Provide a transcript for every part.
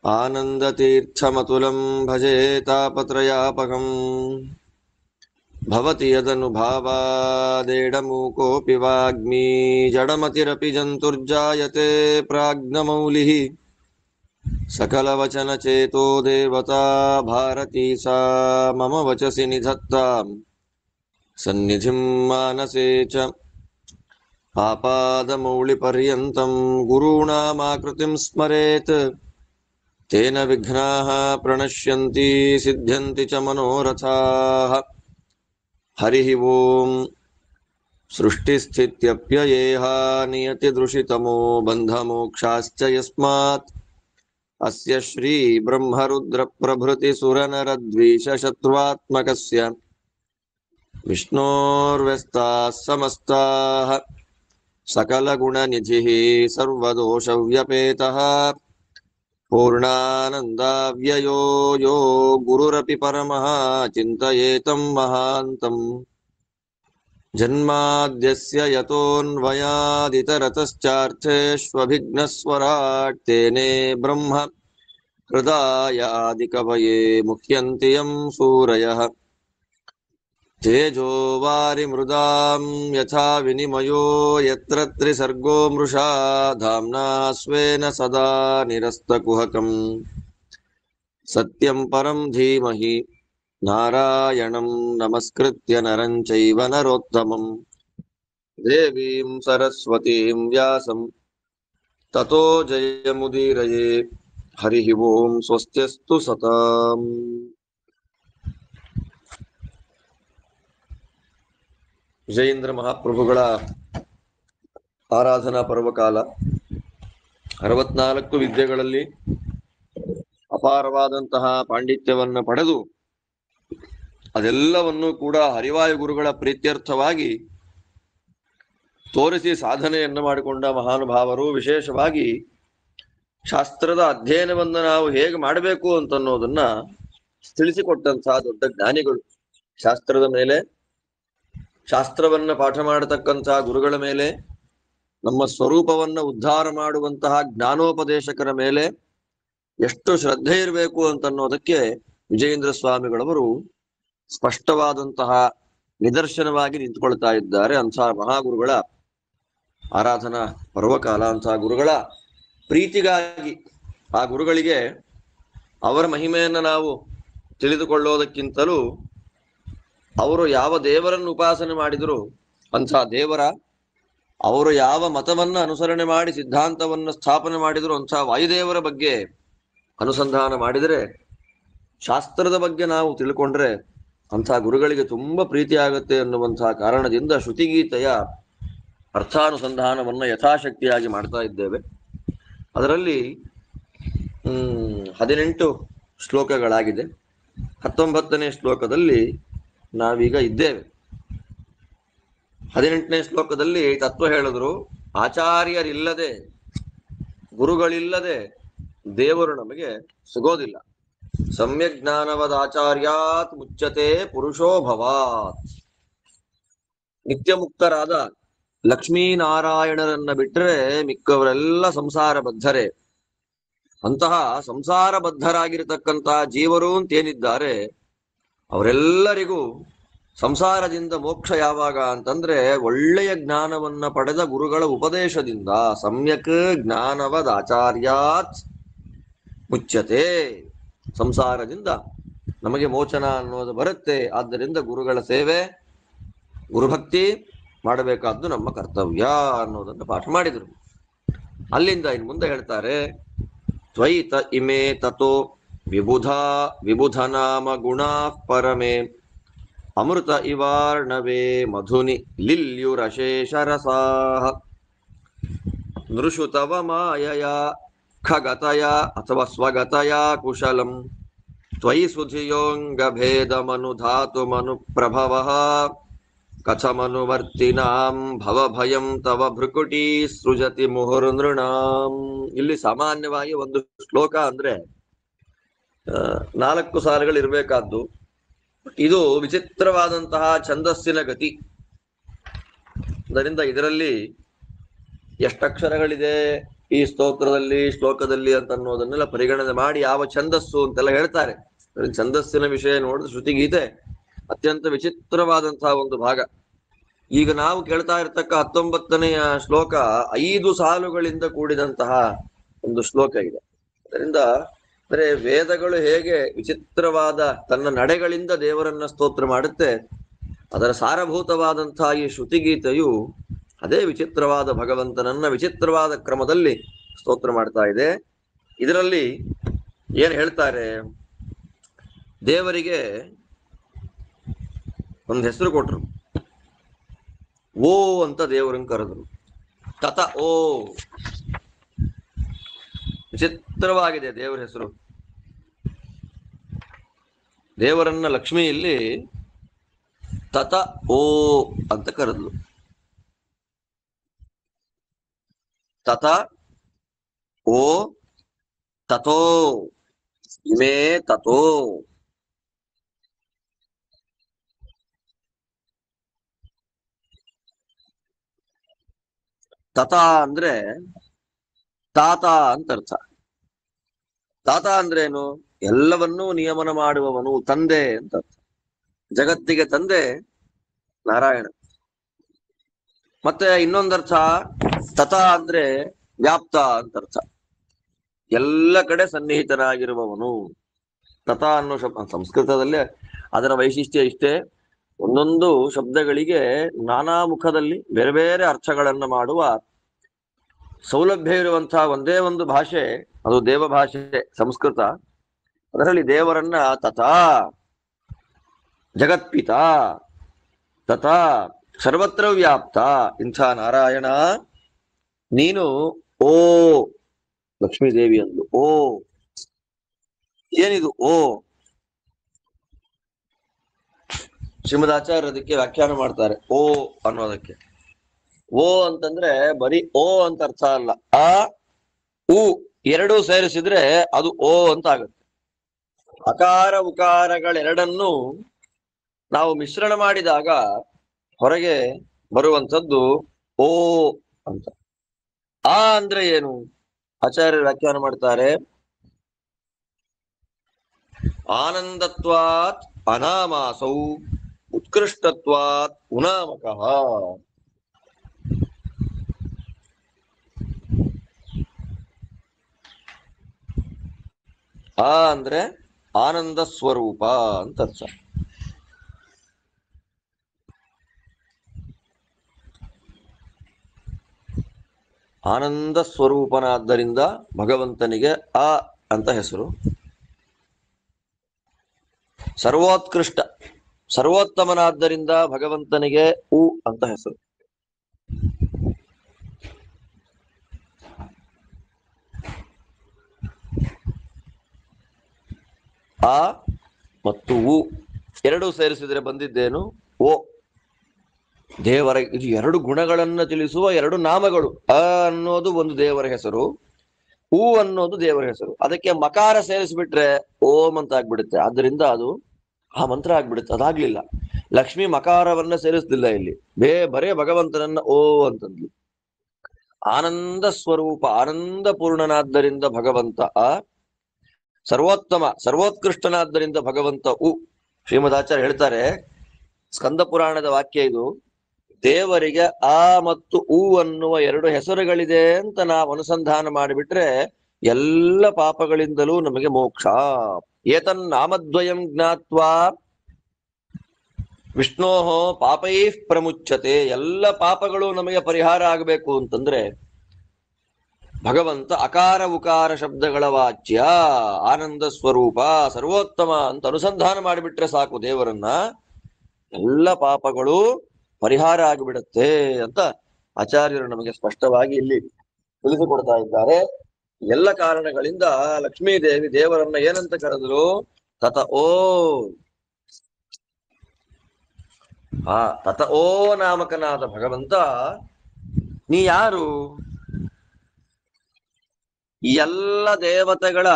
आनन्दतीर्थमतुलं भजे तापत्रयापकम् भवति यदनुभावादेडमूकोऽपि वाग्मी जडमतिरपि जन्तुर्जायते प्राज्ञमौलिः सकलवचनचेतो देवता भारती सा मम वचसि निधत्ताम् सन्निधिं मानसे च आपादमौलिपर्यन्तं गुरूणामाकृतिं स्मरेत् तेन विघ्नाः प्रणश्यन्ति सिद्ध्यन्ति च मनोरथाः। हरिः ओम्। सृष्टिस्थित्यप्ययेह नियतिदृशितमो बन्धमोक्षाश्च यस्मात् अस्य श्री ब्रह्मरुद्रप्रभृतिसुरनरद्वीषशत्रुवात्मकस्य विष्णोर्व्यस्ताः समस्ताः सकलगुणनिधिः सर्वदोषव्यपेतः पूर्णानन्दाव्ययो यो गुरुरपि परमः चिन्तयेतं महान्तम् जन्माद्यस्य यतोऽन्वयादितरतश्चार्थेष्वभिघ्नस्वराट् तेने ब्रह्म हृदायादिकवये मुह्यन्ति यं सूरयः तेजो वारिमृदां यथा विनिमयो यत्र त्रिसर्गो मृषा धाम्ना स्वेन सदा निरस्तकुहकम् सत्यं परं धीमहि नारायणं नमस्कृत्य नरं चैव नरोत्तमं देवीं सरस्वतीं व्यासं ततो जयमुदीरये। हरिः ओं। स्वस्त्यस्तु सताम्। ವಿಜಯೇಂದ್ರ ಮಹಾಪ್ರಭುಗಳ ಆರಾಧನಾ ಪರ್ವಕಾಲ 64 ವಿದ್ಯೆಗಳಲ್ಲಿ ಅಪಾರವಾದಂತಹ ಪಾಂಡಿತ್ಯವನ್ನು ಪಡೆದು ಅದೆಲ್ಲವನ್ನೂ ಕೂಡ ಹರಿವಾಯು ಗುರುಗಳ ಪ್ರೀತ್ಯರ್ಥವಾಗಿ ತೋರಿಸಿ ಸಾಧನೆಯನ್ನು ಮಾಡಿಕೊಂಡ ಮಹಾನುಭಾವರು. ವಿಶೇಷವಾಗಿ ಶಾಸ್ತ್ರದ ಅಧ್ಯಯನವನ್ನು ನಾವು ಹೇಗೆ ಮಾಡಬೇಕು ಅಂತನ್ನೋದನ್ನ ತಿಳಿಸಿಕೊಟ್ಟಂತಹ ದೊಡ್ಡ ಜ್ಞಾನಿಗಳು. ಶಾಸ್ತ್ರದ ಮೇಲೆ, ಶಾಸ್ತ್ರವನ್ನ ಪಾಠ ಮಾಡತಕ್ಕಂತಹ ಗುರುಗಳ ಮೇಲೆ, ನಮ್ಮ ಸ್ವರೂಪವನ್ನ ಉದ್ಧಾರ ಮಾಡುವಂತಹ ಜ್ಞಾನೋಪದೇಶಕರ ಮೇಲೆ ಎಷ್ಟು ಶ್ರದ್ಧೆ ಇರಬೇಕು ಅಂತನ್ನೋದಕ್ಕೆ ವಿಜಯೇಂದ್ರ ಸ್ವಾಮಿಗಳವರು ಸ್ಪಷ್ಟವಾದಂತಹ ನಿದರ್ಶನವಾಗಿ ನಿಂತುಕೊಳ್ತಾ ಇದ್ದಾರೆ. ಅಂತಹ ಮಹಾಗುರುಗಳ ಆರಾಧನಾ ಪರ್ವಕಾಲ. ಅಂತಹ ಗುರುಗಳ ಪ್ರೀತಿಗಾಗಿ, ಆ ಗುರುಗಳಿಗೆ ಅವರ ಮಹಿಮೆಯನ್ನು ನಾವು ತಿಳಿದುಕೊಳ್ಳೋದಕ್ಕಿಂತಲೂ ಅವರು ಯಾವ ದೇವರನ್ನು ಉಪಾಸನೆ ಮಾಡಿದರು, ಅಂಥ ದೇವರ, ಅವರು ಯಾವ ಮತವನ್ನ ಅನುಸರಣೆ ಮಾಡಿ ಸಿದ್ಧಾಂತವನ್ನು ಸ್ಥಾಪನೆ ಮಾಡಿದರು ಅಂಥ ವಾಯುದೇವರ ಬಗ್ಗೆ ಅನುಸಂಧಾನ ಮಾಡಿದರೆ, ಶಾಸ್ತ್ರದ ಬಗ್ಗೆ ನಾವು ತಿಳ್ಕೊಂಡ್ರೆ ಅಂಥ ಗುರುಗಳಿಗೆ ತುಂಬ ಪ್ರೀತಿ ಆಗುತ್ತೆ ಅನ್ನುವಂತಹ ಕಾರಣದಿಂದ ಶ್ರುತಿಗೀತೆಯ ಅರ್ಥಾನುಸಂಧಾನವನ್ನು ಯಥಾಶಕ್ತಿಯಾಗಿ ಮಾಡ್ತಾ ಇದ್ದೇವೆ. ಅದರಲ್ಲಿ 18 ಶ್ಲೋಕಗಳಾಗಿದೆ. 19ನೇ ಶ್ಲೋಕದಲ್ಲಿ ನಾವೀಗ ಇದ್ದೇವೆ. 18ನೇ ಶ್ಲೋಕದಲ್ಲಿ ತತ್ವ ಹೇಳಿದ್ರು. ಆಚಾರ್ಯರಿಲ್ಲದೆ, ಗುರುಗಳಿಲ್ಲದೆ ದೇವರು ನಮಗೆ ಸಿಗೋದಿಲ್ಲ. ಸಮ್ಯಕ್ ಜ್ಞಾನವದಾಚಾರ್ಯಾತ್ ಮುಚ್ಚತೆ ಪುರುಷೋ ಭವಾತ್. ನಿತ್ಯ ಮುಕ್ತರಾದ ಲಕ್ಷ್ಮೀನಾರಾಯಣರನ್ನ ಬಿಟ್ಟರೆ ಮಿಕ್ಕವರೆಲ್ಲ ಸಂಸಾರ ಬದ್ಧರೇ. ಅಂತಹ ಸಂಸಾರ ಬದ್ಧರಾಗಿರತಕ್ಕಂತಹ ಜೀವರು ಅಂತೇನಿದ್ದಾರೆ ಅವರೆಲ್ಲರಿಗೂ ಸಂಸಾರದಿಂದ ಮೋಕ್ಷ ಯಾವಾಗ ಅಂತಂದ್ರೆ ಒಳ್ಳೆಯ ಜ್ಞಾನವನ್ನ ಪಡೆದ ಗುರುಗಳ ಉಪದೇಶದಿಂದ. ಸಮ್ಯಕ್ ಜ್ಞಾನವದ್ ಆಚಾರ್ಯಾತ್ ಮುಚ್ಚತೆ. ಸಂಸಾರದಿಂದ ನಮಗೆ ಮೋಚನ ಅನ್ನೋದು ಬರುತ್ತೆ. ಆದ್ದರಿಂದ ಗುರುಗಳ ಸೇವೆ, ಗುರುಭಕ್ತಿ ಮಾಡಬೇಕಾದ್ದು ನಮ್ಮ ಕರ್ತವ್ಯ ಅನ್ನೋದನ್ನು ಪಾಠ ಮಾಡಿದರು. ಅಲ್ಲಿಂದ ಇನ್ನು ಮುಂದೆ ಹೇಳ್ತಾರೆ, ತ್ವಯಿತ ಇಮೇ ತತೋ ವಿಬುಧ ನಾಮ ಗುಣಾ ಪರಮೇ ಅಮೃತ ಇವಾರ್ಣವೇ ಮಧುನಿ ಲಿಲ್ಯುರಶೇಷ ರಸಾಹ ನೃಷು ತವ ಮಾಯಯ ಖಗತಯ ಅಥವಾ ಸ್ವಗತಯ ಕುಶಲಂ ತ್ವಯಿ ಸುಧಿಯೋಂಗ ಭೇದಮನು ಧಾತುಮನು ಪ್ರಭವಃ ಕಥಮನುವರ್ತಿನಾಂ ಭವಭಯಂ ತವ ಭೃಕುಟಿ ಸೃಜತಿ ಮುಹುರ್ನೃಣಾಂ. ಇಲ್ಲಿ ಸಾಮಾನ್ಯವಾಗಿ ಒಂದು ಶ್ಲೋಕ ಅಂದ್ರೆ 4 ಸಾಲುಗಳು ಇರಬೇಕಾದ್ದು. ಇದು ವಿಚಿತ್ರವಾದಂತಹ ಛಂದಸ್ಸಿನ ಗತಿ. ಅದರಿಂದ ಇದರಲ್ಲಿ ಎಷ್ಟಕ್ಷರಗಳಿದೆ ಈ ಸ್ತೋತ್ರದಲ್ಲಿ ಶ್ಲೋಕದಲ್ಲಿ ಅಂತ ಅನ್ನೋದನ್ನೆಲ್ಲ ಪರಿಗಣನೆ ಮಾಡಿ ಯಾವ ಛಂದಸ್ಸು ಅಂತೆಲ್ಲ ಹೇಳ್ತಾರೆ. ಛಂದಸ್ಸಿನ ವಿಷಯ ನೋಡಿದ್ರೆ ಶ್ರುತಿಗೀತೆ ಅತ್ಯಂತ ವಿಚಿತ್ರವಾದಂತಹ ಒಂದು ಭಾಗ. ಈಗ ನಾವು ಕೇಳ್ತಾ ಇರತಕ್ಕ 19ನೆಯ ಶ್ಲೋಕ 5 ಸಾಲುಗಳಿಂದ ಕೂಡಿದಂತಹ ಒಂದು ಶ್ಲೋಕ ಇದೆ. ಅದರಿಂದ ಅಂದ್ರೆ ವೇದಗಳು ಹೇಗೆ ವಿಚಿತ್ರವಾದ ತನ್ನ ನಡೆಗಳಿಂದ ದೇವರನ್ನ ಸ್ತೋತ್ರ ಮಾಡುತ್ತೆ, ಅದರ ಸಾರಭೂತವಾದಂತಹ ಈ ಶ್ರುತಿಗೀತೆಯು ಅದೇ ವಿಚಿತ್ರವಾದ ಭಗವಂತನನ್ನ ವಿಚಿತ್ರವಾದ ಕ್ರಮದಲ್ಲಿ ಸ್ತೋತ್ರ ಮಾಡ್ತಾ ಇದೆ. ಇದರಲ್ಲಿ ಏನ್ ಹೇಳ್ತಾರೆ, ದೇವರಿಗೆ ಒಂದು ಹೆಸರು ಕೊಟ್ರು, ಓ ಅಂತ ದೇವರನ್ನು ಕರೆದ್ರು. ತತ ಓ, ವಿಚಿತ್ರವಾಗಿದೆ ದೇವರ ಹೆಸರು. ದೇವರನ್ನ ಲಕ್ಷ್ಮಿ ಇಲ್ಲಿ ತತ ಓ ಅಂತ ಕರೆದ್ಲು. ತತ ಓ ತಥೋ ಇಮೇ ತಥೋ. ತತ ಅಂದ್ರೆ ತಾತ ಅಂತ ಅರ್ಥ. ತಾತ ಅಂದ್ರೇನು? ಎಲ್ಲವನ್ನೂ ನಿಯಮನ ಮಾಡುವವನು, ತಂದೆ ಅಂತ ಅರ್ಥ. ಜಗತ್ತಿಗೆ ತಂದೆ ನಾರಾಯಣ. ಮತ್ತೆ ಇನ್ನೊಂದರ್ಥ ತತ ಅಂದ್ರೆ ವ್ಯಾಪ್ತ ಅಂತ ಅರ್ಥ, ಎಲ್ಲ ಕಡೆ ಸನ್ನಿಹಿತನಾಗಿರುವವನು. ತತ ಅನ್ನೋ ಶಬ್ದ ಸಂಸ್ಕೃತದಲ್ಲೇ ಅದರ ವೈಶಿಷ್ಟ್ಯ ಇಷ್ಟೇ, ಒಂದೊಂದು ಶಬ್ದಗಳಿಗೆ ನಾನಾ ಮುಖದಲ್ಲಿ ಬೇರೆ ಬೇರೆ ಅರ್ಥಗಳನ್ನ ಮಾಡುವ ಸೌಲಭ್ಯ ಇರುವಂತಹ ಒಂದೇ ಒಂದು ಭಾಷೆ, ಅದು ದೇವ ಭಾಷೆ ಸಂಸ್ಕೃತ. ಅದರಲ್ಲಿ ದೇವರನ್ನ ತಥಾ ಜಗತ್ಪಿತ, ತಥಾ ಸರ್ವತ್ರ ವ್ಯಾಪ್ತ, ಇಂಥ ನಾರಾಯಣ ನೀನು ಓ. ಲಕ್ಷ್ಮೀದೇವಿ ಅಂದು ಓ. ಏನಿದು ಓ? ಶ್ರೀಮದಾಚಾರ್ಯರು ಅದಕ್ಕೆ ವ್ಯಾಖ್ಯಾನ ಮಾಡ್ತಾರೆ. ಓ ಅನ್ನೋದಕ್ಕೆ ಓ ಅಂತಂದ್ರೆ ಬರೀ ಓ ಅಂತ ಅರ್ಥ ಅಲ್ಲ, ಆ ಉ ಎರಡೂ ಸೇರಿಸಿದ್ರೆ ಅದು ಓ ಅಂತ ಆಗುತ್ತೆ. ಅಕಾರ ಉಕಾರಗಳೆರಡನ್ನು ನಾವು ಮಿಶ್ರಣ ಮಾಡಿದಾಗ ಹೊರಗೆ ಬರುವಂಥದ್ದು ಓ ಅಂತ. ಆ ಅಂದ್ರೆ ಏನು? ಆಚಾರ್ಯರು ವ್ಯಾಖ್ಯಾನ ಮಾಡ್ತಾರೆ, ಆನಂದತ್ವಾತ್ ಅನಾಮಾಸೌ ಉತ್ಕೃಷ್ಟತ್ವಾತ್ ಉನಾಮಕಃ. ಆ ಅಂದ್ರೆ ಆನಂದ ಸ್ವರೂಪ ಅಂತ ಅರ್ಥ. ಆನಂದ ಸ್ವರೂಪನಾದ್ದರಿಂದ ಭಗವಂತನಿಗೆ ಆ ಅಂತ ಹೆಸರು. ಸರ್ವೋತ್ಕೃಷ್ಟ ಸರ್ವೋತ್ತಮನಾದ್ದರಿಂದ ಭಗವಂತನಿಗೆ ಉ ಅಂತ ಹೆಸರು. ಆ ಮತ್ತು ಉ ಎರಡೂ ಸೇರಿಸಿದ್ರೆ ಬಂದಿದ್ದೇನು? ಓ. ದೇವರ ಇದು ಎರಡು ಗುಣಗಳನ್ನ ತಿಳಿಸುವ ಎರಡು ನಾಮಗಳು. ಅ ಅನ್ನೋದು ಒಂದು ದೇವರ ಹೆಸರು, ಉ ಅನ್ನೋದು ದೇವರ ಹೆಸರು. ಅದಕ್ಕೆ ಮಕಾರ ಸೇರಿಸ್ಬಿಟ್ರೆ ಓಂ ಅಂತ ಆಗ್ಬಿಡುತ್ತೆ. ಆದ್ದರಿಂದ ಅದು ಆ ಮಂತ್ರ ಆಗ್ಬಿಡುತ್ತೆ. ಅದಾಗ್ಲಿಲ್ಲ. ಲಕ್ಷ್ಮಿ ಮಕಾರವನ್ನ ಸೇರಿಸ್ಲಿಲ್ಲ ಇಲ್ಲಿ, ಬರೇ ಭಗವಂತನನ್ನ ಓ ಅಂತಂದ್ಲು. ಆನಂದ ಸ್ವರೂಪ ಆನಂದ ಪೂರ್ಣನಾದ್ದರಿಂದ ಭಗವಂತ ಆ, ಸರ್ವೋತ್ತಮ ಸರ್ವೋತ್ಕೃಷ್ಟನಾದ್ದರಿಂದ ಭಗವಂತ ಉ. ಶ್ರೀಮದಾಚಾರ್ಯ ಹೇಳ್ತಾರೆ, ಸ್ಕಂದ ಪುರಾಣದ ವಾಕ್ಯ ಇದು, ದೇವರಿಗೆ ಆ ಮತ್ತು ಉ ಅನ್ನುವ ಎರಡು ಹೆಸರುಗಳಿದೆ ಅಂತ ನಾವು ಅನುಸಂಧಾನ ಮಾಡಿಬಿಟ್ರೆ ಎಲ್ಲ ಪಾಪಗಳಿಂದಲೂ ನಮಗೆ ಮೋಕ್ಷ. ಏತನ್ ನಾಮದ್ವಯಂ ಜ್ಞಾತ್ವಾ ವಿಷ್ಣೋಃ ಪಾಪೈಃ ಪ್ರಮುಚ್ಯತೆ. ಎಲ್ಲ ಪಾಪಗಳು ನಮಗೆ ಪರಿಹಾರ ಆಗಬೇಕು ಅಂತಂದ್ರೆ ಭಗವಂತ ಅಕಾರ ಉಕಾರ ಶಬ್ದಗಳ ವಾಚ್ಯ, ಆನಂದ ಸ್ವರೂಪ, ಸರ್ವೋತ್ತಮ ಅಂತ ಅನುಸಂಧಾನ ಮಾಡಿಬಿಟ್ರೆ ಸಾಕು, ದೇವರನ್ನ ಎಲ್ಲ ಪಾಪಗಳು ಪರಿಹಾರ ಆಗಿಬಿಡುತ್ತೆ ಅಂತ ಆಚಾರ್ಯರು ನಮಗೆ ಸ್ಪಷ್ಟವಾಗಿ ಇಲ್ಲಿ ತಿಳಿಸಿಕೊಡ್ತಾ ಇದ್ದಾರೆ. ಎಲ್ಲ ಕಾರಣಗಳಿಂದ ಲಕ್ಷ್ಮೀ ದೇವಿ ದೇವರನ್ನ ಏನಂತ ಕರೆದ್ರು? ತತ ಓ. ಆ ತತ ಓ ನಾಮಕನಾದ ಭಗವಂತ ನೀ ಯಾರು? ಈ ಎಲ್ಲ ದೇವತೆಗಳ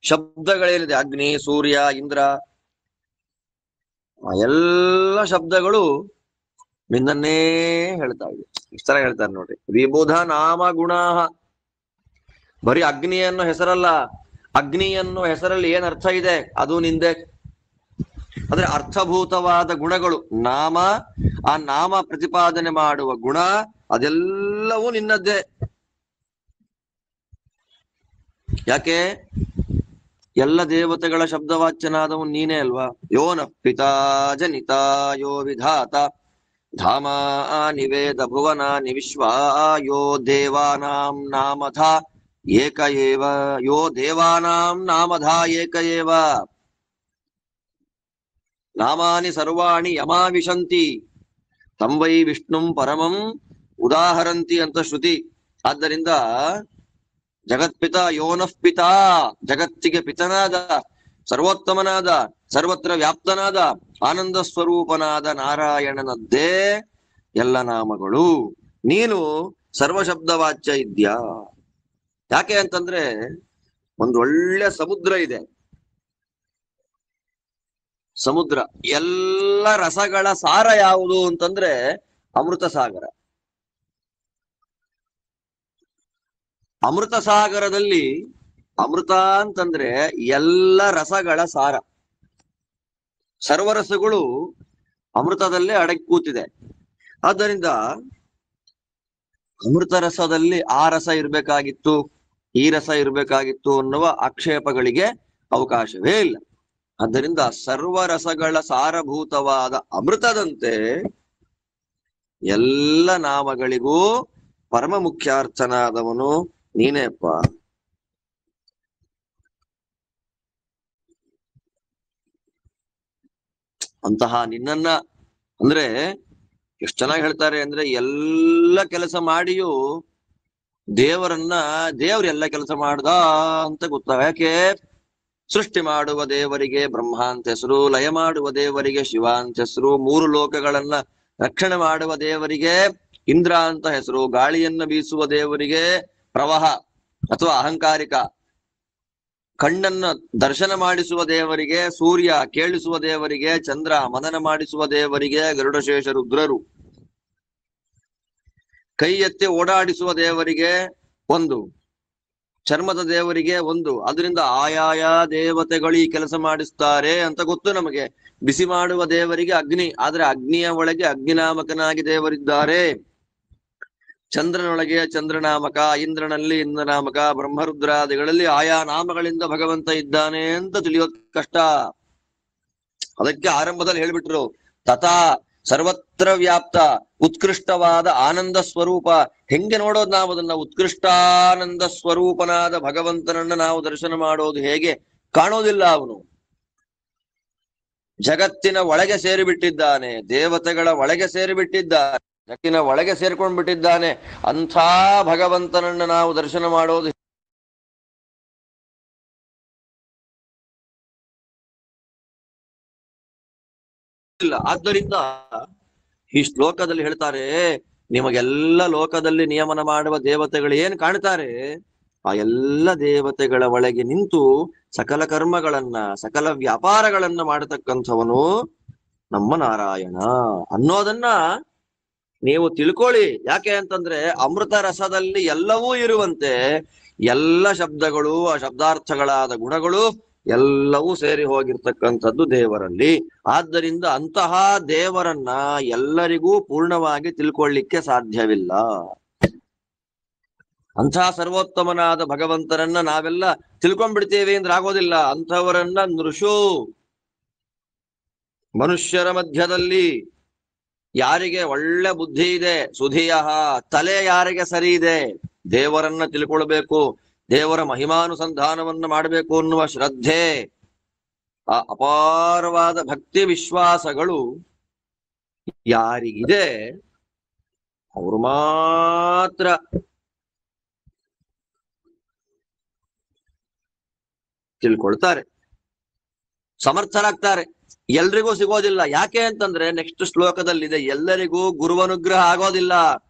ಶಬ್ದಗಳೇನಿದೆ, ಅಗ್ನಿ, ಸೂರ್ಯ, ಇಂದ್ರ, ಆ ಎಲ್ಲ ಶಬ್ದಗಳು ನಿನ್ನನ್ನೇ ಹೇಳ್ತಾ ಇದೆ. ಇಷ್ಟರ ಹೇಳ್ತಾರೆ ನೋಡ್ರಿ, ವಿಬುಧ ನಾಮ ಗುಣ ಬರೀ ಅಗ್ನಿ ಅನ್ನೋ ಹೆಸರಲ್ಲ, ಅಗ್ನಿ ಅನ್ನೋ ಹೆಸರಲ್ಲಿ ಏನ್ ಅರ್ಥ ಇದೆ ಅದು ನಿಂದೆ. ಅಂದ್ರೆ ಅರ್ಥಭೂತವಾದ ಗುಣಗಳು, ನಾಮ, ಆ ನಾಮ ಪ್ರತಿಪಾದನೆ ಮಾಡುವ ಗುಣ ಅದೆಲ್ಲವೂ ನಿನ್ನದ್ದೇ. ಯಾಕೆ? ಎಲ್ಲ ದೇವತೆಗಳ ಶಬ್ದವಾಚ್ಯನಾದವನು ನೀನೇ ಅಲ್ವಾ. ಯೋನ ಪಿತಾ ಜನಿತಾ ಯೋ ವಿಧಾತ ಧಾಮಾನಿ ವೇದ ಭುವನಾನಿ ವಿಶ್ವಾ ಯೋ ದೇವಾನಾಂ ನಾಮಧ ಏಕ ಏವ, ಯೋ ದೇವಾನಾಂ ನಾಮಧ ಏಕ ಏವ, ನಾಮಾನಿ ಸರ್ವಾಣಿ ಯಮಾವಿಶಂತಿ ತಂ ವೈ ವಿಷ್ಣುಂ ಪರಮಂ ಉದಾಹರಂತಿ ಅಂತ ಶ್ರುತಿ. ಆದ್ದರಿಂದ ಜಗತ್ಪಿತ ಯೋನಃ ಪಿತಾ, ಜಗತ್ತಿಗೆ ಪಿತನಾದ, ಸರ್ವೋತ್ತಮನಾದ, ಸರ್ವತ್ರ ವ್ಯಾಪ್ತನಾದ, ಆನಂದ ಸ್ವರೂಪನಾದ ನಾರಾಯಣನದ್ದೇ ಎಲ್ಲ ನಾಮಗಳು. ನೀನು ಸರ್ವಶಬ್ದವಾಚ್ಯ ಇದ್ಯಾ. ಯಾಕೆ ಅಂತಂದ್ರೆ ಒಂದು ಒಳ್ಳೆ ಸಮುದ್ರ ಇದೆ. ಸಮುದ್ರ, ಎಲ್ಲ ರಸಗಳ ಸಾರ ಯಾವುದು ಅಂತಂದ್ರೆ ಅಮೃತ ಸಾಗರ. ಅಮೃತ ಸಾಗರದಲ್ಲಿ ಅಮೃತ ಅಂತಂದ್ರೆ ಎಲ್ಲ ರಸಗಳ ಸಾರ, ಸರ್ವರಸಗಳು ಅಮೃತದಲ್ಲೇ ಅಡಗಿ ಕೂತಿದೆ. ಆದ್ದರಿಂದ ಅಮೃತ ರಸದಲ್ಲಿ ಆ ರಸ ಇರ್ಬೇಕಾಗಿತ್ತು, ಈ ರಸ ಇರ್ಬೇಕಾಗಿತ್ತು ಅನ್ನುವ ಆಕ್ಷೇಪಗಳಿಗೆ ಅವಕಾಶವೇ ಇಲ್ಲ. ಆದ್ದರಿಂದ ಸರ್ವರಸಗಳ ಸಾರಭೂತವಾದ ಅಮೃತದಂತೆ ಎಲ್ಲ ನಾಮಗಳಿಗೂ ಪರಮ ಮುಖ್ಯಾರ್ಥನಾದವನು ನೀನೇಪ್ಪ. ಅಂತಹ ನಿನ್ನನ್ನ ಅಂದ್ರೆ ಎಷ್ಟು ಚೆನ್ನಾಗಿ ಹೇಳ್ತಾರೆ ಅಂದ್ರೆ, ಎಲ್ಲ ಕೆಲಸ ಮಾಡಿಯೂ ದೇವರು ಎಲ್ಲ ಕೆಲಸ ಮಾಡ್ದ ಅಂತ ಗೊತ್ತಾಗ. ಯಾಕೆ? ಸೃಷ್ಟಿ ಮಾಡುವ ದೇವರಿಗೆ ಬ್ರಹ್ಮ ಅಂತ ಹೆಸರು, ಲಯ ಮಾಡುವ ದೇವರಿಗೆ ಶಿವ ಅಂತ ಹೆಸರು, ಮೂರು ಲೋಕಗಳನ್ನ ರಕ್ಷಣೆ ಮಾಡುವ ದೇವರಿಗೆ ಇಂದ್ರ ಅಂತ ಹೆಸರು, ಗಾಳಿಯನ್ನ ಬೀಸುವ ದೇವರಿಗೆ ಪ್ರವಾಹ ಅಥವಾ ಅಹಂಕಾರಿಕ, ಕಣ್ಣನ್ನ ದರ್ಶನ ಮಾಡಿಸುವ ದೇವರಿಗೆ ಸೂರ್ಯ, ಕೇಳಿಸುವ ದೇವರಿಗೆ ಚಂದ್ರ, ಮನನ ಮಾಡಿಸುವ ದೇವರಿಗೆ ಗರುಡಶೇಷ ರುದ್ರರು, ಕೈ ಎತ್ತಿ ಓಡಾಡಿಸುವ ದೇವರಿಗೆ ಒಂದು, ಚರ್ಮದ ದೇವರಿಗೆ ಒಂದು. ಅದರಿಂದ ಆಯಾಯ ದೇವತೆಗಳು ಈ ಕೆಲಸ ಮಾಡಿಸ್ತಾರೆ ಅಂತ ಗೊತ್ತು ನಮಗೆ. ಬಿಸಿ ಮಾಡುವ ದೇವರಿಗೆ ಅಗ್ನಿ, ಆದ್ರೆ ಅಗ್ನಿಯ ಒಳಗೆ ಅಗ್ನಿನಾಮಕನಾಗಿ ದೇವರಿದ್ದಾರೆ. ಚಂದ್ರನೊಳಗೆ ಚಂದ್ರನಾಮಕ, ಇಂದ್ರನಲ್ಲಿ ಇಂದ್ರನಾಮಕ, ಬ್ರಹ್ಮರುದ್ರಾದಿಗಳಲ್ಲಿ ಆಯಾ ನಾಮಗಳಿಂದ ಭಗವಂತ ಇದ್ದಾನೆ ಅಂತ ತಿಳಿಯೋದ್ ಕಷ್ಟ. ಅದಕ್ಕೆ ಆರಂಭದಲ್ಲಿ ಹೇಳ್ಬಿಟ್ರು, ತಥಾ ಸರ್ವತ್ರ ವ್ಯಾಪ್ತ ಉತ್ಕೃಷ್ಟವಾದ ಆನಂದ ಸ್ವರೂಪ. ಹೆಂಗೆ ನೋಡೋದು ನಾವು ಅದನ್ನ? ಉತ್ಕೃಷ್ಟಾನಂದ ಸ್ವರೂಪನಾದ ಭಗವಂತನನ್ನ ನಾವು ದರ್ಶನ ಮಾಡೋದು ಹೇಗೆ? ಕಾಣೋದಿಲ್ಲ. ಅವನು ಜಗತ್ತಿನ ಒಳಗೆ ಸೇರಿಬಿಟ್ಟಿದ್ದಾನೆ, ದೇವತೆಗಳ ಒಳಗೆ ಸೇರಿಬಿಟ್ಟಿದ್ದಾನೆ, ಜಗತ್ತಿನ ಒಳಗೆ ಸೇರ್ಕೊಂಡ್ ಬಿಟ್ಟಿದ್ದಾನೆ. ಅಂಥ ಭಗವಂತನನ್ನ ನಾವು ದರ್ಶನ ಮಾಡೋದು ಇಲ್ಲ. ಆದ್ದರಿಂದ ಈ ಶ್ಲೋಕದಲ್ಲಿ ಹೇಳ್ತಾರೆ, ನಿಮಗೆಲ್ಲ ಲೋಕದಲ್ಲಿ ನಿಯಮನ ಮಾಡುವ ದೇವತೆಗಳು ಏನ್ ಕಾಣ್ತಾರೆ, ಆ ಎಲ್ಲ ದೇವತೆಗಳ ಒಳಗೆ ನಿಂತು ಸಕಲ ಕರ್ಮಗಳನ್ನ, ಸಕಲ ವ್ಯಾಪಾರಗಳನ್ನ ಮಾಡತಕ್ಕಂಥವನು ನಮ್ಮ ನಾರಾಯಣ ಅನ್ನೋದನ್ನ ನೀವು ತಿಳ್ಕೊಳ್ಳಿ. ಯಾಕೆ ಅಂತಂದ್ರೆ ಅಮೃತ ರಸದಲ್ಲಿ ಎಲ್ಲವೂ ಇರುವಂತೆ ಎಲ್ಲ ಶಬ್ದಗಳು, ಆ ಶಬ್ದಾರ್ಥಗಳಾದ ಗುಣಗಳು ಎಲ್ಲವೂ ಸೇರಿ ಹೋಗಿರ್ತಕ್ಕಂಥದ್ದು ದೇವರಲ್ಲಿ. ಆದ್ದರಿಂದ ಅಂತಹ ದೇವರನ್ನ ಎಲ್ಲರಿಗೂ ಪೂರ್ಣವಾಗಿ ತಿಳ್ಕೊಳ್ಳಿಕ್ಕೆ ಸಾಧ್ಯವಿಲ್ಲ. ಅಂತಹ ಸರ್ವೋತ್ತಮನಾದ ಭಗವಂತನನ್ನ ನಾವೆಲ್ಲ ತಿಳ್ಕೊಂಡ್ಬಿಡ್ತೇವೆ ಅಂದ್ರೆ ಆಗೋದಿಲ್ಲ. ಅಂಥವರನ್ನ ನೃಷು, ಮನುಷ್ಯರ ಮಧ್ಯದಲ್ಲಿ ಯಾರಿಗೆ ಒಳ್ಳೆ ಬುದ್ಧಿ ಇದೆ, ಸುಧಿಯ ತಲೆ ಯಾರಿಗೆ ಸರಿ ಇದೆ, ದೇವರನ್ನ ತಿಳ್ಕೊಳ್ಬೇಕು, ದೇವರ ಮಹಿಮಾನುಸಂಧಾನವನ್ನ ಮಾಡಬೇಕು ಅನ್ನುವ ಶ್ರದ್ಧೆ, ಆ ಅಪಾರವಾದ ಭಕ್ತಿ ವಿಶ್ವಾಸಗಳು ಯಾರಿಗಿದೆ ಅವರು ಮಾತ್ರ ತಿಳ್ಕೊಳ್ತಾರೆ, ಸಮರ್ಥರಾಗ್ತಾರೆ. ಎಲ್ರಿಗೂ ಸಿಗೋದಿಲ್ಲ. ಯಾಕೆ ಅಂತಂದ್ರೆ ನೆಕ್ಸ್ಟ್ ಶ್ಲೋಕದಲ್ಲಿದೆ, ಎಲ್ಲರಿಗೂ ಗುರುವನುಗ್ರಹ ಆಗೋದಿಲ್ಲ.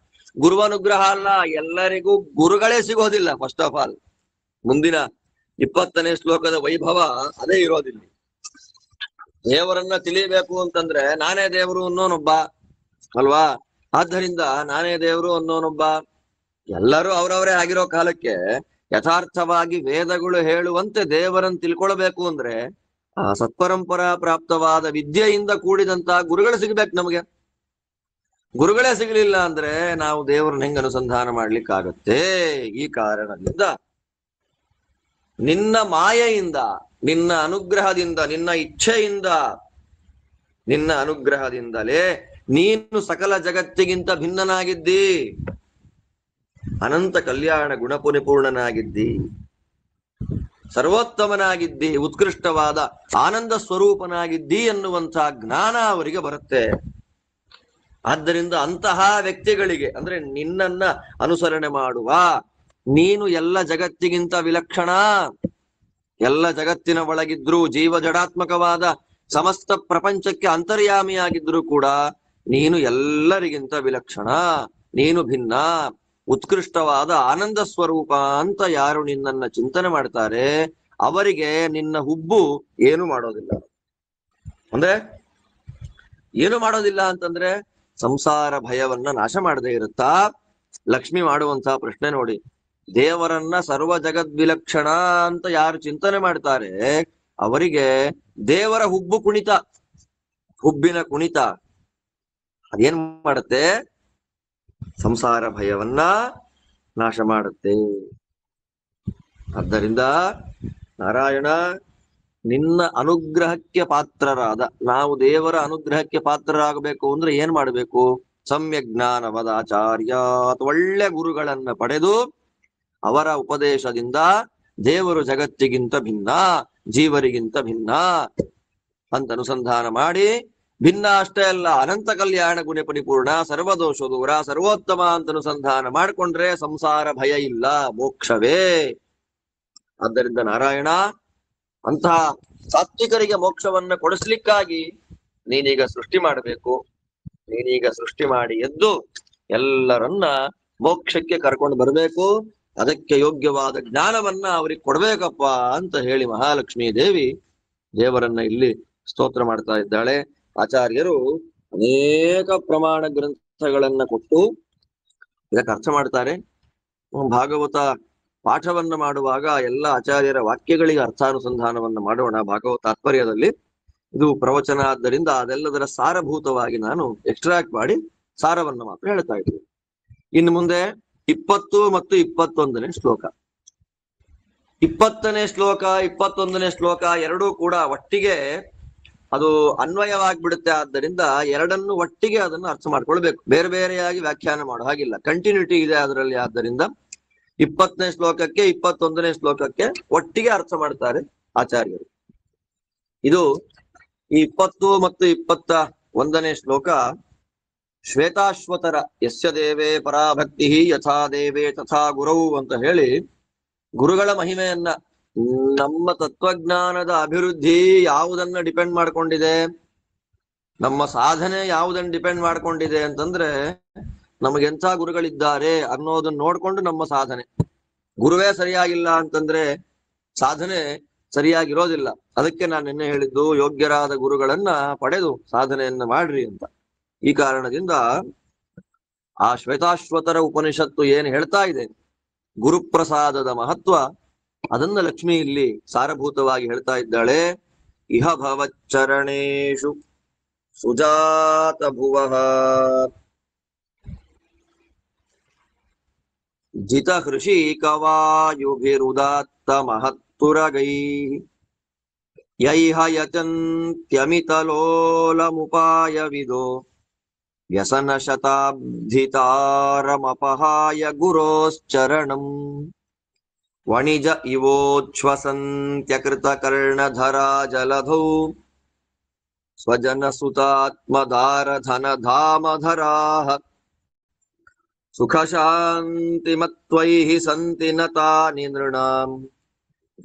ಗುರುವನುಗ್ರಹ ಅಲ್ಲ, ಎಲ್ಲರಿಗೂ ಗುರುಗಳೇ ಸಿಗೋದಿಲ್ಲ. ಫಸ್ಟ್ ಆಫ್ ಆಲ್ ಮುಂದಿನ 20ನೇ ಶ್ಲೋಕದ ವೈಭವ ಅದೇ ಇರೋದಿಲ್ಲ. ದೇವರನ್ನ ತಿಳಿಯಬೇಕು ಅಂತಂದ್ರೆ ನಾನೇ ದೇವರು ಅನ್ನೋನೊಬ್ಬ ಅಲ್ವಾ. ಆದ್ದರಿಂದ ನಾನೇ ದೇವರು ಅನ್ನೋನೊಬ್ಬ, ಎಲ್ಲರೂ ಅವ್ರವರೇ ಆಗಿರೋ ಕಾಲಕ್ಕೆ ಯಥಾರ್ಥವಾಗಿ ವೇದಗಳು ಹೇಳುವಂತೆ ದೇವರನ್ನು ತಿಳ್ಕೊಳ್ಬೇಕು ಅಂದ್ರೆ ಆ ಸತ್ಪರಂಪರಾ ಪ್ರಾಪ್ತವಾದ ವಿದ್ಯೆಯಿಂದ ಕೂಡಿದಂತಹ ಗುರುಗಳು ಸಿಗ್ಬೇಕು ನಮಗೆ. ಗುರುಗಳೇ ಸಿಗಲಿಲ್ಲ ಅಂದ್ರೆ ನಾವು ದೇವರನ್ನ ಹೆಂಗ್ ಅನುಸಂಧಾನ ಮಾಡ್ಲಿಕ್ಕಾಗತ್ತೆ? ಈ ಕಾರಣದಿಂದ ನಿನ್ನ ಮಾಯೆಯಿಂದ, ನಿನ್ನ ಅನುಗ್ರಹದಿಂದ, ನಿನ್ನ ಇಚ್ಛೆಯಿಂದ, ನಿನ್ನ ಅನುಗ್ರಹದಿಂದಲೇ ನೀನು ಸಕಲ ಜಗತ್ತಿಗಿಂತ ಭಿನ್ನನಾಗಿದ್ದಿ, ಅನಂತ ಕಲ್ಯಾಣ ಗುಣಪುನಿಪೂರ್ಣನಾಗಿದ್ದಿ, ಸರ್ವೋತ್ತಮನಾಗಿದ್ದಿ, ಉತ್ಕೃಷ್ಟವಾದ ಆನಂದ ಸ್ವರೂಪನಾಗಿದ್ದಿ ಎನ್ನುವಂತಹ ಜ್ಞಾನ ಅವರಿಗೆ ಬರುತ್ತೆ. ಆದ್ದರಿಂದ ಅಂತಹ ವ್ಯಕ್ತಿಗಳಿಗೆ, ಅಂದ್ರೆ ನಿನ್ನನ್ನ ಅನುಸರಣೆ ಮಾಡುವ, ನೀನು ಎಲ್ಲ ಜಗತ್ತಿಗಿಂತ ವಿಲಕ್ಷಣ, ಎಲ್ಲ ಜಗತ್ತಿನ ಒಳಗಿದ್ರು ಜೀವ ಜಡಾತ್ಮಕವಾದ ಸಮಸ್ತ ಪ್ರಪಂಚಕ್ಕೆ ಅಂತರ್ಯಾಮಿಯಾಗಿದ್ರು ಕೂಡ ನೀನು ಎಲ್ಲರಿಗಿಂತ ವಿಲಕ್ಷಣ, ನೀನು ಭಿನ್ನ, ಉತ್ಕೃಷ್ಟವಾದ ಆನಂದ ಸ್ವರೂಪ ಅಂತ ಯಾರು ನಿನ್ನನ್ನ ಚಿಂತನೆ ಮಾಡ್ತಾರೆ ಅವರಿಗೆ ನಿನ್ನ ಹುಬ್ಬು ಏನು ಮಾಡೋದಿಲ್ಲ. ಅಂದ್ರೆ ಏನು ಮಾಡೋದಿಲ್ಲ ಅಂತಂದ್ರೆ ಸಂಸಾರ ಭಯವನ್ನ ನಾಶ ಮಾಡದೇ ಇರುತ್ತಾ. ಲಕ್ಷ್ಮಿ ಮಾಡುವಂತಹ ಪ್ರಶ್ನೆ ನೋಡಿ, ದೇವರನ್ನ ಸರ್ವ ಜಗದ್ವಿಲಕ್ಷಣ ಅಂತ ಯಾರು ಚಿಂತನೆ ಮಾಡ್ತಾರೆ ಅವರಿಗೆ ದೇವರ ಹುಬ್ಬು ಕುಣಿತ, ಹುಬ್ಬಿನ ಕುಣಿತ ಅದೇನ್ ಮಾಡುತ್ತೆ? ಸಂಸಾರ ಭಯವನ್ನ ನಾಶ ಮಾಡುತ್ತೆ. ಆದ್ದರಿಂದ ನಾರಾಯಣ, ನಿನ್ನ ಅನುಗ್ರಹಕ್ಕೆ ಪಾತ್ರರಾದ ನಾವು, ದೇವರ ಅನುಗ್ರಹಕ್ಕೆ ಪಾತ್ರರಾಗಬೇಕು ಅಂದ್ರೆ ಏನ್ ಮಾಡಬೇಕು? ಸಮ್ಯಕ್ ಜ್ಞಾನವದಾಚಾರ್ಯ, ಒಳ್ಳೆ ಗುರುಗಳನ್ನ ಪಡೆದು ಅವರ ಉಪದೇಶದಿಂದ ದೇವರು ಜಗತ್ತಿಗಿಂತ ಭಿನ್ನ, ಜೀವರಿಗಿಂತ ಭಿನ್ನ ಅಂತ ಅನುಸಂಧಾನ ಮಾಡಿ, ಭಿನ್ನ ಅಷ್ಟೇ ಅಲ್ಲ ಅನಂತ ಕಲ್ಯಾಣ ಗುಣ ಪರಿಪೂರ್ಣ, ಸರ್ವದೋಷ ದೂರ, ಸರ್ವೋತ್ತಮ ಅಂತ ಅನುಸಂಧಾನ ಮಾಡಿಕೊಂಡ್ರೆ ಸಂಸಾರ ಭಯ ಇಲ್ಲ, ಮೋಕ್ಷವೇ. ಆದ್ದರಿಂದ ನಾರಾಯಣ, ಅಂತಹ ಸಾತ್ವಿಕರಿಗೆ ಮೋಕ್ಷವನ್ನ ಕೊಡಿಸ್ಲಿಕ್ಕಾಗಿ ನೀನೀಗ ಸೃಷ್ಟಿ ಮಾಡಬೇಕು. ನೀನೀಗ ಸೃಷ್ಟಿ ಮಾಡಿ ಎದ್ದು ಎಲ್ಲರನ್ನ ಮೋಕ್ಷಕ್ಕೆ ಕರ್ಕೊಂಡು ಬರಬೇಕು. ಅದಕ್ಕೆ ಯೋಗ್ಯವಾದ ಜ್ಞಾನವನ್ನ ಅವ್ರಿಗೆ ಕೊಡ್ಬೇಕಪ್ಪ ಅಂತ ಹೇಳಿ ಮಹಾಲಕ್ಷ್ಮೀ ದೇವಿ ದೇವರನ್ನ ಇಲ್ಲಿ ಸ್ತೋತ್ರ ಮಾಡ್ತಾ ಇದ್ದಾಳೆ. ಆಚಾರ್ಯರು ಅನೇಕ ಪ್ರಮಾಣ ಗ್ರಂಥಗಳನ್ನ ಕೊಟ್ಟು ಇದಕ್ಕೆ ಅರ್ಥ ಮಾಡ್ತಾರೆ. ಭಾಗವತ ಪಾಠವನ್ನ ಮಾಡುವಾಗ ಎಲ್ಲ ಆಚಾರ್ಯರ ವಾಕ್ಯಗಳಿಗೆ ಅರ್ಥಾನುಸಂಧಾನವನ್ನ ಮಾಡೋಣ. ಭಾಗವತ ತಾತ್ಪರ್ಯದಲ್ಲಿ ಇದು ಪ್ರವಚನ ಆದ್ದರಿಂದ ಅದೆಲ್ಲದರ ಸಾರಭೂತವಾಗಿ ನಾನು ಎಕ್ಸ್ಟ್ರಾಕ್ಟ್ ಮಾಡಿ ಸಾರವನ್ನ ಮಾತ್ರ ಹೇಳ್ತಾ ಇದ್ದೀನಿ. ಇನ್ನು ಮುಂದೆ 20 ಮತ್ತು 21ನೇ ಶ್ಲೋಕ. 20ನೇ ಶ್ಲೋಕ 21ನೇ ಶ್ಲೋಕ ಎರಡೂ ಕೂಡ ಒಟ್ಟಿಗೆ ಅದು ಅನ್ವಯವಾಗ್ಬಿಡುತ್ತೆ. ಆದ್ದರಿಂದ ಎರಡನ್ನು ಒಟ್ಟಿಗೆ ಅದನ್ನು ಅರ್ಥ ಮಾಡ್ಕೊಳ್ಬೇಕು, ಬೇರೆ ಬೇರೆಯಾಗಿ ವ್ಯಾಖ್ಯಾನ ಮಾಡೋ ಹಾಗಿಲ್ಲ, ಕಂಟಿನ್ಯೂಟಿ ಇದೆ ಅದರಲ್ಲಿ. ಆದ್ದರಿಂದ 20ನೇ ಶ್ಲೋಕಕ್ಕೆ 21ನೇ ಶ್ಲೋಕಕ್ಕೆ ಒಟ್ಟಿಗೆ ಅರ್ಥ ಮಾಡ್ತಾರೆ ಆಚಾರ್ಯರು. ಇದು ಈ 20 ಮತ್ತು 21ನೇ ಶ್ಲೋಕ ಶ್ವೇತಾಶ್ವತರ ಯಸ್ಯ ದೇವೇ ಪರಾಭಕ್ತಿ ಯಥಾ ದೇವೇ ತಥಾ ಗುರವು ಅಂತ ಹೇಳಿ ಗುರುಗಳ ಮಹಿಮೆಯನ್ನ, ನಮ್ಮ ತತ್ವಜ್ಞಾನದ ಅಭಿವೃದ್ಧಿ ಯಾವುದನ್ನ ಡಿಪೆಂಡ್ ಮಾಡ್ಕೊಂಡಿದೆ, ನಮ್ಮ ಸಾಧನೆ ಯಾವುದನ್ನ ಡಿಪೆಂಡ್ ಮಾಡ್ಕೊಂಡಿದೆ ಅಂತಂದ್ರೆ ನಮಗೆಂಥ ಗುರುಗಳಿದ್ದಾರೆ ಅನ್ನೋದನ್ನ ನೋಡ್ಕೊಂಡು ನಮ್ಮ ಸಾಧನೆ. ಗುರುವೇ ಸರಿಯಾಗಿಲ್ಲ ಅಂತಂದ್ರೆ ಸಾಧನೆ ಸರಿಯಾಗಿರೋದಿಲ್ಲ. ಅದಕ್ಕೆ ನಾನು ನಿನ್ನೆ ಹೇಳಿದ್ದು ಯೋಗ್ಯರಾದ ಗುರುಗಳನ್ನ ಪಡೆದು ಸಾಧನೆಯನ್ನ ಮಾಡ್ರಿ ಅಂತ. ಈ ಕಾರಣದಿಂದ ಆ ಶ್ವೇತಾಶ್ವತರ ಉಪನಿಷತ್ತು ಏನ್ ಹೇಳ್ತಾ ಇದೆ ಗುರುಪ್ರಸಾದದ ಮಹತ್ವ, ಅದನ್ನ ಲಕ್ಷ್ಮಿ ಇಲ್ಲಿ ಸಾರಭೂತವಾಗಿ ಹೇಳ್ತಾ ಇದ್ದಾಳೆ. ಇಹ ಭವಚ್ಚರಣೇಶು ಸುಜಾತ ಭುವಃ ಜಿತ ಹೃಷಿಕವಾಯುಭಿರುದಾತ್ತ ಮಹತ್ತುರಗೈ ಯೈಹ ಯಚಂತ್ಯಮಿತಲೋಲಮುಪಾಯ ವಿದೋ ವ್ಯಸನ ಶತಾಬ್ಧಿತಾರಮಪಹಾಯ ಗುರೋಶ್ಚರಣಂ ವಣಿಜ ಇವೋಚ್ಛ್ವಸಂತ್ಯಕೃತ ಕರ್ಣಧರಾ ಜಲಧೌ ಸ್ವಜನ ಸುತಾತ್ಮದಾರ ಧನ ಧಾಮಧರಾಃ ಸುಖ ಶಾಂತಿಮತ್ವೈಃ ಸಂತಿ ನತಾನಿ ನೃಣಾಂ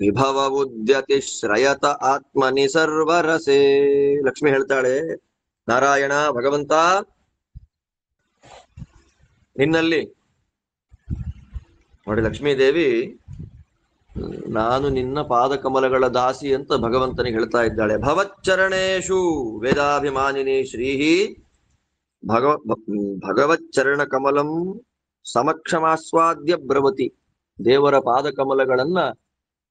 ವಿಭವ ಉದ್ಯತಿ ಶ್ರಯತ ಆತ್ಮನಿ ಸರ್ವರಸೇ. ಲಕ್ಷ್ಮಿ ಹೇಳ್ತಾಳೆ, ನಾರಾಯಣ ಭಗವಂತ, ನಿನ್ನಲ್ಲಿ ನೋಡಿ ಲಕ್ಷ್ಮೀ ದೇವಿ ನಾನು ನಿನ್ನ ಪಾದಕಮಲಗಳ ದಾಸಿ ಅಂತ ಭಗವಂತನಿಗೆ ಹೇಳ್ತಾ ಇದ್ದಾಳೆ. ಭವಚ್ಚರಣೇಶು ವೇದಾಭಿಮಾನಿನಿ ಶ್ರೀಹಿ ಭಗವಚ್ಚರಣ ಕಮಲಂ ಸಮಕ್ಷಮಾಸ್ವಾದ್ಯ ಬ್ರವತಿ. ದೇವರ ಪಾದಕಮಲಗಳನ್ನ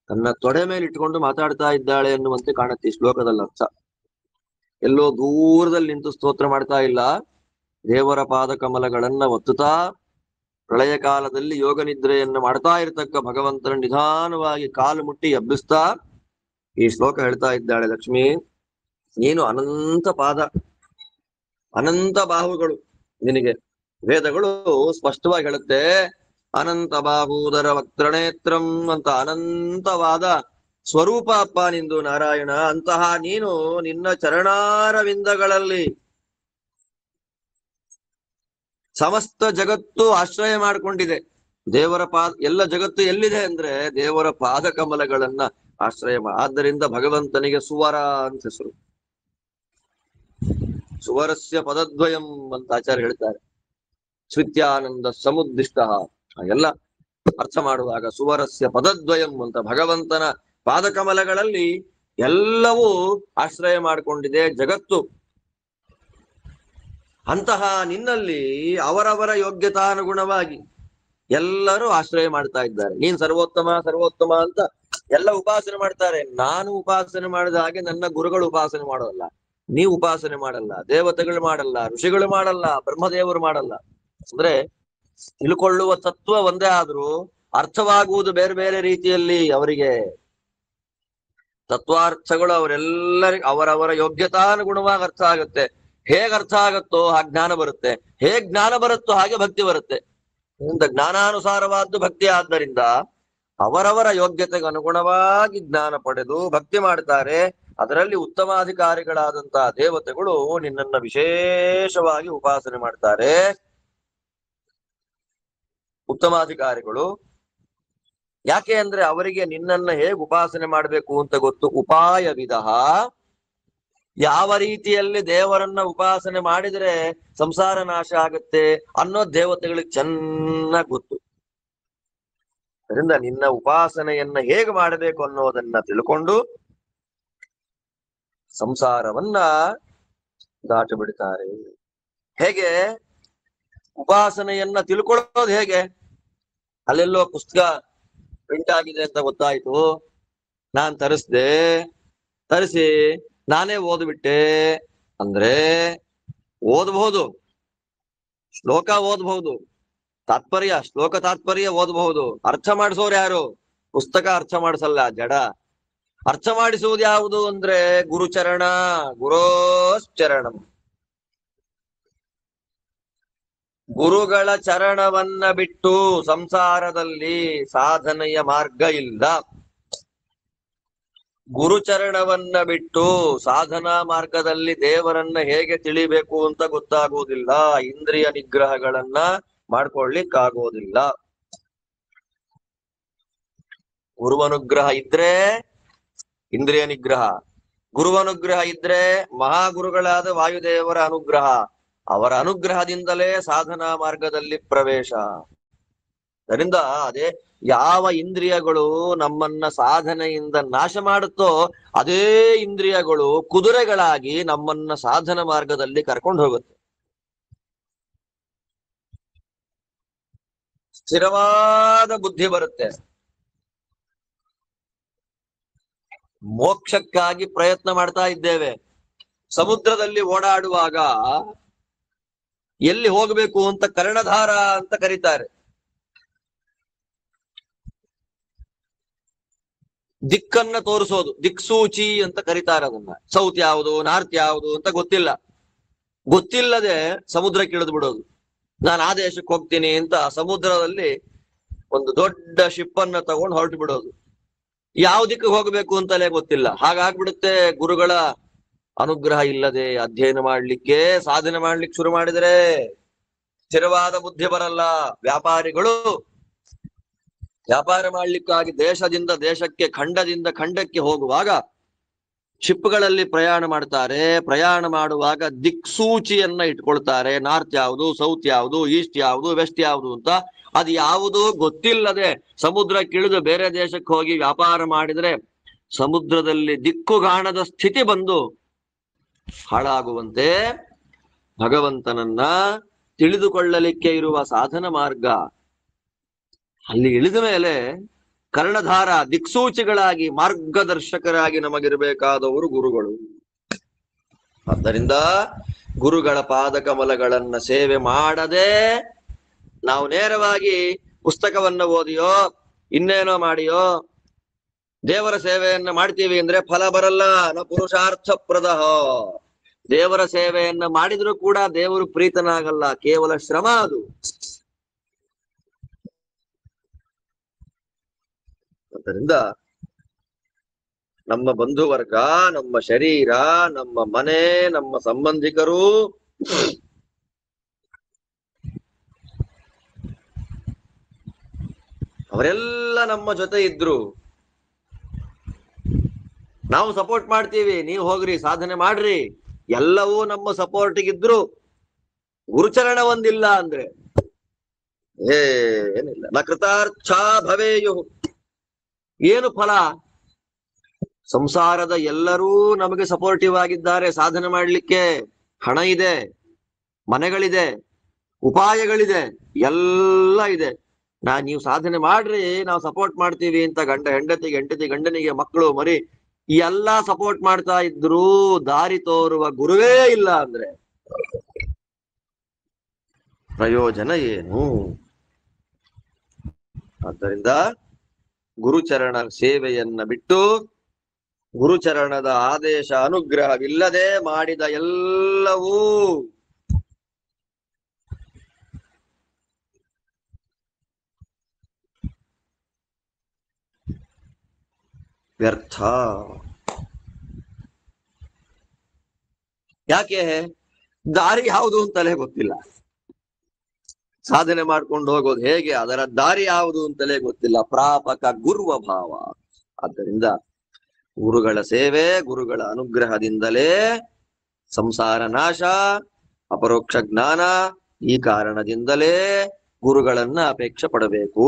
ತನ್ನ ತೊಡೆ ಮೇಲೆ ಇಟ್ಕೊಂಡು ಮಾತಾಡ್ತಾ ಇದ್ದಾಳೆ ಎನ್ನುವಂತೆ ಕಾಣುತ್ತೆ ಈ ಶ್ಲೋಕದಲ್ಲಿ ಅರ್ಥ. ಎಲ್ಲೋ ದೂರದಲ್ಲಿ ನಿಂತು ಸ್ತೋತ್ರ ಮಾಡ್ತಾ ಇಲ್ಲ, ದೇವರ ಪಾದಕಮಲಗಳನ್ನ ಒತ್ತುತ್ತಾ ಪ್ರಳಯ ಕಾಲದಲ್ಲಿ ಯೋಗ ನಿದ್ರೆಯನ್ನು ಮಾಡ್ತಾ ಇರತಕ್ಕ ಭಗವಂತನ ನಿಧಾನವಾಗಿ ಕಾಲು ಮುಟ್ಟಿ ಎಬ್ಬಿಸ್ತಾ ಈ ಶ್ಲೋಕ ಹೇಳ್ತಾ ಇದ್ದಾಳೆ. ಲಕ್ಷ್ಮಿ, ನೀನು ಅನಂತ ಪಾದ, ಅನಂತ ಬಾಹುಗಳು ನಿನಗೆ. ವೇದಗಳು ಸ್ಪಷ್ಟವಾಗಿ ಹೇಳುತ್ತೆ, ಅನಂತ ಬಾಹೂದರ ವಕ್ತ್ರನೇತ್ರಂ ಅಂತ ಅನಂತವಾದ ಸ್ವರೂಪ ಅಪ್ಪ ನಿಂದು ನಾರಾಯಣ. ಅಂತಹ ನೀನು ನಿನ್ನ ಚರಣಾರವಿಂದಗಳಲ್ಲಿ ಸಮಸ್ತ ಜಗತ್ತು ಆಶ್ರಯ ಮಾಡಿಕೊಂಡಿದೆ. ದೇವರ ಎಲ್ಲ ಜಗತ್ತು ಎಲ್ಲಿದೆ ಅಂದ್ರೆ ದೇವರ ಪಾದ ಕಮಲಗಳನ್ನ ಆಶ್ರಯ ಆದ್ದರಿಂದ ಭಗವಂತನಿಗೆ ಸುವರ ಅಂತ ಹೆಸರು. ಸುವರಸ್ಯ ಪದದ್ವಯಂ ಅಂತ ಆಚಾರ್ಯ ಹೇಳ್ತಾರೆ. ಶ್ರಿತ್ಯಾನಂದ ಸಮುದ್ದಿಷ್ಟ ಎಲ್ಲ ಅರ್ಥ ಮಾಡುವಾಗ ಸುವರಸ್ಯ ಪದದ್ವಯಂ ಅಂತ ಭಗವಂತನ ಪಾದಕಮಲಗಳಲ್ಲಿ ಎಲ್ಲವೂ ಆಶ್ರಯ ಮಾಡಿಕೊಂಡಿದೆ ಜಗತ್ತು. ಅಂತಹ ನಿನ್ನಲ್ಲಿ ಅವರವರ ಯೋಗ್ಯತಾನುಗುಣವಾಗಿ ಎಲ್ಲರೂ ಆಶ್ರಯ ಮಾಡ್ತಾ ಇದ್ದಾರೆ. ನೀನ್ ಸರ್ವೋತ್ತಮ ಸರ್ವೋತ್ತಮ ಅಂತ ಎಲ್ಲ ಉಪಾಸನೆ ಮಾಡ್ತಾರೆ. ನಾನು ಉಪಾಸನೆ ಮಾಡಿದ ಹಾಗೆ ನನ್ನ ಗುರುಗಳು ಉಪಾಸನೆ ಮಾಡೋಲ್ಲ, ನೀವು ಉಪಾಸನೆ ಮಾಡಲ್ಲ, ದೇವತೆಗಳು ಮಾಡಲ್ಲ, ಋಷಿಗಳು ಮಾಡಲ್ಲ, ಬ್ರಹ್ಮದೇವರು ಮಾಡಲ್ಲ. ಅಂದ್ರೆ ತಿಳ್ಕೊಳ್ಳುವ ತತ್ವ ಒಂದೇ ಆದ್ರೂ ಅರ್ಥವಾಗುವುದು ಬೇರೆ ಬೇರೆ ರೀತಿಯಲ್ಲಿ. ಅವರಿಗೆ ತತ್ವಾರ್ಥಗಳು ಅವರೆಲ್ಲರಿಗೂ ಅವರವರ ಯೋಗ್ಯತಾನುಗುಣವಾಗಿ ಅರ್ಥ ಆಗುತ್ತೆ. ಹೇಗ್ ಅರ್ಥ ಆಗುತ್ತೋ ಹಾಗೆ ಜ್ಞಾನ ಬರುತ್ತೆ, ಹೇಗ್ ಜ್ಞಾನ ಬರುತ್ತೋ ಹಾಗೆ ಭಕ್ತಿ ಬರುತ್ತೆ. ಜ್ಞಾನಾನುಸಾರವಾದ್ದು ಭಕ್ತಿ ಆದ್ದರಿಂದ ಅವರವರ ಯೋಗ್ಯತೆಗೆ ಅನುಗುಣವಾಗಿ ಜ್ಞಾನ ಪಡೆದು ಭಕ್ತಿ ಮಾಡ್ತಾರೆ. ಅದರಲ್ಲಿ ಉತ್ತಮಾಧಿಕಾರಿಗಳಾದಂತಹ ದೇವತೆಗಳು ನಿನ್ನನ್ನ ವಿಶೇಷವಾಗಿ ಉಪಾಸನೆ ಮಾಡ್ತಾರೆ. ಉತ್ತಮಾಧಿಕಾರಿಗಳು ಯಾಕೆ ಅಂದ್ರೆ ಅವರಿಗೆ ನಿನ್ನನ್ನ ಹೇಗೆ ಉಪಾಸನೆ ಮಾಡ್ಬೇಕು ಅಂತ ಗೊತ್ತು. ಉಪಾಯ ವಿಧಃ, ಯಾವ ರೀತಿಯಲ್ಲಿ ದೇವರನ್ನ ಉಪಾಸನೆ ಮಾಡಿದ್ರೆ ಸಂಸಾರ ನಾಶ ಆಗುತ್ತೆ ಅನ್ನೋ ದೇವತೆಗಳಿಗೆ ಚೆನ್ನಾಗಿ ಗೊತ್ತು. ಅದರಿಂದ ನಿನ್ನ ಉಪಾಸನೆಯನ್ನ ಹೇಗೆ ಮಾಡಬೇಕು ಅನ್ನೋದನ್ನ ತಿಳ್ಕೊಂಡು ಸಂಸಾರವನ್ನ ದಾಟಿ ಬಿಡ್ತಾರೆ. ಹೇಗೆ ಉಪಾಸನೆಯನ್ನ ತಿಳ್ಕೊಳ್ಳೋದು ಹೇಗೆ? ಅಲ್ಲೆಲ್ಲೋ ಪುಸ್ತಕ ಪ್ರಿಂಟ್ ಆಗಿದೆ ಅಂತ ಗೊತ್ತಾಯ್ತು, ನಾನ್ ತರಿಸಿ ನಾನೇ ಓದ್ಬಿಟ್ಟೆ ಅಂದ್ರೆ ಓದಬಹುದು, ಶ್ಲೋಕ ಓದಬಹುದು, ಶ್ಲೋಕ ತಾತ್ಪರ್ಯ ಓದಬಹುದು. ಅರ್ಥ ಮಾಡಿಸೋರು ಯಾರು? ಪುಸ್ತಕ ಅರ್ಥ ಮಾಡಿಸಲ್ಲ, ಜಡ. ಅರ್ಥ ಮಾಡಿಸುವುದು ಯಾವುದು ಅಂದ್ರೆ ಗುರುಚರಣ, ಗುರೋಶ್ಚರಣಂ. ಗುರುಗಳ ಚರಣವನ್ನ ಬಿಟ್ಟು ಸಂಸಾರದಲ್ಲಿ ಸಾಧನೆಯ ಮಾರ್ಗ ಇಲ್ಲ. ಗುರುಚರಣವನ್ನ ಬಿಟ್ಟು ಸಾಧನಾ ಮಾರ್ಗದಲ್ಲಿ ದೇವರನ್ನ ಹೇಗೆ ತಿಳಿಬೇಕು ಅಂತ ಗೊತ್ತಾಗುವುದಿಲ್ಲ. ಇಂದ್ರಿಯ ನಿಗ್ರಹಗಳನ್ನ ಮಾಡ್ಕೊಳ್ಳಿಕ್ಕಾಗೋದಿಲ್ಲ. ಗುರುವನುಗ್ರಹ ಇದ್ರೆ ಇಂದ್ರಿಯ ನಿಗ್ರಹ, ಗುರುವನುಗ್ರಹ ಇದ್ರೆ ಮಹಾಗುರುಗಳಾದ ವಾಯುದೇವರ ಅನುಗ್ರಹ, ಅವರ ಅನುಗ್ರಹದಿಂದಲೇ ಸಾಧನಾ ಮಾರ್ಗದಲ್ಲಿ ಪ್ರವೇಶ. ಅದರಿಂದ ಅದೇ ಯಾವ ಇಂದ್ರಿಯಗಳು ನಮ್ಮನ್ನ ಸಾಧನೆಯಿಂದ ನಾಶ ಮಾಡುತ್ತೋ ಅದೇ ಇಂದ್ರಿಯಗಳು ಕುದುರೆಗಳಾಗಿ ನಮ್ಮನ್ನ ಸಾಧನ ಮಾರ್ಗದಲ್ಲಿ ಕರ್ಕೊಂಡು ಹೋಗುತ್ತೆ. ಸ್ಥಿರವಾದ ಬುದ್ಧಿ ಬರುತ್ತೆ. ಮೋಕ್ಷಕ್ಕಾಗಿ ಪ್ರಯತ್ನ ಮಾಡ್ತಾ ಇದ್ದೇವೆ. ಸಮುದ್ರದಲ್ಲಿ ಓಡಾಡುವಾಗ ಎಲ್ಲಿ ಹೋಗಬೇಕು ಅಂತ ಕರ್ಣಧಾರ ಅಂತ ಕರೀತಾರೆ. ದಿಕ್ಕನ್ನ ತೋರಿಸೋದು ದಿಕ್ಸೂಚಿ ಅಂತ ಕರೀತಾರೆ ಅದನ್ನ. ಸೌತ್ ಯಾವುದು ನಾರ್ತ್ ಯಾವುದು ಅಂತ ಗೊತ್ತಿಲ್ಲದೆ ಸಮುದ್ರಕ್ಕೆ ಇಳಿದು ಬಿಡೋದು. ನಾನು ಆ ದೇಶಕ್ಕೆ ಹೋಗ್ತೀನಿ ಅಂತ ಸಮುದ್ರದಲ್ಲಿ ಒಂದು ದೊಡ್ಡ ಶಿಪ್ ಅನ್ನ ತಗೊಂಡು ಹೊರಟು ಬಿಡೋದು. ಯಾವ ದಿಕ್ಕಿಗೆ ಹೋಗ್ಬೇಕು ಅಂತಲೇ ಗೊತ್ತಿಲ್ಲ. ಹಾಗಾಗ್ಬಿಡುತ್ತೆ. ಗುರುಗಳ ಅನುಗ್ರಹ ಇಲ್ಲದೆ ಅಧ್ಯಯನ ಮಾಡ್ಲಿಕ್ಕೆ, ಸಾಧನೆ ಮಾಡ್ಲಿಕ್ಕೆ ಶುರು ಮಾಡಿದರೆ ಸ್ಥಿರವಾದ ಬುದ್ಧಿ ಬರಲ್ಲ. ವ್ಯಾಪಾರಿಗಳು ವ್ಯಾಪಾರ ಮಾಡ್ಲಿಕ್ಕಾಗಿ ದೇಶದಿಂದ ದೇಶಕ್ಕೆ, ಖಂಡದಿಂದ ಖಂಡಕ್ಕೆ ಹೋಗುವಾಗ ಶಿಪ್ಗಳಲ್ಲಿ ಪ್ರಯಾಣ ಮಾಡ್ತಾರೆ. ಪ್ರಯಾಣ ಮಾಡುವಾಗ ದಿಕ್ಸೂಚಿಯನ್ನ ಇಟ್ಕೊಳ್ತಾರೆ. ನಾರ್ತ್ ಯಾವುದು, ಸೌತ್ ಯಾವುದು, ಈಸ್ಟ್ ಯಾವುದು, ವೆಸ್ಟ್ ಯಾವುದು ಅಂತ. ಅದು ಯಾವುದೂ ಗೊತ್ತಿಲ್ಲದೆ ಸಮುದ್ರಕ್ಕಿಳಿದು ಬೇರೆ ದೇಶಕ್ಕೆ ಹೋಗಿ ವ್ಯಾಪಾರ ಮಾಡಿದ್ರೆ ಸಮುದ್ರದಲ್ಲಿ ದಿಕ್ಕುಗಾಣದ ಸ್ಥಿತಿ ಬಂದು ಹಾಳಾಗುವಂತೆ ಭಗವಂತನನ್ನ ತಿಳಿದುಕೊಳ್ಳಲಿಕ್ಕೆ ಇರುವ ಸಾಧನ ಮಾರ್ಗ ಅಲ್ಲಿ ಇಳಿದ ಮೇಲೆ ಕರ್ಣಧಾರ ದಿಕ್ಸೂಚಿಗಳಾಗಿ ಮಾರ್ಗದರ್ಶಕರಾಗಿ ನಮಗಿರಬೇಕಾದವರು ಗುರುಗಳು. ಆದ್ದರಿಂದ ಗುರುಗಳ ಪಾದಕಮಲಗಳನ್ನ ಸೇವೆ ಮಾಡದೆ ನಾವು ನೇರವಾಗಿ ಪುಸ್ತಕವನ್ನ ಓದಿಯೋ ಇನ್ನೇನೋ ಮಾಡಿಯೋ ದೇವರ ಸೇವೆಯನ್ನ ಮಾಡ್ತೀವಿ ಅಂದ್ರೆ ಫಲ ಬರಲ್ಲ. ನ ಪುರುಷಾರ್ಥಪ್ರದ. ದೇವರ ಸೇವೆಯನ್ನ ಮಾಡಿದ್ರೂ ಕೂಡ ದೇವರು ಪ್ರೀತನಾಗಲ್ಲ, ಕೇವಲ ಶ್ರಮ ಅದು. ಆದ್ದರಿಂದ ನಮ್ಮ ಬಂಧುವರ್ಗ, ನಮ್ಮ ಶರೀರ, ನಮ್ಮ ಮನೆ, ನಮ್ಮ ಸಂಬಂಧಿಕರು ಅವರೆಲ್ಲ ನಮ್ಮ ಜೊತೆ ಇದ್ರು. ನಾವು ಸಪೋರ್ಟ್ ಮಾಡ್ತೀವಿ, ನೀವು ಹೋಗ್ರಿ ಸಾಧನೆ ಮಾಡ್ರಿ, ಎಲ್ಲವೂ ನಮ್ಮ ಸಪೋರ್ಟಿಗಿದ್ರು ಗುರುಚರಣ ಒಂದಿಲ್ಲ ಅಂದ್ರೆ ಏನಿಲ್ಲ. ನ ಕೃತಾರ್ಥ ಭವೇಯು. ಏನು ಫಲ? ಸಂಸಾರದ ಎಲ್ಲರೂ ನಮಗೆ ಸಪೋರ್ಟಿವ್ ಆಗಿದ್ದಾರೆ. ಸಾಧನೆ ಮಾಡ್ಲಿಕ್ಕೆ ಹಣ ಇದೆ, ಮನೆಗಳಿದೆ, ಉಪಾಯಗಳಿದೆ, ಎಲ್ಲ ಇದೆ. ನೀವು ಸಾಧನೆ ಮಾಡ್ರಿ, ನಾವು ಸಪೋರ್ಟ್ ಮಾಡ್ತೀವಿ ಅಂತ ಹೆಂಡತಿ ಗಂಡನಿಗೆ, ಮಕ್ಕಳು ಮರಿ ಎಲ್ಲ ಸಪೋರ್ಟ್ ಮಾಡ್ತಾ ಇದ್ರು, ದಾರಿ ತೋರುವ ಗುರುವೇ ಇಲ್ಲ ಅಂದ್ರೆ ಪ್ರಯೋಜನ ಏನು? ಆದ್ದರಿಂದ ಗುರುಚರಣ ಸೇವೆಯನ್ನ ಬಿಟ್ಟು ಗುರುಚರಣದ ಆದೇಶ ಅನುಗ್ರಹವಿಲ್ಲದೆ ಮಾಡಿದ ಎಲ್ಲವೂ ವ್ಯರ್ಥ. ಯಾಕೆ? ದಾರಿ ಯಾವುದು ಅಂತಲೇ ಗೊತ್ತಿಲ್ಲ. ಸಾಧನೆ ಮಾಡ್ಕೊಂಡು ಹೋಗೋದು ಹೇಗೆ, ಅದರ ದಾರಿ ಯಾವುದು ಅಂತಲೇ ಗೊತ್ತಿಲ್ಲ. ಪ್ರಾಪಕ ಗುರುವ ಭಾವ. ಆದ್ದರಿಂದ ಗುರುಗಳ ಸೇವೆ, ಗುರುಗಳ ಅನುಗ್ರಹದಿಂದಲೇ ಸಂಸಾರ ನಾಶ, ಅಪರೋಕ್ಷ ಜ್ಞಾನ. ಈ ಕಾರಣದಿಂದಲೇ ಗುರುಗಳನ್ನ ಅಪೇಕ್ಷೆ ಪಡಬೇಕು.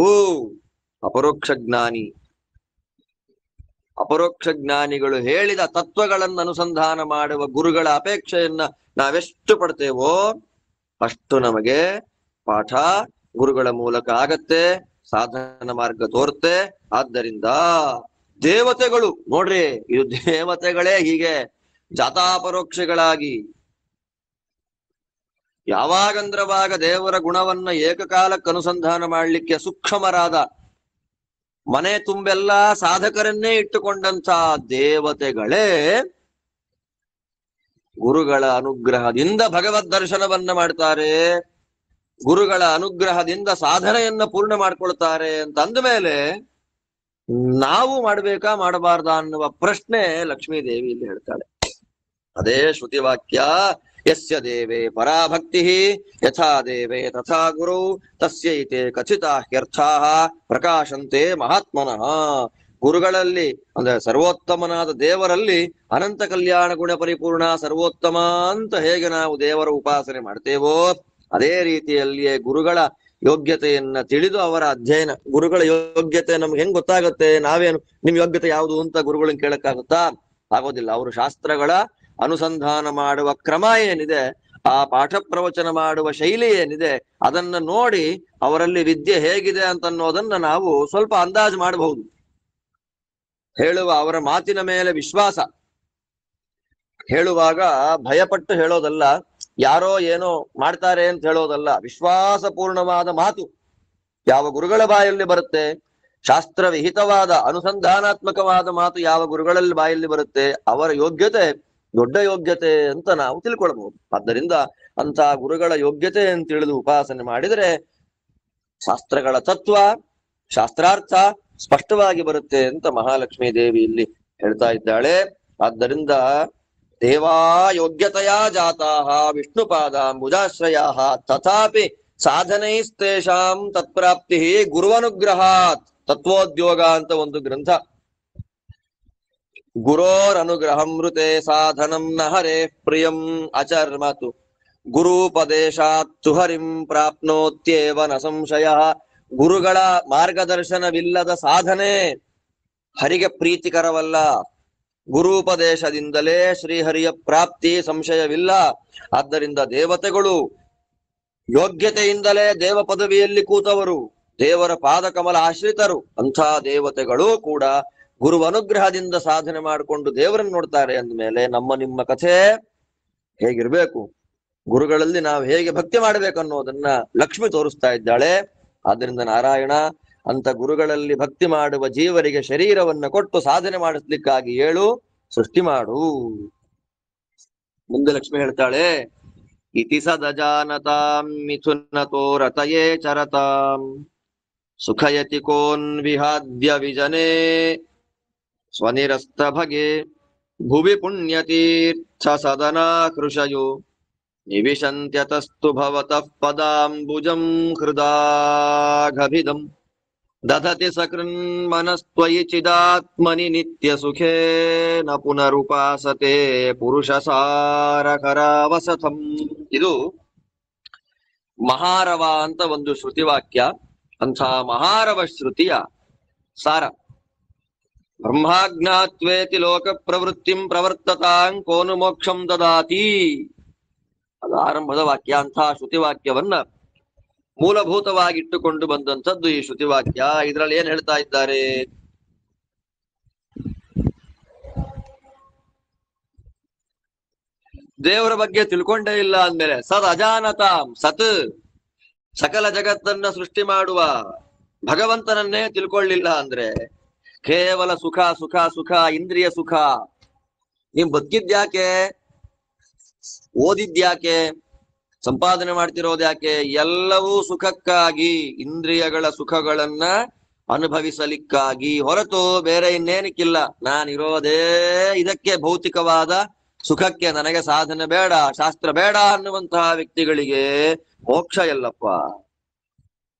ಅಪರೋಕ್ಷ ಜ್ಞಾನಿಗಳು ಹೇಳಿದ ತತ್ವಗಳನ್ನು ಅನುಸಂಧಾನ ಮಾಡುವ ಗುರುಗಳ ಅಪೇಕ್ಷೆಯನ್ನ ನಾವೆಷ್ಟು ಪಡ್ತೇವೋ ಅಷ್ಟು ನಮಗೆ ಪಾಠ ಗುರುಗಳ ಮೂಲಕ ಆಗತ್ತೆ, ಸಾಧನ ಮಾರ್ಗ ತೋರುತ್ತೆ. ಆದ್ದರಿಂದ ದೇವತೆಗಳು ನೋಡ್ರಿ, ಇದು ದೇವತೆಗಳೇ ಹೀಗೆ ಜಾತಾಪರೋಕ್ಷಗಳಾಗಿ ಯಾವಾಗಂದ್ರವಾಗ ದೇವರ ಗುಣವನ್ನ ಏಕಕಾಲಕ್ಕೆ ಅನುಸಂಧಾನ ಮಾಡ್ಲಿಕ್ಕೆ ಸೂಕ್ಷ್ಮರಾದ, ಮನೆ ತುಂಬೆಲ್ಲ ಸಾಧಕರನ್ನೇ ಇಟ್ಟುಕೊಂಡಂತ ದೇವತೆಗಳೇ ಗುರುಗಳ ಅನುಗ್ರಹದಿಂದ ಭಗವದ್ ದರ್ಶನವನ್ನ ಮಾಡ್ತಾರೆ, ಗುರುಗಳ ಅನುಗ್ರಹದಿಂದ ಸಾಧನೆಯನ್ನ ಪೂರ್ಣ ಮಾಡ್ಕೊಳ್ತಾರೆ ಅಂತ ಅಂದಮೇಲೆ ನಾವು ಮಾಡ್ಬೇಕಾ ಮಾಡಬಾರ್ದಾ ಅನ್ನುವ ಪ್ರಶ್ನೆ ಲಕ್ಷ್ಮೀದೇವಿ ಇಲ್ಲಿ ಹೇಳ್ತಾಳೆ. ಅದೇ ಶ್ರುತಿ ವಾಕ್ಯ. ಯಸ್ಯ ದೇವೇ ಪರಾಭಕ್ತಿ ಯಥಾ ದೇವೇ ತಥಾ ಗುರು ತಸ್ಯೈತೆ ಖಚಿತ ಹ್ಯರ್ಥಾಃ ಪ್ರಕಾಶಂತೆ ಮಹಾತ್ಮನಃ. ಗುರುಗಳಲ್ಲಿ ಅಂದ್ರೆ ಸರ್ವೋತ್ತಮನಾದ ದೇವರಲ್ಲಿ ಅನಂತ ಕಲ್ಯಾಣ ಗುಣ ಪರಿಪೂರ್ಣ ಸರ್ವೋತ್ತಮ ಅಂತ ಹೇಗೆ ನಾವು ದೇವರ ಉಪಾಸನೆ ಮಾಡ್ತೇವೋ ಅದೇ ರೀತಿಯಲ್ಲಿಯೇ ಗುರುಗಳ ಯೋಗ್ಯತೆಯನ್ನ ತಿಳಿದು ಅವರ ಅಧ್ಯಯನ. ಗುರುಗಳ ಯೋಗ್ಯತೆ ನಮ್ಗೆ ಹೆಂಗ್ ಗೊತ್ತಾಗುತ್ತೆ? ನಾವೇನು ನಿಮ್ ಯೋಗ್ಯತೆ ಯಾವುದು ಅಂತ ಗುರುಗಳನ್ನ ಕೇಳಕ್ಕಾಗುತ್ತಾ? ಆಗೋದಿಲ್ಲ. ಅವರು ಶಾಸ್ತ್ರಗಳ ಅನುಸಂಧಾನ ಮಾಡುವ ಕ್ರಮ ಏನಿದೆ, ಆ ಪಾಠ ಪ್ರವಚನ ಮಾಡುವ ಶೈಲಿ ಏನಿದೆ, ಅದನ್ನ ನೋಡಿ ಅವರಲ್ಲಿ ವಿದ್ಯೆ ಹೇಗಿದೆ ಅಂತ ಅನ್ನೋದನ್ನ ನಾವು ಸ್ವಲ್ಪ ಅಂದಾಜು ಮಾಡಬಹುದು. ಹೇಳುವ ಅವರ ಮಾತಿನ ಮೇಲೆ ವಿಶ್ವಾಸ, ಹೇಳುವಾಗ ಭಯಪಟ್ಟು ಹೇಳೋದಲ್ಲ, ಯಾರೋ ಏನೋ ಮಾಡ್ತಾರೆ ಅಂತ ಹೇಳೋದಲ್ಲ, ವಿಶ್ವಾಸ ಪೂರ್ಣವಾದ ಮಾತು ಯಾವ ಗುರುಗಳ ಬಾಯಲ್ಲಿ ಬರುತ್ತೆ, ಶಾಸ್ತ್ರ ವಿಹಿತವಾದ ಅನುಸಂಧಾನಾತ್ಮಕವಾದ ಮಾತು ಯಾವ ಗುರುಗಳಲ್ಲಿ ಬಾಯಲ್ಲಿ ಬರುತ್ತೆ, ಅವರ ಯೋಗ್ಯತೆ ದೊಡ್ಡ ಯೋಗ್ಯತೆ ಅಂತ ನಾವು ತಿಳ್ಕೊಳ್ಬಹುದು. ಆದ್ದರಿಂದ ಅಂತ ಗುರುಗಳ ಯೋಗ್ಯತೆ ಅಂತ ತಿಳಿದು ಉಪಾಸನೆ ಮಾಡಿದರೆ ಶಾಸ್ತ್ರಗಳ ತತ್ವ, ಶಾಸ್ತ್ರಾರ್ಥ ಸ್ಪಷ್ಟವಾಗಿ ಬರುತ್ತೆ ಅಂತ ಮಹಾಲಕ್ಷ್ಮೀ ದೇವಿ ಇಲ್ಲಿ ಹೇಳ್ತಾ ಇದ್ದಾಳೆ. ಆದ್ದರಿಂದ ದೇವಾ ಯೋಗ್ಯತೆಯ ಜಾತಾಃ ವಿಷ್ಣುಪಾದಾಂಬುಜಾಶ್ರಯಾಃ ತಥಾಪಿ ಸಾಧನೈಸ್ತೇಷಾಂ ತತ್ಪ್ರಾಪ್ತಿ ಗುರುವನುಗ್ರಹಾತ್. ತತ್ವೋದ್ಯೋಗ ಅಂತ ಒಂದು ಗ್ರಂಥ. ಗುರೋರನುಗ್ರಹಮೃತೆ ಸಾಧನಂ ನ ಹರೇ ಪ್ರಿಯಂ ಅಚರ್ಮತು ಗುರುಪದೇಶಾತ್ ಹರಿಂ ಪ್ರಾಪ್ನೋತ್ಯೇವ ನ ಸಂಶಯ. ಗುರುಗಳ ಮಾರ್ಗದರ್ಶನವಿಲ್ಲದ ಸಾಧನೆ ಹರಿಗೆ ಪ್ರೀತಿಕರವಲ್ಲ. ಗುರುಪದೇಶದಿಂದಲೇ ಶ್ರೀಹರಿಯ ಪ್ರಾಪ್ತಿ, ಸಂಶಯವಿಲ್ಲ. ಆದ್ದರಿಂದ ದೇವತೆಗಳು ಯೋಗ್ಯತೆಯಿಂದಲೇ ದೇವ ಪದವಿಯಲ್ಲಿ ಕೂತವರು, ದೇವರ ಪಾದಕಮಲ ಆಶ್ರಿತರು. ಅಂಥ ದೇವತೆಗಳು ಕೂಡ ಗುರು ಅನುಗ್ರಹದಿಂದ ಸಾಧನೆ ಮಾಡಿಕೊಂಡು ದೇವರನ್ನು ನೋಡ್ತಾರೆ ಅಂದ್ಮೇಲೆ ನಮ್ಮ ನಿಮ್ಮ ಕಥೆ ಹೇಗಿರ್ಬೇಕು, ಗುರುಗಳಲ್ಲಿ ನಾವು ಹೇಗೆ ಭಕ್ತಿ ಮಾಡಬೇಕು ಅನ್ನೋದನ್ನ ಲಕ್ಷ್ಮಿ ತೋರಿಸ್ತಾ ಇದ್ದಾಳೆ. ಆದ್ದರಿಂದ ನಾರಾಯಣ ಅಂತ ಗುರುಗಳಲ್ಲಿ ಭಕ್ತಿ ಮಾಡುವ ಜೀವರಿಗೆ ಶರೀರವನ್ನ ಕೊಟ್ಟು ಸಾಧನೆ ಮಾಡಿಸ್ಲಿಕ್ಕಾಗಿ ಏಳು ಸೃಷ್ಟಿ ಮಾಡು. ಮುಂದೆ ಲಕ್ಷ್ಮಿ ಹೇಳ್ತಾಳೆ, ಇತಿ ಸದಜಾನತಾಂ ಮಿಥುನತೋ ರತಯೇ ಚರತಾಂ ಸುಖಯತಿ ಕೋನ್ ವಿಹಾದ್ಯ ವಿಜನೆ ಸ್ವನಿರಸ್ತ ಭಗೆ ಭುವಿ ಪುಣ್ಯತೀರ್ಥ ಸದನಾ ಕೃಷಯೋ ನಿವಿಶಂತ್ಯತಸ್ತು ಭವತಃ ಪದಾಂಬುಜಂ ಹೃದಾಘಭಿದಂ ದಧತಿ ಸಕೃನ್ಮನಸ್ತ್ವಯಿ ಚಿದಾತ್ಮನಿ ನಿತ್ಯ ಸುಖೇ ನ ಪುನರುಪಾಸತೆ ಪುರುಷ ಸಾರಕರಾವಸತಂ. ಇದು ಮಹಾರವ ಅಂತ ಒಂದು ಶ್ರುತಿವಾಕ್ಯ. ಅಂಥ ಮಹಾರವ ಶ್ರುತಿಯ ಸಾರ. ಬ್ರಹ್ಮಾಜ್ಞಾತ್ವೇತಿ ಲೋಕ ಪ್ರವೃತ್ತಿಂ ಪ್ರವರ್ತತಾಂ ಕೋನು ಮೋಕ್ಷಂ ದದಾತಿ. ಅದು ಆರಂಭದ ವಾಕ್ಯ. ಅಂತಹ ಶ್ರುತಿವಾಕ್ಯವನ್ನ ಮೂಲಭೂತವಾಗಿಟ್ಟುಕೊಂಡು ಬಂದಂಥದ್ದು ಈ ಶ್ರುತಿವಾಕ್ಯ. ಇದರಲ್ಲಿ ಏನ್ ಹೇಳ್ತಾ ಇದ್ದಾರೆ? ದೇವರ ಬಗ್ಗೆ ತಿಳ್ಕೊಂಡೇ ಇಲ್ಲ ಅಂದ್ಮೇಲೆ ಸದ್ ಅಜಾನತಾಂ, ಸತ್ ಸಕಲ ಜಗತ್ತನ್ನ ಸೃಷ್ಟಿ ಮಾಡುವ ಭಗವಂತನನ್ನೇ ತಿಳ್ಕೊಳ್ಳಿಲ್ಲ ಅಂದ್ರೆ ಕೇವಲ ಸುಖ ಸುಖ ಸುಖ ಇಂದ್ರಿಯ ಸುಖ. ನೀವ್ ಬದುಕಿದ್ಯಾಕೆ, ಓದಿದ್ಯಾಕೆ, ಸಂಪಾದನೆ ಮಾಡ್ತಿರೋದ್ಯಾಕೆ? ಎಲ್ಲವೂ ಸುಖಕ್ಕಾಗಿ, ಇಂದ್ರಿಯಗಳ ಸುಖಗಳನ್ನ ಅನುಭವಿಸಲಿಕ್ಕಾಗಿ ಹೊರತು ಬೇರೆ ಇನ್ನೇನಕ್ಕಿಲ್ಲ. ನಾನಿರೋದೇ ಇದಕ್ಕೆ, ಭೌತಿಕವಾದ ಸುಖಕ್ಕೆ. ನನಗೆ ಸಾಧನೆ ಬೇಡ, ಶಾಸ್ತ್ರ ಬೇಡ ಅನ್ನುವಂತಹ ವ್ಯಕ್ತಿಗಳಿಗೆ ಮೋಕ್ಷ ಎಲ್ಲಪ್ಪ.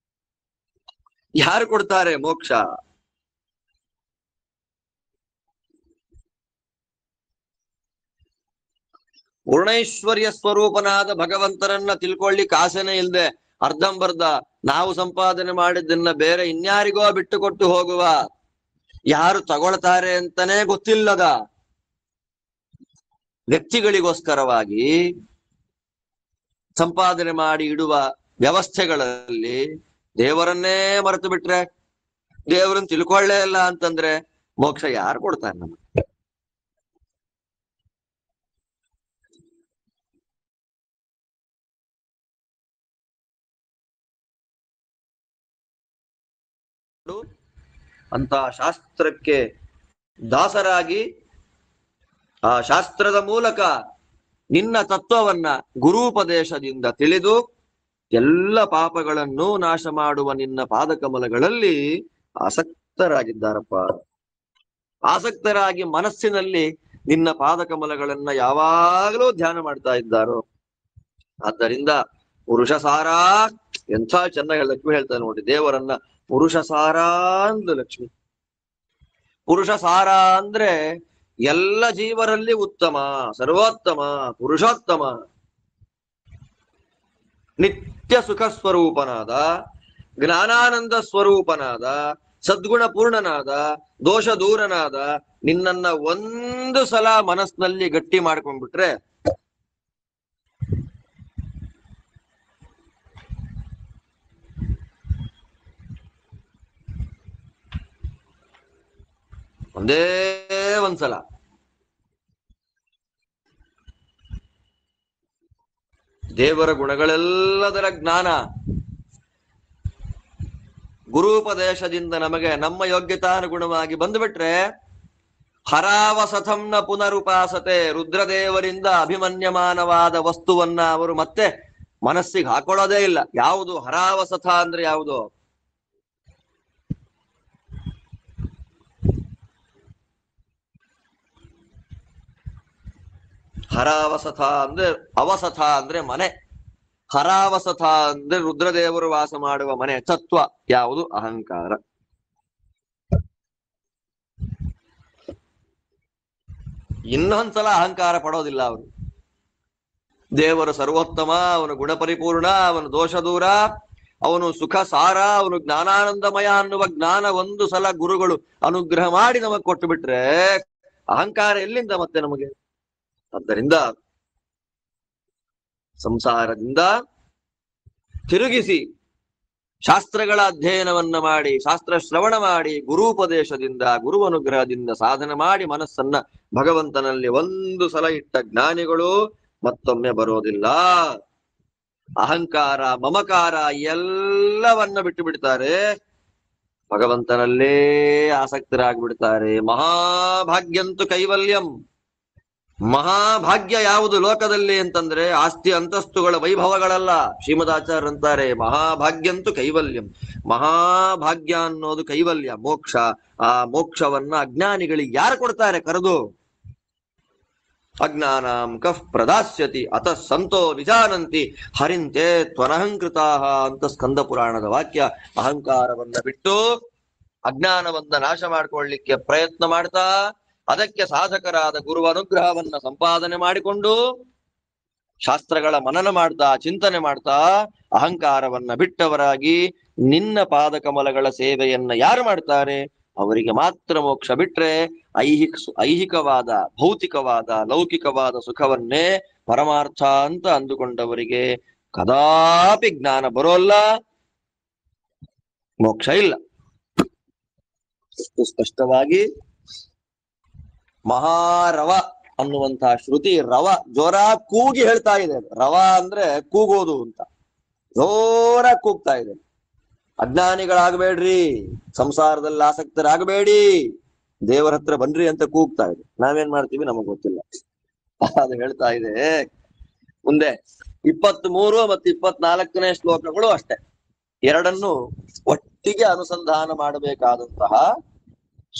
ಯಾರು ಕೊಡ್ತಾರೆ ಮೋಕ್ಷ? ಪೂರ್ಣೈಶ್ವರ್ಯ ಸ್ವರೂಪನಾದ ಭಗವಂತನನ್ನ ತಿಳ್ಕೊಳ್ಳಿಕ್ ಆಸೆನೇ ಇಲ್ದೆ ಅರ್ಧಂಬರ್ಧ ನಾವು ಸಂಪಾದನೆ ಮಾಡಿದ್ದನ್ನ ಬೇರೆ ಇನ್ಯಾರಿಗೋ ಬಿಟ್ಟು ಕೊಟ್ಟು ಹೋಗುವ, ಯಾರು ತಗೊಳ್ತಾರೆ ಅಂತಾನೆ ಗೊತ್ತಿಲ್ಲದ ವ್ಯಕ್ತಿಗಳಿಗೋಸ್ಕರವಾಗಿ ಸಂಪಾದನೆ ಮಾಡಿ ಇಡುವ ವ್ಯವಸ್ಥೆಗಳಲ್ಲಿ ದೇವರನ್ನೇ ಮರೆತು ಬಿಟ್ರೆ, ದೇವರನ್ನ ತಿಳ್ಕೊಳ್ಳೇ ಇಲ್ಲ ಅಂತಂದ್ರೆ ಮೋಕ್ಷ ಯಾರು ಕೊಡ್ತಾರೆ ನಮಗೆ? ಅಂತ ಶಾಸ್ತ್ರಕ್ಕೆ ದಾಸರಾಗಿ ಆ ಶಾಸ್ತ್ರದ ಮೂಲಕ ನಿನ್ನ ತತ್ವವನ್ನ ಗುರೂಪದೇಶದಿಂದ ತಿಳಿದು ಎಲ್ಲ ಪಾಪಗಳನ್ನು ನಾಶ ಮಾಡುವ ನಿನ್ನ ಪಾದಕಮಲಗಳಲ್ಲಿ ಆಸಕ್ತರಾಗಿದ್ದಾರಪ್ಪ. ಆಸಕ್ತರಾಗಿ ಮನಸ್ಸಿನಲ್ಲಿ ನಿನ್ನ ಪಾದಕಮಲಗಳನ್ನ ಯಾವಾಗಲೂ ಧ್ಯಾನ ಮಾಡ್ತಾ ಇದ್ದಾರೋ. ಆದ್ದರಿಂದ ಪುರುಷ ಸಾರ, ಎಂಥ ಚೆನ್ನಾಗಿ ಲಕ್ಷ್ಮಿ ಹೇಳ್ತಾ ನೋಡಿ, ದೇವರನ್ನ ಪುರುಷ ಸಾರ ಅಂದ್ಲು ಲಕ್ಷ್ಮಿ. ಪುರುಷ ಸಾರ ಅಂದ್ರೆ ಎಲ್ಲ ಜೀವರಲ್ಲಿ ಉತ್ತಮ, ಸರ್ವೋತ್ತಮ, ಪುರುಷೋತ್ತಮ, ನಿತ್ಯ ಸುಖ ಸ್ವರೂಪನಾದ, ಜ್ಞಾನಾನಂದ ಸ್ವರೂಪನಾದ, ಸದ್ಗುಣ ಪೂರ್ಣನಾದ, ದೋಷ ದೂರನಾದ ನಿನ್ನನ್ನ ಒಂದು ಸಲ ಮನಸ್ಸಿನಲ್ಲಿ ಗಟ್ಟಿ ಮಾಡ್ಕೊಂಡ್ಬಿಟ್ರೆ ಒಂದೇ ಒಂದ್ಸಲ ದೇವರ ಗುಣಗಳೆಲ್ಲದರ ಜ್ಞಾನ ಗುರೂಪದೇಶದಿಂದ ನಮಗೆ ನಮ್ಮ ಯೋಗ್ಯತಾನುಗುಣವಾಗಿ ಬಂದುಬಿಟ್ರೆ ಹರಾವಸಥಂನ ಪುನರುಪಾಸತೆ, ರುದ್ರದೇವರಿಂದ ಅಭಿಮನ್ಯಮಾನವಾದ ವಸ್ತುವನ್ನ ಅವರು ಮತ್ತೆ ಮನಸ್ಸಿಗೆ ಹಾಕೊಳ್ಳೋದೇ ಇಲ್ಲ. ಯಾವುದು ಹರಾವಸಥ ಅಂದ್ರೆ ಯಾವುದು? ಹರಾವಸಥ ಅಂದ್ರೆ ಅವಸಥ ಅಂದ್ರೆ ಮನೆ, ಹರಾವಸಥ ಅಂದ್ರೆ ರುದ್ರದೇವರು ವಾಸ ಮಾಡುವ ಮನೆ. ತತ್ವ ಯಾವುದು? ಅಹಂಕಾರ. ಇನ್ನೊಂದ್ಸಲ ಅಹಂಕಾರ ಪಡೋದಿಲ್ಲ ಅವರು. ದೇವರು ಸರ್ವೋತ್ತಮ, ಅವನು ಗುಣಪರಿಪೂರ್ಣ, ಅವನು ದೋಷ ದೂರ, ಅವನು ಸುಖ ಸಾರ, ಅವನು ಜ್ಞಾನಾನಂದಮಯ ಅನ್ನುವ ಜ್ಞಾನ ಒಂದು ಸಲ ಗುರುಗಳು ಅನುಗ್ರಹ ಮಾಡಿ ನಮಗೆ ಕೊಟ್ಟು ಬಿಟ್ರೆ ಅಹಂಕಾರ ಎಲ್ಲಿಂದ ಮತ್ತೆ ನಮಗೆ? ಆದ್ದರಿಂದ ಸಂಸಾರದಿಂದ ತಿರುಗಿಸಿ ಶಾಸ್ತ್ರಗಳ ಅಧ್ಯಯನವನ್ನ ಮಾಡಿ, ಶಾಸ್ತ್ರ ಶ್ರವಣ ಮಾಡಿ, ಗುರುಪದೇಶದಿಂದ, ಗುರುವನುಗ್ರಹದಿಂದ ಸಾಧನೆ ಮಾಡಿ ಮನಸ್ಸನ್ನ ಭಗವಂತನಲ್ಲಿ ಒಂದು ಸಲ ಇಟ್ಟ ಜ್ಞಾನಿಗಳು ಮತ್ತೊಮ್ಮೆ ಬರೋದಿಲ್ಲ. ಅಹಂಕಾರ, ಮಮಕಾರ ಎಲ್ಲವನ್ನ ಬಿಟ್ಟು ಬಿಡ್ತಾರೆ, ಭಗವಂತನಲ್ಲೇ ಆಸಕ್ತರಾಗ್ಬಿಡ್ತಾರೆ. ಮಹಾಭಾಗ್ಯಂತು ಕೈವಲ್ಯಂ. ಮಹಾಭಾಗ್ಯ ಯಾವುದು ಲೋಕದಲ್ಲಿ ಅಂತಂದ್ರೆ ಆಸ್ತಿ ಅಂತಸ್ತುಗಳ ವೈಭವಗಳಲ್ಲ. ಶ್ರೀಮದಾಚಾರ್ಯ ಅಂತಾರೆ ಮಹಾಭಾಗ್ಯಂತು ಕೈವಲ್ಯಂ. ಮಹಾಭಾಗ್ಯ ಅನ್ನೋದು ಕೈವಲ್ಯ, ಮೋಕ್ಷ. ಆ ಮೋಕ್ಷವನ್ನ ಅಜ್ಞಾನಿಗಳಿಗೆ ಯಾರು ಕೊಡ್ತಾರೆ? ಕರೆದು ಅಜ್ಞಾನಾಂ ಕಃ ಪ್ರದಾಸ್ಯತಿ ಅತಃ ಸಂತೋ ವಿಜಾನಂತಿ ಹರಿಂತೆ ತ್ವನಹಂಕೃತಾಃ ಅಂತ ಸ್ಕಂದ ಪುರಾಣದ ವಾಕ್ಯ. ಅಹಂಕಾರವನ್ನ ಬಿಟ್ಟು ಅಜ್ಞಾನವನ್ನ ನಾಶ ಮಾಡ್ಕೊಳ್ಳಿಕ್ಕೆ ಪ್ರಯತ್ನ ಮಾಡ್ತಾ, ಅದಕ್ಕೆ ಸಾಧಕರಾದ ಗುರುವ ಅನುಗ್ರಹವನ್ನ ಸಂಪಾದನೆ ಮಾಡಿಕೊಂಡು ಶಾಸ್ತ್ರಗಳ ಮನನ ಮಾಡ್ತಾ, ಚಿಂತನೆ ಮಾಡ್ತಾ, ಅಹಂಕಾರವನ್ನ ಬಿಟ್ಟವರಾಗಿ ನಿನ್ನ ಪಾದಕಮಲಗಳ ಸೇವೆಯನ್ನ ಯಾರು ಮಾಡ್ತಾರೆ ಅವರಿಗೆ ಮಾತ್ರ ಮೋಕ್ಷ. ಬಿಟ್ರೆ ಐಹಿಕವಾದ, ಭೌತಿಕವಾದ, ಲೌಕಿಕವಾದ ಸುಖವನ್ನೇ ಪರಮಾರ್ಥ ಅಂತ ಅಂದುಕೊಂಡವರಿಗೆ ಕದಾಪಿ ಜ್ಞಾನ ಬರೋಲ್ಲ, ಮೋಕ್ಷ ಇಲ್ಲ. ಸ್ಪಷ್ಟವಾಗಿ ಮಹಾರವ ಅನ್ನುವಂತಹ ಶ್ರುತಿ ರವ ಜೋರ ಕೂಗಿ ಹೇಳ್ತಾ ಇದೆ. ರವ ಅಂದ್ರೆ ಕೂಗೋದು ಅಂತ, ಜೋರ ಕೂಗ್ತಾ ಇದೆ. ಅಜ್ಞಾನಿಗಳಾಗಬೇಡ್ರಿ, ಸಂಸಾರದಲ್ಲಿ ಆಸಕ್ತರಾಗಬೇಡಿ, ದೇವರ ಹತ್ರ ಬನ್ರಿ ಅಂತ ಕೂಗ್ತಾ ಇದೆ. ನಾವೇನ್ ಮಾಡ್ತೀವಿ ನಮಗ್ ಗೊತ್ತಿಲ್ಲ. ಅದು ಹೇಳ್ತಾ ಇದೆ. ಮುಂದೆ 23 ಮತ್ತು 24ನೇ ಶ್ಲೋಕಗಳು ಅಷ್ಟೇ, ಎರಡನ್ನು ಒಟ್ಟಿಗೆ ಅನುಸಂಧಾನ ಮಾಡಬೇಕಾದಂತಹ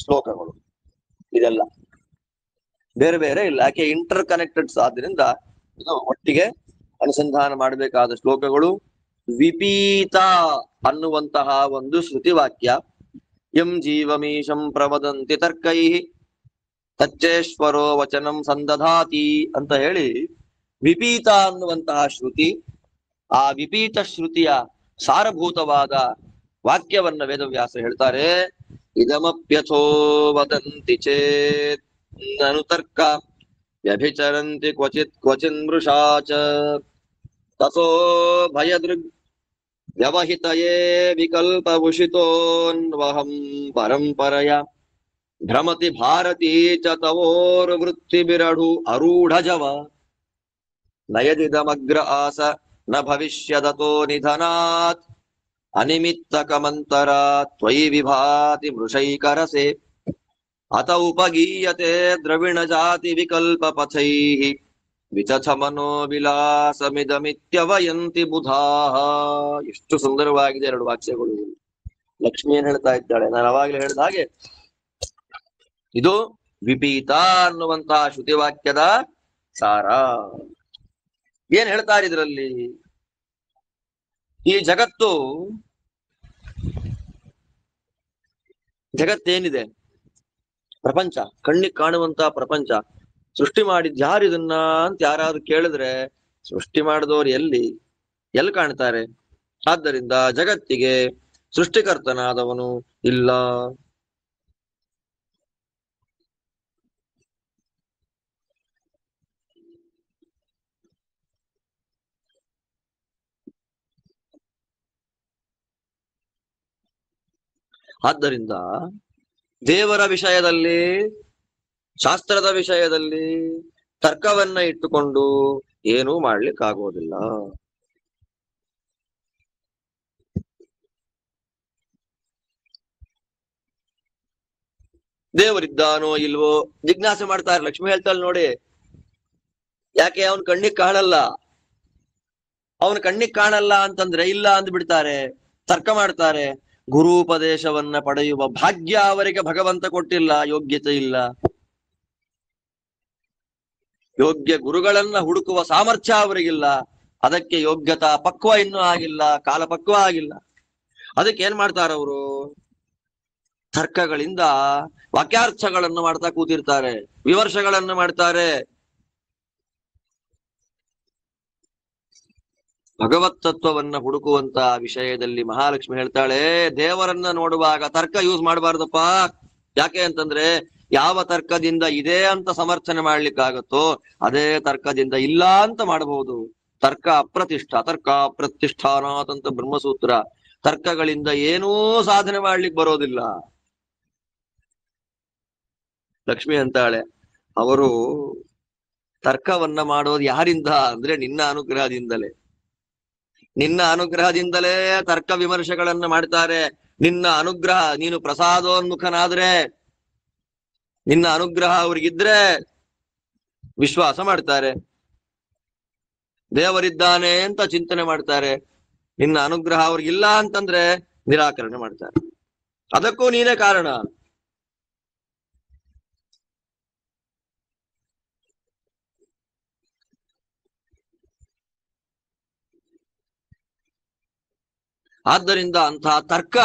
ಶ್ಲೋಕಗಳು. ಇದೆಲ್ಲ ಬೇರೆ ಬೇರೆ ಇಲ್ಲ, ಯಾಕೆ ಇಂಟರ್ ಕನೆಕ್ಟೆಡ್ಸ್ ಆದ್ರಿಂದ ಇದು ಒಟ್ಟಿಗೆ ಅನುಸಂಧಾನ ಮಾಡಬೇಕಾದ ಶ್ಲೋಕಗಳು. ವಿಪೀತ ಅನ್ನುವಂತಹ ಒಂದು ಶ್ರುತಿ ವಾಕ್ಯ, ಯಂ ಜೀವಮೀಶಂ ಪ್ರವದಂತಿ ತರ್ಕೈ ತಚ್ಚೇಶ್ವರೋ ವಚನಂ ಸಂದಧಾತಿ ಅಂತ ಹೇಳಿ ವಿಪೀತ ಅನ್ನುವಂತಹ ಶ್ರುತಿ, ಆ ವಿಪೀತ ಶ್ರುತಿಯ ಸಾರಭೂತವಾದ ವಾಕ್ಯವನ್ನ ವೇದವ್ಯಾಸ ಹೇಳ್ತಾರೆ. ಇದಮಪ್ಯಥೋ ವದಂತಿ ಚೇತ್ ನನು ತರ್ಕ ವ್ಯಭಿಚರಂತಿ ಕ್ವಚಿತ್ ಕ್ವಚಿನ್ ಮೃಷಾಚ ತಥೋ ಭಯದೃಗ್ ವ್ಯವಹಿತಯೇ ವಿಕಲ್ಪಭೂಷಿತೋನ್ವಹಂ ಪರಂಪರಯ ಭ್ರಮತಿ ಭಾರತೀ ಚ ತವೋರ್ವೃತ್ತಿಬಿರಢು ಅರೂಢಜವ ನಯದಿದಮಗ್ರ ಆಸ ನ ಭವಿಷ್ಯದತೋ ನಿಧನಾತ್ ಅನಿಮಿತ್ತಕಮಂತರ ತ್ವಯಿ ವಿಭಾತಿ ಮೃಷೈಕರಸೆ ಅತ ಉಪಗೀಯತೆ ದ್ರವಿಣ ಜಾತಿ ವಿಕಲ್ಪ ಪಥೈಃ ವಿಚಥ ಮನೋ ವಿಲಾಸಮಿದಮಿತ್ಯವಯಂತಿ ಬುಧಾಃ. ಎಷ್ಟು ಸುಂದರವಾಗಿದೆ ಎರಡು ವಾಕ್ಯಗಳು. ಲಕ್ಷ್ಮಿ ಏನ್ ಹೇಳ್ತಾ ಇದ್ದಾಳೆ? ನಾನು ಅವಾಗಲೇ ಹೇಳಿದ ಹಾಗೆ ಇದು ವಿಪೀತ ಅನ್ನುವಂತಹ ಶ್ರುತಿವಾಕ್ಯದ ಸಾರ. ಏನ್ ಹೇಳ್ತಾರೆ ಇದರಲ್ಲಿ? ಈ ಜಗತ್ತೇನಿದೆ, ಪ್ರಪಂಚ, ಕಣ್ಣಿಗೆ ಕಾಣುವಂತಹ ಪ್ರಪಂಚ ಸೃಷ್ಟಿ ಮಾಡಿದ್ ಯಾರು ಇದನ್ನ ಅಂತ ಯಾರಾದ್ರೂ ಕೇಳಿದ್ರೆ ಸೃಷ್ಟಿ ಮಾಡಿದವರು ಎಲ್ಲಿ ಕಾಣ್ತಾರೆ? ಆದ್ದರಿಂದ ಜಗತ್ತಿಗೆ ಸೃಷ್ಟಿಕರ್ತನಾದವನು ಇಲ್ಲ. ಆದ್ದರಿಂದ ದೇವರ ವಿಷಯದಲ್ಲಿ, ಶಾಸ್ತ್ರದ ವಿಷಯದಲ್ಲಿ ತರ್ಕವನ್ನ ಇಟ್ಟುಕೊಂಡು ಏನೂ ಮಾಡ್ಲಿಕ್ಕಾಗೋದಿಲ್ಲ. ದೇವರಿದ್ದಾನೋ ಇಲ್ವೋ ಜಿಜ್ಞಾಸೆ ಮಾಡ್ತಾರೆ. ಲಕ್ಷ್ಮಿ ಹೇಳ್ತಾಳೆ ನೋಡಿ, ಯಾಕೆ ಅವನ್ ಕಣ್ಣಿಗೆ ಕಾಣಲ್ಲ, ಅವನ ಕಣ್ಣಿಗೆ ಕಾಣಲ್ಲ ಅಂತಂದ್ರೆ ಇಲ್ಲ ಅಂದ್ಬಿಡ್ತಾರೆ, ತರ್ಕ ಮಾಡ್ತಾರೆ. ಗುರುಪದೇಶವನ್ನ ಪಡೆಯುವ ಭಾಗ್ಯ ಅವರಿಗೆ ಭಗವಂತ ಕೊಟ್ಟಿಲ್ಲ, ಯೋಗ್ಯತೆ ಇಲ್ಲ. ಯೋಗ್ಯ ಗುರುಗಳನ್ನ ಹುಡುಕುವ ಸಾಮರ್ಥ್ಯ ಅವರಿಗಿಲ್ಲ, ಅದಕ್ಕೆ ಯೋಗ್ಯತಾ ಪಕ್ವ ಇನ್ನೂ ಆಗಿಲ್ಲ, ಕಾಲ ಪಕ್ವ ಆಗಿಲ್ಲ. ಅದಕ್ಕೆ ಏನ್ ಮಾಡ್ತಾರೆ ಅವರು? ತರ್ಕಗಳಿಂದ ವಾಕ್ಯಾರ್ಥಗಳನ್ನು ಮಾಡ್ತಾ ಕೂತಿರ್ತಾರೆ, ವಿಮರ್ಶೆಗಳನ್ನು ಮಾಡ್ತಾರೆ. ಭಗವತ್ ತತ್ವವನ್ನ ಹುಡುಕುವಂತ ವಿಷಯದಲ್ಲಿ ಮಹಾಲಕ್ಷ್ಮಿ ಹೇಳ್ತಾಳೆ, ದೇವರನ್ನ ನೋಡುವಾಗ ತರ್ಕ ಯೂಸ್ ಮಾಡಬಾರ್ದಪ್ಪ. ಯಾಕೆ ಅಂತಂದ್ರೆ ಯಾವ ತರ್ಕದಿಂದ ಇದೆ ಅಂತ ಸಮರ್ಥನೆ ಮಾಡ್ಲಿಕ್ಕಾಗತ್ತೋ ಅದೇ ತರ್ಕದಿಂದ ಇಲ್ಲ ಅಂತ ಮಾಡಬಹುದು. ತರ್ಕ ಅಪ್ರತಿಷ್ಠ, ತರ್ಕ ಪ್ರತಿಷ್ಠಾನಾತ್ ಅಂತ ಬ್ರಹ್ಮಸೂತ್ರ. ತರ್ಕಗಳಿಂದ ಏನೂ ಸಾಧನೆ ಮಾಡ್ಲಿಕ್ಕೆ ಬರೋದಿಲ್ಲ. ಲಕ್ಷ್ಮಿ ಅಂತಾಳೆ, ಅವರು ತರ್ಕವನ್ನ ಮಾಡೋದು ಯಾರಿಂದ ಅಂದ್ರೆ ನಿನ್ನ ಅನುಗ್ರಹದಿಂದಲೇ. ನಿನ್ನ ಅನುಗ್ರಹದಿಂದಲೇ ತರ್ಕ ವಿಮರ್ಶೆಗಳನ್ನ ಮಾಡ್ತಾರೆ. ನಿನ್ನ ಅನುಗ್ರಹ, ನೀನು ಪ್ರಸಾದೋನ್ಮುಖನಾದ್ರೆ, ನಿನ್ನ ಅನುಗ್ರಹ ಅವ್ರಿಗಿದ್ರೆ ವಿಶ್ವಾಸ ಮಾಡ್ತಾರೆ, ದೇವರಿದ್ದಾನೆ ಅಂತ ಚಿಂತನೆ ಮಾಡ್ತಾರೆ. ನಿನ್ನ ಅನುಗ್ರಹ ಅವ್ರಿಗಿಲ್ಲ ಅಂತಂದ್ರೆ ನಿರಾಕರಣೆ ಮಾಡ್ತಾರೆ. ಅದಕ್ಕೂ ನೀನೇ ಕಾರಣ. ಆದ್ದರಿಂದ ಅಂತಹ ತರ್ಕ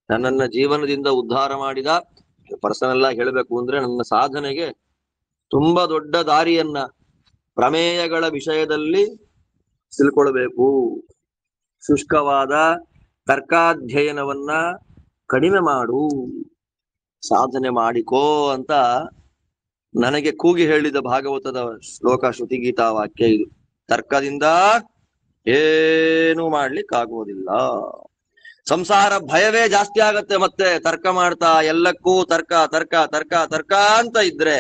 ನನ್ನನ್ನ ಜೀವನದಿಂದ ಉದ್ಧಾರ ಮಾಡಿದ. ಪರ್ಸನಲ್ ಆಗಿ ಹೇಳಬೇಕು ಅಂದ್ರೆ ನನ್ನ ಸಾಧನೆಗೆ ತುಂಬಾ ದೊಡ್ಡ ದಾರಿಯನ್ನ ಪ್ರಮೇಯಗಳ ವಿಷಯದಲ್ಲಿ ತಿಳ್ಕೊಳ್ಬೇಕು. ಶುಷ್ಕವಾದ ತರ್ಕಾಧ್ಯಯನವನ್ನ ಕಡಿಮೆ ಮಾಡು, ಸಾಧನೆ ಮಾಡಿಕೋ ಅಂತ ನನಗೆ ಕೂಗಿ ಹೇಳಿದ ಭಾಗವತದ ಶ್ಲೋಕ, ಶ್ರುತಿ ಗೀತಾ ವಾಕ್ಯ ಇದು. ತರ್ಕದಿಂದ ಏನು ಮಾಡ್ಲಿಕ್ಕಾಗೋದಿಲ್ಲ. ಸಂಸಾರ ಭಯವೇ ಜಾಸ್ತಿ ಆಗತ್ತೆ. ಮತ್ತೆ ತರ್ಕ ಮಾಡ್ತಾ ಎಲ್ಲಕ್ಕೂ ತರ್ಕ ತರ್ಕ ತರ್ಕ ತರ್ಕ ಅಂತ ಇದ್ರೆ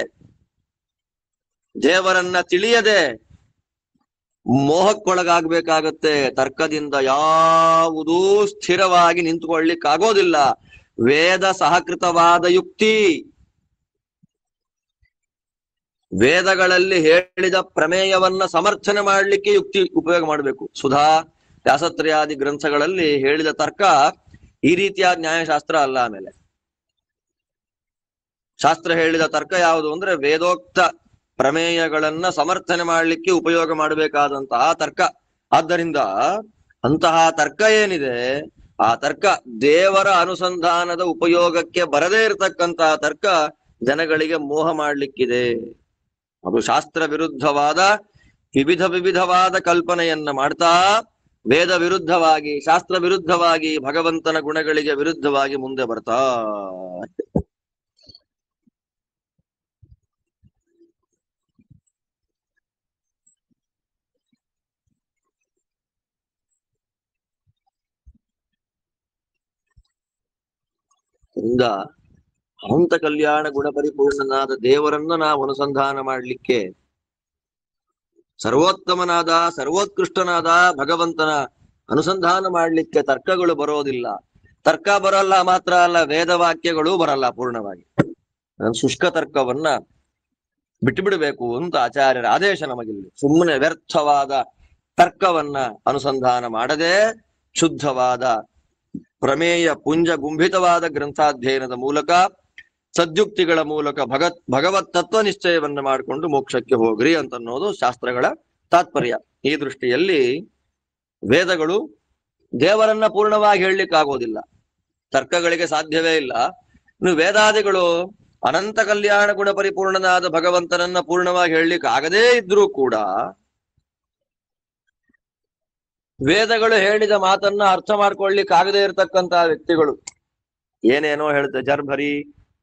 ದೇವರನ್ನ ತಿಳಿಯದೆ ಮೋಹಕ್ಕೊಳಗಾಗ್ಬೇಕಾಗತ್ತೆ. ತರ್ಕದಿಂದ ಯಾವುದೂ ಸ್ಥಿರವಾಗಿ ನಿಂತುಕೊಳ್ಳಿಕ್ಕಾಗೋದಿಲ್ಲ. ವೇದ ಸಹಕೃತವಾದ ಯುಕ್ತಿ, ವೇದಗಳಲ್ಲಿ ಹೇಳಿದ ಪ್ರಮೇಯವನ್ನ ಸಮರ್ಥನೆ ಮಾಡ್ಲಿಕ್ಕೆ ಯುಕ್ತಿ ಉಪಯೋಗ ಮಾಡಬೇಕು. ಸುಧಾ, ವ್ಯಾಸತ್ರಯಾದಿ ಗ್ರಂಥಗಳಲ್ಲಿ ಹೇಳಿದ ತರ್ಕ ಈ ರೀತಿಯ ನ್ಯಾಯಶಾಸ್ತ್ರ ಅಲ್ಲ. ಆಮೇಲೆ ಶಾಸ್ತ್ರ ಹೇಳಿದ ತರ್ಕ ಯಾವುದು ಅಂದ್ರೆ ವೇದೋಕ್ತ ಪ್ರಮೇಯಗಳನ್ನ ಸಮರ್ಥನೆ ಮಾಡ್ಲಿಕ್ಕೆ ಉಪಯೋಗ ಮಾಡಬೇಕಾದಂತಹ ತರ್ಕ. ಆದ್ದರಿಂದ ಅಂತಹ ತರ್ಕ ಏನಿದೆ, ಆ ತರ್ಕ ದೇವರ ಅನುಸಂಧಾನದ ಉಪಯೋಗಕ್ಕೆ ಬರದೇ ಇರತಕ್ಕಂತಹ ತರ್ಕ ಜನಗಳಿಗೆ ಮೋಹ ಮಾಡ್ಲಿಕ್ಕಿದೆ. ಅದು ಶಾಸ್ತ್ರ ವಿರುದ್ಧವಾದ ವಿವಿಧವಾದ ಕಲ್ಪನೆಯನ್ನ ಮಾಡ್ತಾ ವೇದ ವಿರುದ್ಧವಾಗಿ, ಶಾಸ್ತ್ರ ವಿರುದ್ಧವಾಗಿ, ಭಗವಂತನ ಗುಣಗಳಿಗೆ ವಿರುದ್ಧವಾಗಿ ಮುಂದೆ ಬರ್ತಾ. ಇಂದ ಅನಂತ ಕಲ್ಯಾಣ ಗುಣಪರಿಪೂರ್ಣನಾದ ದೇವರನ್ನ ನಾವು ಅನುಸಂಧಾನ ಮಾಡ್ಲಿಕ್ಕೆ, ಸರ್ವೋತ್ತಮನಾದ ಸರ್ವೋತ್ಕೃಷ್ಟನಾದ ಭಗವಂತನ ಅನುಸಂಧಾನ ಮಾಡ್ಲಿಕ್ಕೆ ತರ್ಕಗಳು ಬರೋದಿಲ್ಲ. ತರ್ಕ ಬರಲ್ಲ ಮಾತ್ರ ಅಲ್ಲ, ವೇದವಾಕ್ಯಗಳು ಬರಲ್ಲ ಪೂರ್ಣವಾಗಿ. ಶುಷ್ಕ ತರ್ಕವನ್ನ ಬಿಟ್ಟು ಬಿಡಬೇಕು ಅಂತ ಆಚಾರ್ಯರ ಆದೇಶ ನಮಗಿಲ್ಲ. ಸುಮ್ಮನೆ ವ್ಯರ್ಥವಾದ ತರ್ಕವನ್ನ ಅನುಸಂಧಾನ ಮಾಡದೆ ಶುದ್ಧವಾದ ಪ್ರಮೇಯ ಪುಂಜ ಗುಂಭಿತವಾದ ಗ್ರಂಥಾಧ್ಯಯನದ ಮೂಲಕ, ಸದ್ಯುಕ್ತಿಗಳ ಮೂಲಕ ಭಗವತ್ ತತ್ವ ನಿಶ್ಚಯವನ್ನ ಮಾಡಿಕೊಂಡು ಮೋಕ್ಷಕ್ಕೆ ಹೋಗ್ರಿ ಅಂತನ್ನೋದು ಶಾಸ್ತ್ರಗಳ ತಾತ್ಪರ್ಯ. ಈ ದೃಷ್ಟಿಯಲ್ಲಿ ವೇದಗಳು ದೇವರನ್ನ ಪೂರ್ಣವಾಗಿ ಹೇಳಲಿಕ್ಕಾಗೋದಿಲ್ಲ, ತರ್ಕಗಳಿಗೆ ಸಾಧ್ಯವೇ ಇಲ್ಲ. ಇನ್ನು ವೇದಾದಿಗಳು ಅನಂತ ಕಲ್ಯಾಣ ಗುಣ ಪರಿಪೂರ್ಣನಾದ ಭಗವಂತನನ್ನ ಪೂರ್ಣವಾಗಿ ಹೇಳಲಿಕ್ಕೆ ಆಗದೇ ಇದ್ರೂ ಕೂಡ ವೇದಗಳು ಹೇಳಿದ ಮಾತನ್ನ ಅರ್ಥ ಮಾಡ್ಕೊಳ್ಲಿಕ್ಕೆ ಆಗದೆ ಇರತಕ್ಕಂತಹ ವ್ಯಕ್ತಿಗಳು ಏನೇನೋ ಹೇಳುತ್ತೆ, ಜರ್ಭರಿ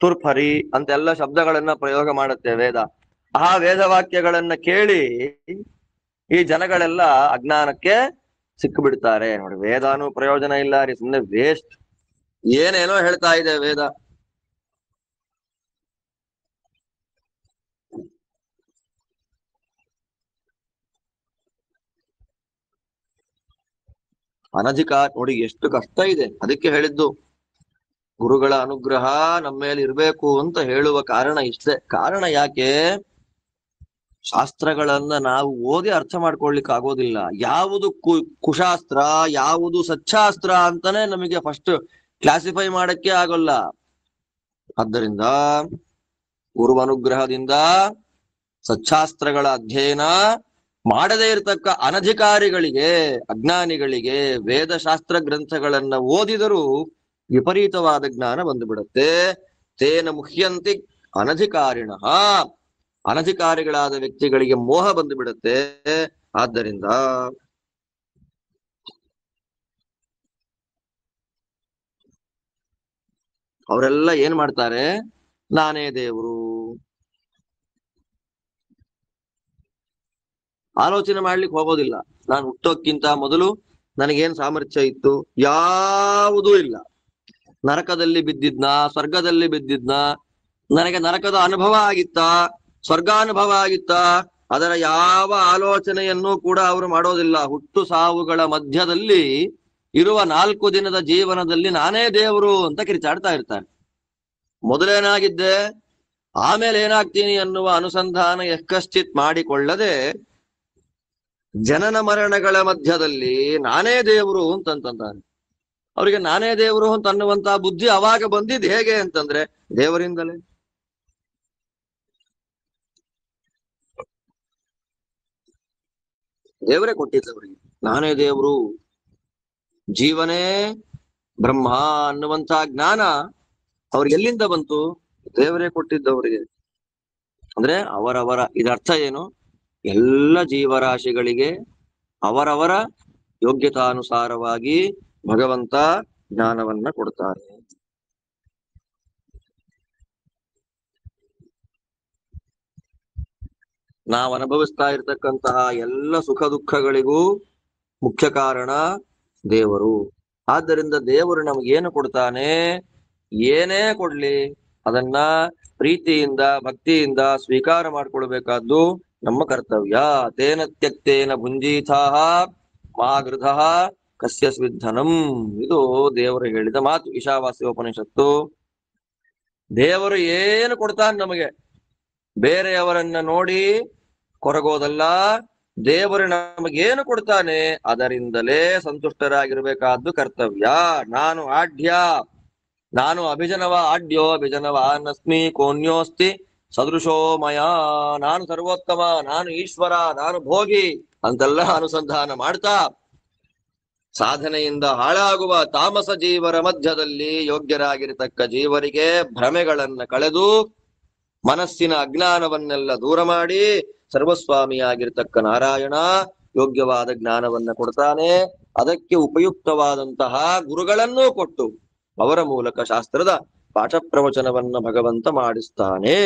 ತುರ್ಫರಿ ಅಂತೆಲ್ಲ ಶಬ್ದಗಳನ್ನ ಪ್ರಯೋಗ ಮಾಡುತ್ತೆ ವೇದ. ಆ ವೇದವಾಕ್ಯಗಳನ್ನ ಕೇಳಿ ಈ ಜನಗಳೆಲ್ಲ ಅಜ್ಞಾನಕ್ಕೆ ಸಿಕ್ಕು ಬಿಡ್ತಾರೆ. ನೋಡಿ, ವೇದಾನು ಪ್ರಯೋಜನ ಇಲ್ಲ ರೀ, ಸುಮ್ಮನೆ ವೇಸ್ಟ್. ಏನೇನೋ ಹೇಳ್ತಾ ಇದೆ ವೇದ. ಅನಧಿಕಾರ ನೋಡಿ ಎಷ್ಟು ಕಷ್ಟ ಇದೆ. ಅದಕ್ಕೆ ಹೇಳಿದ್ದು ಗುರುಗಳ ಅನುಗ್ರಹ ನಮ್ಮ ಮೇಲೆ ಇರ್ಬೇಕು ಅಂತ ಹೇಳುವ ಕಾರಣ ಇಷ್ಟೇ. ಕಾರಣ ಯಾಕೆ? ಶಾಸ್ತ್ರಗಳನ್ನ ನಾವು ಓದಿ ಅರ್ಥ ಮಾಡ್ಕೊಳ್ಲಿಕ್ಕೆ ಆಗೋದಿಲ್ಲ. ಯಾವುದು ಕುಶಾಸ್ತ್ರ, ಯಾವುದು ಸಚ್ಚಾಸ್ತ್ರ ಅಂತಾನೆ ನಮಗೆ ಫಸ್ಟ್ ಕ್ಲಾಸಿಫೈ ಮಾಡಕ್ಕೆ ಆಗೋಲ್ಲ. ಆದ್ದರಿಂದ ಗುರುವನುಗ್ರಹದಿಂದ ಸಚ್ಚಾಸ್ತ್ರಗಳ ಅಧ್ಯಯನ ಮಾಡದೇ ಇರತಕ್ಕ ಅನಧಿಕಾರಿಗಳಿಗೆ, ಅಜ್ಞಾನಿಗಳಿಗೆ ವೇದಶಾಸ್ತ್ರ ಗ್ರಂಥಗಳನ್ನ ಓದಿದರೂ ವಿಪರೀತವಾದ ಜ್ಞಾನ ಬಂದು ಬಿಡುತ್ತೆ. ತೇನ ಮುಹ್ಯಂತಿ ಅನಧಿಕಾರಿಣ, ಅನಧಿಕಾರಿಗಳಾದ ವ್ಯಕ್ತಿಗಳಿಗೆ ಮೋಹ ಬಂದು ಬಿಡುತ್ತೆ. ಆದ್ದರಿಂದ ಅವರೆಲ್ಲ ಏನ್ ಮಾಡ್ತಾರೆ, ನಾನೇ ದೇವರು ಆಲೋಚನೆ ಮಾಡ್ಲಿಕ್ಕೆ ಹೋಗೋದಿಲ್ಲ. ನಾನು ಹುಟ್ಟೋಕ್ಕಿಂತ ಮೊದಲು ನನಗೇನ್ ಸಾಮರ್ಥ್ಯ ಇತ್ತು? ಯಾವುದೂ ಇಲ್ಲ. ನರಕದಲ್ಲಿ ಬಿದ್ದಿದ್ನ, ಸ್ವರ್ಗದಲ್ಲಿ ಬಿದ್ದಿದ್ನ, ನನಗೆ ನರಕದ ಅನುಭವ ಆಗಿತ್ತಾ, ಸ್ವರ್ಗಾನುಭವ ಆಗಿತ್ತಾ, ಅದರ ಯಾವ ಆಲೋಚನೆಯನ್ನು ಕೂಡ ಅವರು ಮಾಡೋದಿಲ್ಲ. ಹುಟ್ಟು ಸಾವುಗಳ ಮಧ್ಯದಲ್ಲಿ ಇರುವ 4 ದಿನದ ಜೀವನದಲ್ಲಿ ನಾನೇ ದೇವರು ಅಂತ ಕಿರಿಚಾಡ್ತಾ ಇರ್ತಾರೆ. ಮೊದಲೇನಾಗಿದ್ದೆ, ಆಮೇಲೆ ಏನಾಗ್ತೀನಿ ಅನ್ನುವ ಅನುಸಂಧಾನ ಯಕ್ಕಶ್ಚಿತ್ ಮಾಡಿಕೊಳ್ಳದೆ ಜನನ ಮರಣಗಳ ಮಧ್ಯದಲ್ಲಿ ನಾನೇ ದೇವರು ಅಂತಂತಾನೆ. ಅವರಿಗೆ ನಾನೇ ದೇವರು ಅಂತ ಅನ್ನುವಂತ ಬುದ್ಧಿ ಅವಾಗ ಬಂದಿದ್ದು ಹೇಗೆ ಅಂತಂದ್ರೆ ದೇವರಿಂದಲೇ. ದೇವರೇ ಕೊಟ್ಟಿದ್ದವರಿಗೆ ನಾನೇ ದೇವರು, ಜೀವನೇ ಬ್ರಹ್ಮ ಅನ್ನುವಂತ ಜ್ಞಾನ ಅವ್ರಿಗೆ ಎಲ್ಲಿಂದ ಬಂತು? ದೇವರೇ ಕೊಟ್ಟಿದ್ದವರಿಗೆ. ಅಂದ್ರೆ ಅವರವರ ಇದರ್ಥ ಏನು? ಎಲ್ಲ ಜೀವರಾಶಿಗಳಿಗೆ ಅವರವರ ಯೋಗ್ಯತಾನುಸಾರವಾಗಿ ಭಗವಂತ ಜ್ಞಾನವನ್ನ ಕೊಡ್ತಾರೆ. ನಾವು ಅನುಭವಿಸ್ತಾ ಇರ್ತಕ್ಕಂತಹ ಎಲ್ಲ ಸುಖ ದುಃಖಗಳಿಗೂ ಮುಖ್ಯ ಕಾರಣ ದೇವರು. ಆದ್ದರಿಂದ ದೇವರು ನಮಗೇನು ಕೊಡ್ತಾನೆ, ಏನೇ ಕೊಡ್ಲಿ ಅದನ್ನ ಪ್ರೀತಿಯಿಂದ ಭಕ್ತಿಯಿಂದ ಸ್ವೀಕಾರ ಮಾಡ್ಕೊಳ್ಬೇಕಾದ್ದು ನಮ್ಮ ಕರ್ತವ್ಯ. ತೇನ ತ್ಯಕ್ತೇನ ಭುಂಜೀಥಾಹ ಮಾ ಗೃಧಃ ಕಸ್ಯ ಸ್ವಿಧನಂ. ಇದು ದೇವರು ಹೇಳಿದ ಮಾತು, ಈಶಾವಾಸ್ಯ ಉಪನಿಷತ್ತು. ದೇವರು ಏನು ಕೊಡ್ತಾನೆ ನಮಗೆ, ಬೇರೆಯವರನ್ನ ನೋಡಿ ಕೊರಗೋದಲ್ಲ. ದೇವರು ನಮಗೇನು ಕೊಡ್ತಾನೆ ಅದರಿಂದಲೇ ಸಂತುಷ್ಟರಾಗಿರ್ಬೇಕಾದ್ದು ಕರ್ತವ್ಯ. ನಾನು ಆಢ್ಯ, ನಾನು ಅಭಿಜನವ ಆಢ್ಯೋ ಅಭಿಜನವಾನಸ್ಮಿ ಕೋನ್ಯೋಸ್ತಿ ಸದೃಶೋ ಮಯ. ನಾನು ಸರ್ವೋತ್ತಮ, ನಾನು ಈಶ್ವರ, ನಾನು ಭೋಗಿ ಅಂತೆಲ್ಲ ಅನುಸಂಧಾನ ಮಾಡ್ತಾ ಸಾಧನೆಯಿಂದ ಹಾಳಾಗುವ ತಾಮಸ ಜೀವರ ಮಧ್ಯದಲ್ಲಿ ಯೋಗ್ಯರಾಗಿರತಕ್ಕ ಜೀವರಿಗೆ ಭ್ರಮೆಗಳನ್ನ ಕಳೆದು ಮನಸ್ಸಿನ ಅಜ್ಞಾನವನ್ನೆಲ್ಲ ದೂರ ಮಾಡಿ ಸರ್ವಸ್ವಾಮಿಯಾಗಿರ್ತಕ್ಕ ನಾರಾಯಣ ಯೋಗ್ಯವಾದ ಜ್ಞಾನವನ್ನ ಕೊಡ್ತಾನೆ. ಅದಕ್ಕೆ ಉಪಯುಕ್ತವಾದಂತಹ ಗುರುಗಳನ್ನೂ ಕೊಟ್ಟು ಅವರ ಮೂಲಕ ಶಾಸ್ತ್ರದ ಪಾಠ ಪ್ರವಚನವನ್ನ ಭಗವಂತ ಮಾಡಿಸ್ತಾನೆ.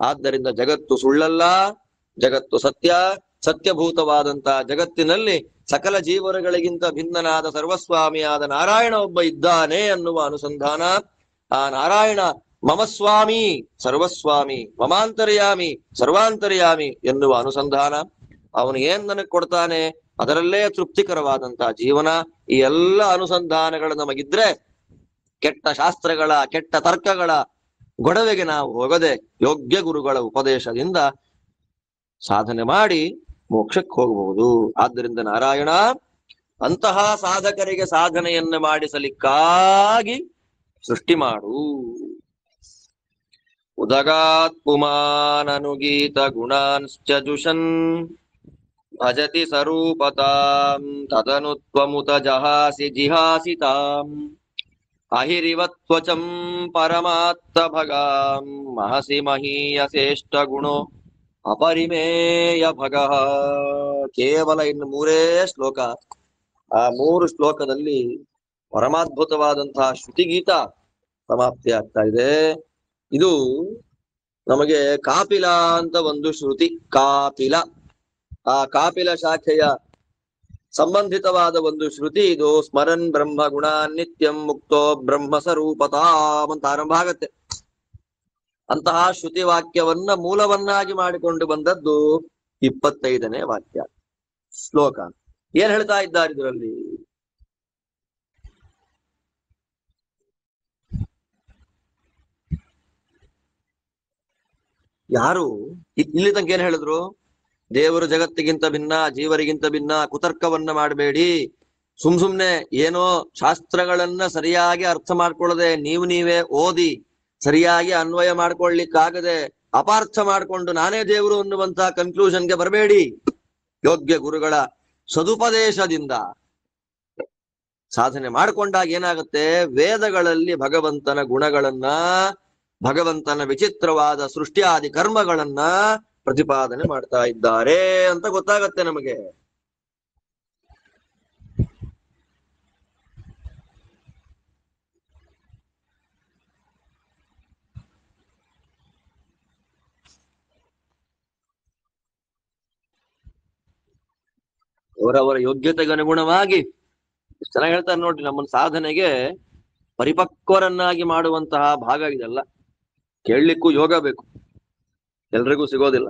ಆದ್ದರಿಂದ ಜಗತ್ತು ಸುಳ್ಳಲ್ಲ, ಜಗತ್ತು ಸತ್ಯ. ಸತ್ಯಭೂತವಾದಂತಹ ಜಗತ್ತಿನಲ್ಲಿ ಸಕಲ ಜೀವರುಗಳಿಗಿಂತ ಭಿನ್ನನಾದ ಸರ್ವಸ್ವಾಮಿಯಾದ ನಾರಾಯಣ ಒಬ್ಬ ಇದ್ದಾನೆ ಅನ್ನುವ ಅನುಸಂಧಾನ. ಆ ನಾರಾಯಣ ಮಮ ಸ್ವಾಮಿ ಸರ್ವಸ್ವಾಮಿ, ಮಮಾಂತರ್ಯಾಮಿ ಸರ್ವಾಂತರ್ಯಾಮಿ ಎನ್ನುವ ಅನುಸಂಧಾನ. ಅವನು ಏನ್ ನನಗೆ ಕೊಡ್ತಾನೆ ಅದರಲ್ಲೇ ತೃಪ್ತಿಕರವಾದಂತಹ ಜೀವನ. ಈ ಎಲ್ಲ ಅನುಸಂಧಾನಗಳು ನಮಗಿದ್ರೆ ಕೆಟ್ಟ ಶಾಸ್ತ್ರಗಳ, ಕೆಟ್ಟ ತರ್ಕಗಳ ಗೊಡವೆಗೆ ನಾವು ಹೋಗದೆ ಯೋಗ್ಯ ಗುರುಗಳ ಉಪದೇಶದಿಂದ ಸಾಧನೆ ಮಾಡಿ ಮೋಕ್ಷಕ್ಕೆ ಹೋಗಬಹುದು. ಆದ್ದರಿಂದ ನಾರಾಯಣ ಅಂತಹ ಸಾಧಕರಿಗೆ ಸಾಧನೆಯನ್ನ ಮಾಡಿಸಲಿಕ್ಕಾಗಿ ಸೃಷ್ಟಿ ಮಾಡು. ಉದಗಾತ್ ಪುಮಾನನುಗೀತ ಗುಣಾಂಶ್ಚ ಜುಷನ್ ಭಜತಿ ಸ್ವರೂಪತಾಂ ತದನುತ್ವಮುತ ಜಹಾಸಿ ಜಿಹಾಸಿತಾಂ ಅಹಿರಿವತ್ವಚಂ ಪರಮಾತ್ತ ಭಗಾಂ ಮಹಸಿ ಮಹೀಯಸೇಷ್ಟ ಗುಣೋ ಅಪರಿಮೇಯ ಭಗಃ. ಕೇವಲ ಇನ್ನು 3 ಶ್ಲೋಕ. ಆ 3 ಶ್ಲೋಕದಲ್ಲಿ ಪರಮಾದ್ಭುತವಾದಂತಹ ಶ್ರುತಿಗೀತ ಸಮಾಪ್ತಿ ಆಗ್ತಾ ಇದೆ. ಇದು ನಮಗೆ ಕಾಪಿಲ ಅಂತ ಒಂದು ಶ್ರುತಿ. ಕಾಪಿಲ, ಆ ಕಾಪಿಲ ಶಾಖೆಯ ಸಂಬಂಧಿತವಾದ ಒಂದು ಶ್ರುತಿ ಇದು. ಸ್ಮರನ್ ಬ್ರಹ್ಮ ಗುಣ ನಿತ್ಯಂ ಮುಕ್ತೋ ಬ್ರಹ್ಮ ಸ್ವರೂಪತಾಂ ಅಂತ ಆರಂಭ ಆಗತ್ತೆ. ಅಂತಹ ಶ್ರುತಿ ವಾಕ್ಯವನ್ನ ಮೂಲವನ್ನಾಗಿ ಮಾಡಿಕೊಂಡು ಬಂದದ್ದು 25ನೇ ವಾಕ್ಯ ಶ್ಲೋಕ. ಏನ್ ಹೇಳ್ತಾ ಇದ್ದಾರೆ ಇದರಲ್ಲಿ? ಯಾರು ಇಲ್ಲಿ ತನಕ ಏನ್ ಹೇಳಿದ್ರು? ದೇವರು ಜಗತ್ತಿಗಿಂತ ಭಿನ್ನ, ಜೀವರಿಗಿಂತ ಭಿನ್ನ, ಕುತರ್ಕವನ್ನ ಮಾಡಬೇಡಿ. ಸುಮ್ನೆ ಏನೋ ಶಾಸ್ತ್ರಗಳನ್ನ ಸರಿಯಾಗಿ ಅರ್ಥ ಮಾಡ್ಕೊಳ್ಳದೆ ನೀವೇ ಓದಿ ಸರಿಯಾಗಿ ಅನ್ವಯ ಮಾಡ್ಕೊಳ್ಲಿಕ್ಕಾಗದೆ ಅಪಾರ್ಥ ಮಾಡ್ಕೊಂಡು ನಾನೇ ದೇವರು ಅನ್ನುವಂತ ಕನ್ಕ್ಲೂಷನ್ಗೆ ಬರಬೇಡಿ. ಯೋಗ್ಯ ಗುರುಗಳ ಸದುಪದೇಶದಿಂದ ಸಾಧನೆ ಮಾಡಿಕೊಂಡಾಗ ಏನಾಗುತ್ತೆ, ವೇದಗಳಲ್ಲಿ ಭಗವಂತನ ಗುಣಗಳನ್ನ, ಭಗವಂತನ ವಿಚಿತ್ರವಾದ ಸೃಷ್ಟಿಯಾದಿ ಕರ್ಮಗಳನ್ನ ಪ್ರತಿಪಾದನೆ ಮಾಡ್ತಾ ಇದ್ದಾರೆ ಅಂತ ಗೊತ್ತಾಗತ್ತೆ ನಮಗೆ. ಅವರವರ ಯೋಗ್ಯತೆಗೆ ಅನುಗುಣವಾಗಿ ಎಷ್ಟು ಚೆನ್ನಾಗಿ ಹೇಳ್ತಾರೆ ನೋಡ್ರಿ. ನಮ್ಮನ್ನ ಸಾಧನೆಗೆ ಪರಿಪಕ್ವರನ್ನಾಗಿ ಮಾಡುವಂತಹ ಭಾಗ ಇದೆಲ್ಲ. ಕೇಳಲಿಕ್ಕೂ ಯೋಗ ಬೇಕು, ಎಲ್ರಿಗೂ ಸಿಗೋದಿಲ್ಲ.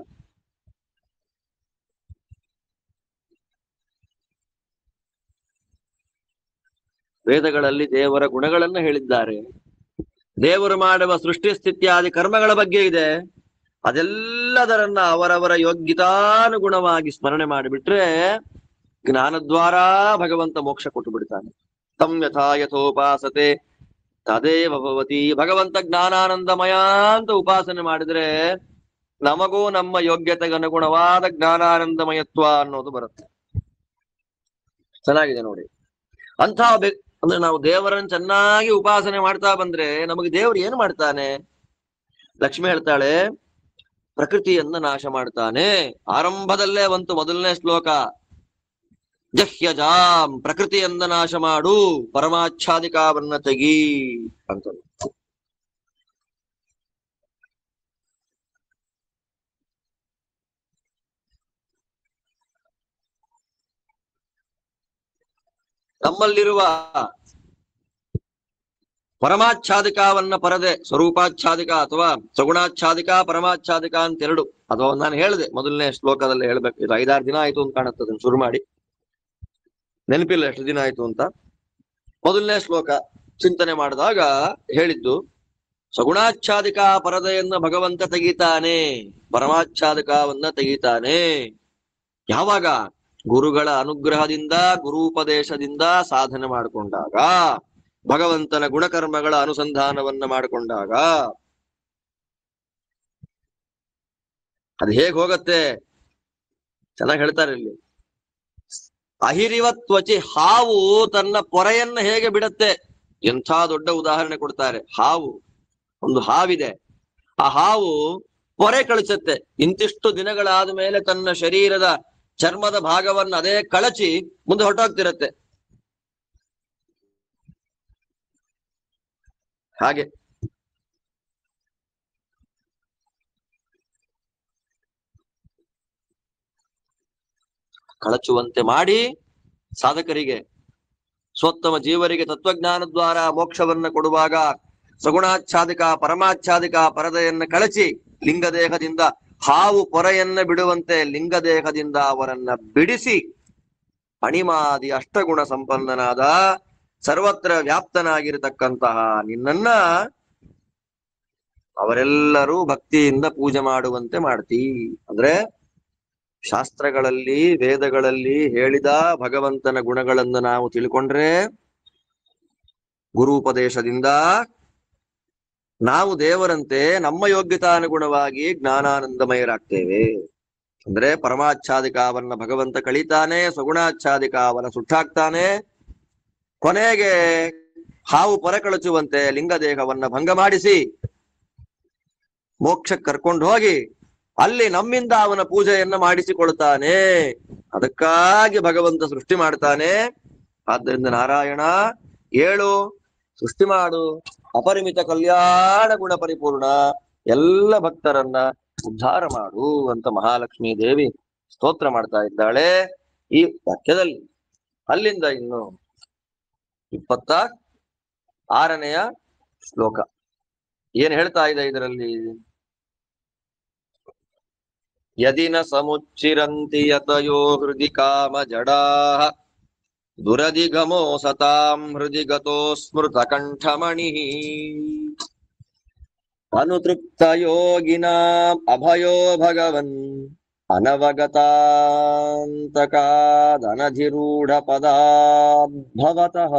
ವೇದಗಳಲ್ಲಿ ದೇವರ ಗುಣಗಳನ್ನ ಹೇಳಿದ್ದಾರೆ. ದೇವರು ಮಾಡುವ ಸೃಷ್ಟಿ ಸ್ಥಿತ್ಯಾದಿ ಕರ್ಮಗಳ ಬಗ್ಗೆ ಇದೆ. ಅದೆಲ್ಲದರನ್ನ ಅವರವರ ಯೋಗ್ಯತಾನುಗುಣವಾಗಿ ಸ್ಮರಣೆ ಮಾಡಿಬಿಟ್ರೆ ಜ್ಞಾನದ್ವಾರ ಭಗವಂತ ಮೋಕ್ಷ ಕೊಟ್ಟು ಬಿಡ್ತಾನೆ. ತಂ ಯಥಾ ಯಥೋಪಾಸತೆ ತದೇವ ಭವತಿ. ಭಗವಂತ ಜ್ಞಾನಾನಂದಮಯ ಅಂತ ಉಪಾಸನೆ ಮಾಡಿದ್ರೆ ನಮಗೂ ನಮ್ಮ ಯೋಗ್ಯತೆಗೆ ಅನುಗುಣವಾದ ಜ್ಞಾನಾನಂದಮಯತ್ವ ಅನ್ನೋದು ಬರುತ್ತೆ. ಚೆನ್ನಾಗಿದೆ ನೋಡಿ. ಅಂಥ ಅಂದ್ರೆ ನಾವು ದೇವರನ್ನು ಚೆನ್ನಾಗಿ ಉಪಾಸನೆ ಮಾಡ್ತಾ ಬಂದ್ರೆ ನಮಗೆ ದೇವರು ಏನು ಮಾಡ್ತಾನೆ? ಲಕ್ಷ್ಮಿ ಹೇಳ್ತಾಳೆ, ಪ್ರಕೃತಿಯನ್ನ ನಾಶ ಮಾಡ್ತಾನೆ. ಆರಂಭದಲ್ಲೇ ಬಂತು ಮೊದಲನೇ ಶ್ಲೋಕ, ಜಹ್ಯಜಾಂ, ಪ್ರಕೃತಿಯನ್ನ ನಾಶ ಮಾಡು, ಪರಮಾಚ್ಛಾದಿಕಾವನ್ನ ತೆಗಿ ಅಂತ. ನಮ್ಮಲ್ಲಿರುವ ಪರಮಾಚ್ಛಾದಿಕಾವನ್ನ ಪರದೆ, ಸ್ವರೂಪಾಚ್ಛಾದಿಕ ಅಥವಾ ಸಗುಣಾಚ್ಛಾದಿಕ ಪರಮಾಚ್ಛಾದಿಕ ಅಂತ ಎರಡು. ಅಥವಾ ನಾನು ಹೇಳಿದೆ ಮೊದಲನೇ ಶ್ಲೋಕದಲ್ಲಿ ಹೇಳ್ಬೇಕು. ಇದು 5-6 ದಿನ ಆಯ್ತು ಅಂತ ಕಾಣುತ್ತೆ ಅದನ್ನು ಶುರು ಮಾಡಿ, ನೆನಪಿಲ್ಲ ಎಷ್ಟು ದಿನ ಆಯ್ತು ಅಂತ. ಮೊದಲನೇ ಶ್ಲೋಕ ಚಿಂತನೆ ಮಾಡಿದಾಗ ಹೇಳಿದ್ದು, ಸಗುಣಾಚ್ಛಾದಿಕ ಪರದೆಯನ್ನ ಭಗವಂತ ತೆಗಿತಾನೆ, ಪರಮಾಚ್ಛಾದಿಕವನ್ನ ತೆಗಿತಾನೆ. ಯಾವಾಗ? ಗುರುಗಳ ಅನುಗ್ರಹದಿಂದ, ಗುರುಪದೇಶದಿಂದ ಸಾಧನೆ ಮಾಡಿಕೊಂಡಾಗ, ಭಗವಂತನ ಗುಣಕರ್ಮಗಳ ಅನುಸಂಧಾನವನ್ನ ಮಾಡಿಕೊಂಡಾಗ. ಅದು ಹೇಗೆ ಹೋಗತ್ತೆ? ಚೆನ್ನಾಗಿ ಹೇಳ್ತಾರೆ ಇಲ್ಲಿ. ಅಹಿರಿವತ್ವಚಿ, ಹಾವು ತನ್ನ ಪೊರೆಯನ್ನ ಹೇಗೆ ಬಿಡತ್ತೆ? ಎಂಥ ದೊಡ್ಡ ಉದಾಹರಣೆ ಕೊಡ್ತಾರೆ. ಹಾವು, ಒಂದು ಹಾವಿದೆ, ಆ ಹಾವು ಪೊರೆ ಕಳಿಸತ್ತೆ. ಇಂತಿಷ್ಟು ದಿನಗಳಾದ ಮೇಲೆ ತನ್ನ ಶರೀರದ ಚರ್ಮದ ಭಾಗವನ್ನು ಅದೇ ಕಳಚಿ ಮುಂದೆ ಹೊರಟೋಗ್ತಿರತ್ತೆ. ಹಾಗೆ ಕಳಚುವಂತೆ ಮಾಡಿ ಸಾಧಕರಿಗೆ, ಸ್ವೋತ್ತಮ ಜೀವರಿಗೆ ತತ್ವಜ್ಞಾನದ್ವಾರ ಮೋಕ್ಷವನ್ನ ಕೊಡುವಾಗ ಸಗುಣಾಚ್ಛಾದಿಕ ಪರಮಾಚ್ಛಾದಿಕ ಪರದೆಯನ್ನ ಕಳಚಿ ಲಿಂಗದೇಹದಿಂದ ಹಾವು ಪೊರೆಯನ್ನ ಬಿಡುವಂತೆ ಲಿಂಗದೇಹದಿಂದ ಅವರನ್ನ ಬಿಡಿಸಿ ಅಣಿಮಾದಿ ಅಷ್ಟಗುಣ ಸಂಪನ್ನನಾದ ಸರ್ವತ್ರ ವ್ಯಾಪ್ತನಾಗಿರತಕ್ಕಂತಹ ನಿನ್ನನ್ನ ಅವರೆಲ್ಲರೂ ಭಕ್ತಿಯಿಂದ ಪೂಜೆ ಮಾಡುವಂತೆ ಮಾಡ್ತೀ. ಅಂದ್ರೆ ಶಾಸ್ತ್ರಗಳಲ್ಲಿ ವೇದಗಳಲ್ಲಿ ಹೇಳಿದ ಭಗವಂತನ ಗುಣಗಳನ್ನು ನಾವು ತಿಳ್ಕೊಂಡ್ರೆ, ಗುರುಪದೇಶದಿಂದ ನಾವು ದೇವರಂತೆ ನಮ್ಮ ಯೋಗ್ಯತಾನುಗುಣವಾಗಿ ಜ್ಞಾನಾನಂದಮಯರಾಗ್ತೇವೆ. ಅಂದ್ರೆ ಪರಮಾಚ್ಛಾದಿಕಾವನ್ನ ಭಗವಂತ ಕಳೀತಾನೆ, ಸಗುಣಾಚ್ಛಾದಿಕಾವನ್ನ ಸುಟ್ಟಾಕ್ತಾನೆ. ಕೊನೆಗೆ ಹಾವು ಪೊರೆಕಳಚುವಂತೆ ಲಿಂಗದೇಹವನ್ನ ಭಂಗ ಮಾಡಿಸಿ ಮೋಕ್ಷಕ್ಕೆ ಕರ್ಕೊಂಡು ಹೋಗಿ ಅಲ್ಲಿ ನಮ್ಮಿಂದ ಅವನ ಪೂಜೆಯನ್ನ ಮಾಡಿಸಿಕೊಳ್ತಾನೆ. ಅದಕ್ಕಾಗಿ ಭಗವಂತ ಸೃಷ್ಟಿ ಮಾಡ್ತಾನೆ. ಆದ್ದರಿಂದ ನಾರಾಯಣ ಏಳು, ಸೃಷ್ಟಿ ಮಾಡು, ಅಪರಿಮಿತ ಕಲ್ಯಾಣ ಗುಣ ಪರಿಪೂರ್ಣ, ಎಲ್ಲ ಭಕ್ತರನ್ನ ಉದ್ಧಾರ ಮಾಡು ಅಂತ ಮಹಾಲಕ್ಷ್ಮೀ ದೇವಿ ಸ್ತೋತ್ರ ಮಾಡ್ತಾ ಇದ್ದಾಳೆ ಈ ವಾಕ್ಯದಲ್ಲಿ. ಅಲ್ಲಿಂದ ಇನ್ನು 26ನೆಯ ಶ್ಲೋಕ ಏನ್ ಹೇಳ್ತಾ ಇದೆ ಇದರಲ್ಲಿ? ಯದಿನ ಸಮುಚ್ಚಿರಂತಿ ಯತಯೋ ಹೃದಿ ಕಾಮ ಜಡಾಃ ದುರಧಿಗಮೋ ಸತಾಂ ಹೃದಿ ಗತೋ ಸ್ಮೃತ ಕಂಠಮಣಿ ಅನುತೃಪ್ತ ಯೋಗಿನಾಂ ಅಭಯೋ ಭಗವನ್ ಅನವಗತಾಂತಕಾದನಧಿರೂಢ ಪದಾದ್ಭವತಃ.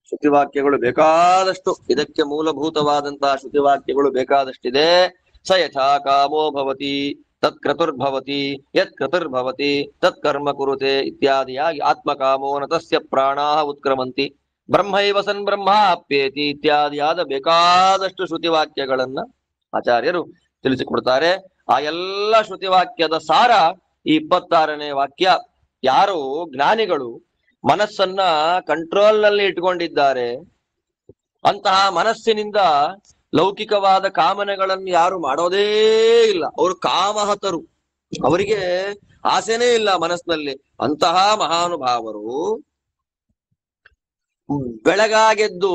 ಶ್ರುತಿವಾಕ್ಯಗಳು ಬೇಕಾದಷ್ಟು, ಇದಕ್ಕೆ ಮೂಲಭೂತವಾದಂತಹ ಶ್ರುತಿವಾಕ್ಯಗಳು ಬೇಕಾದಷ್ಟಿದೆ. ಸ ಯಥಾ ಕಾಮೋ ಭವತಿ ತತ್ ಕ್ರತುರ್ಭವತಿ, ಯತ್ ಕ್ರತುರ್ಭವತಿ ತತ್ ಕರ್ಮ ಕುರುತೆ ಇತ್ಯಾದಿಯಾಗಿ ಆತ್ಮಕಾಮೋ ನ ತಸ್ಯ ಪ್ರಾಣಾಃ ಉತ್ಕ್ರಮಂತಿ ಬ್ರಹ್ಮೈವ ಸನ್ ಬ್ರಹ್ಮಾಪ್ಯೇತಿ ಇತ್ಯಾದಿಯಾದ ಬೇಕಾದಷ್ಟು ಶ್ರುತಿವಾಕ್ಯಗಳನ್ನ ಆಚಾರ್ಯರು ತಿಳಿಸಿಕೊಡ್ತಾರೆ. ಆ ಎಲ್ಲ ಶ್ರುತಿವಾಕ್ಯದ ಸಾರ ಈ 26ನೇ ವಾಕ್ಯ. ಯಾರು ಜ್ಞಾನಿಗಳು ಮನಸ್ಸನ್ನ ಕಂಟ್ರೋಲ್ ನಲ್ಲಿ ಇಟ್ಕೊಂಡಿದ್ದಾರೆ, ಅಂತಹ ಮನಸ್ಸಿನಿಂದ ಲೌಕಿಕವಾದ ಕಾಮನೆಗಳನ್ನು ಯಾರು ಮಾಡೋದೇ ಇಲ್ಲ. ಅವರು ಕಾಮಹತರು, ಅವರಿಗೆ ಆಸೆನೇ ಇಲ್ಲ ಮನಸ್ಸಿನಲ್ಲಿ. ಅಂತಹ ಮಹಾನುಭಾವರು ಬೆಳಗಾಗೆದ್ದು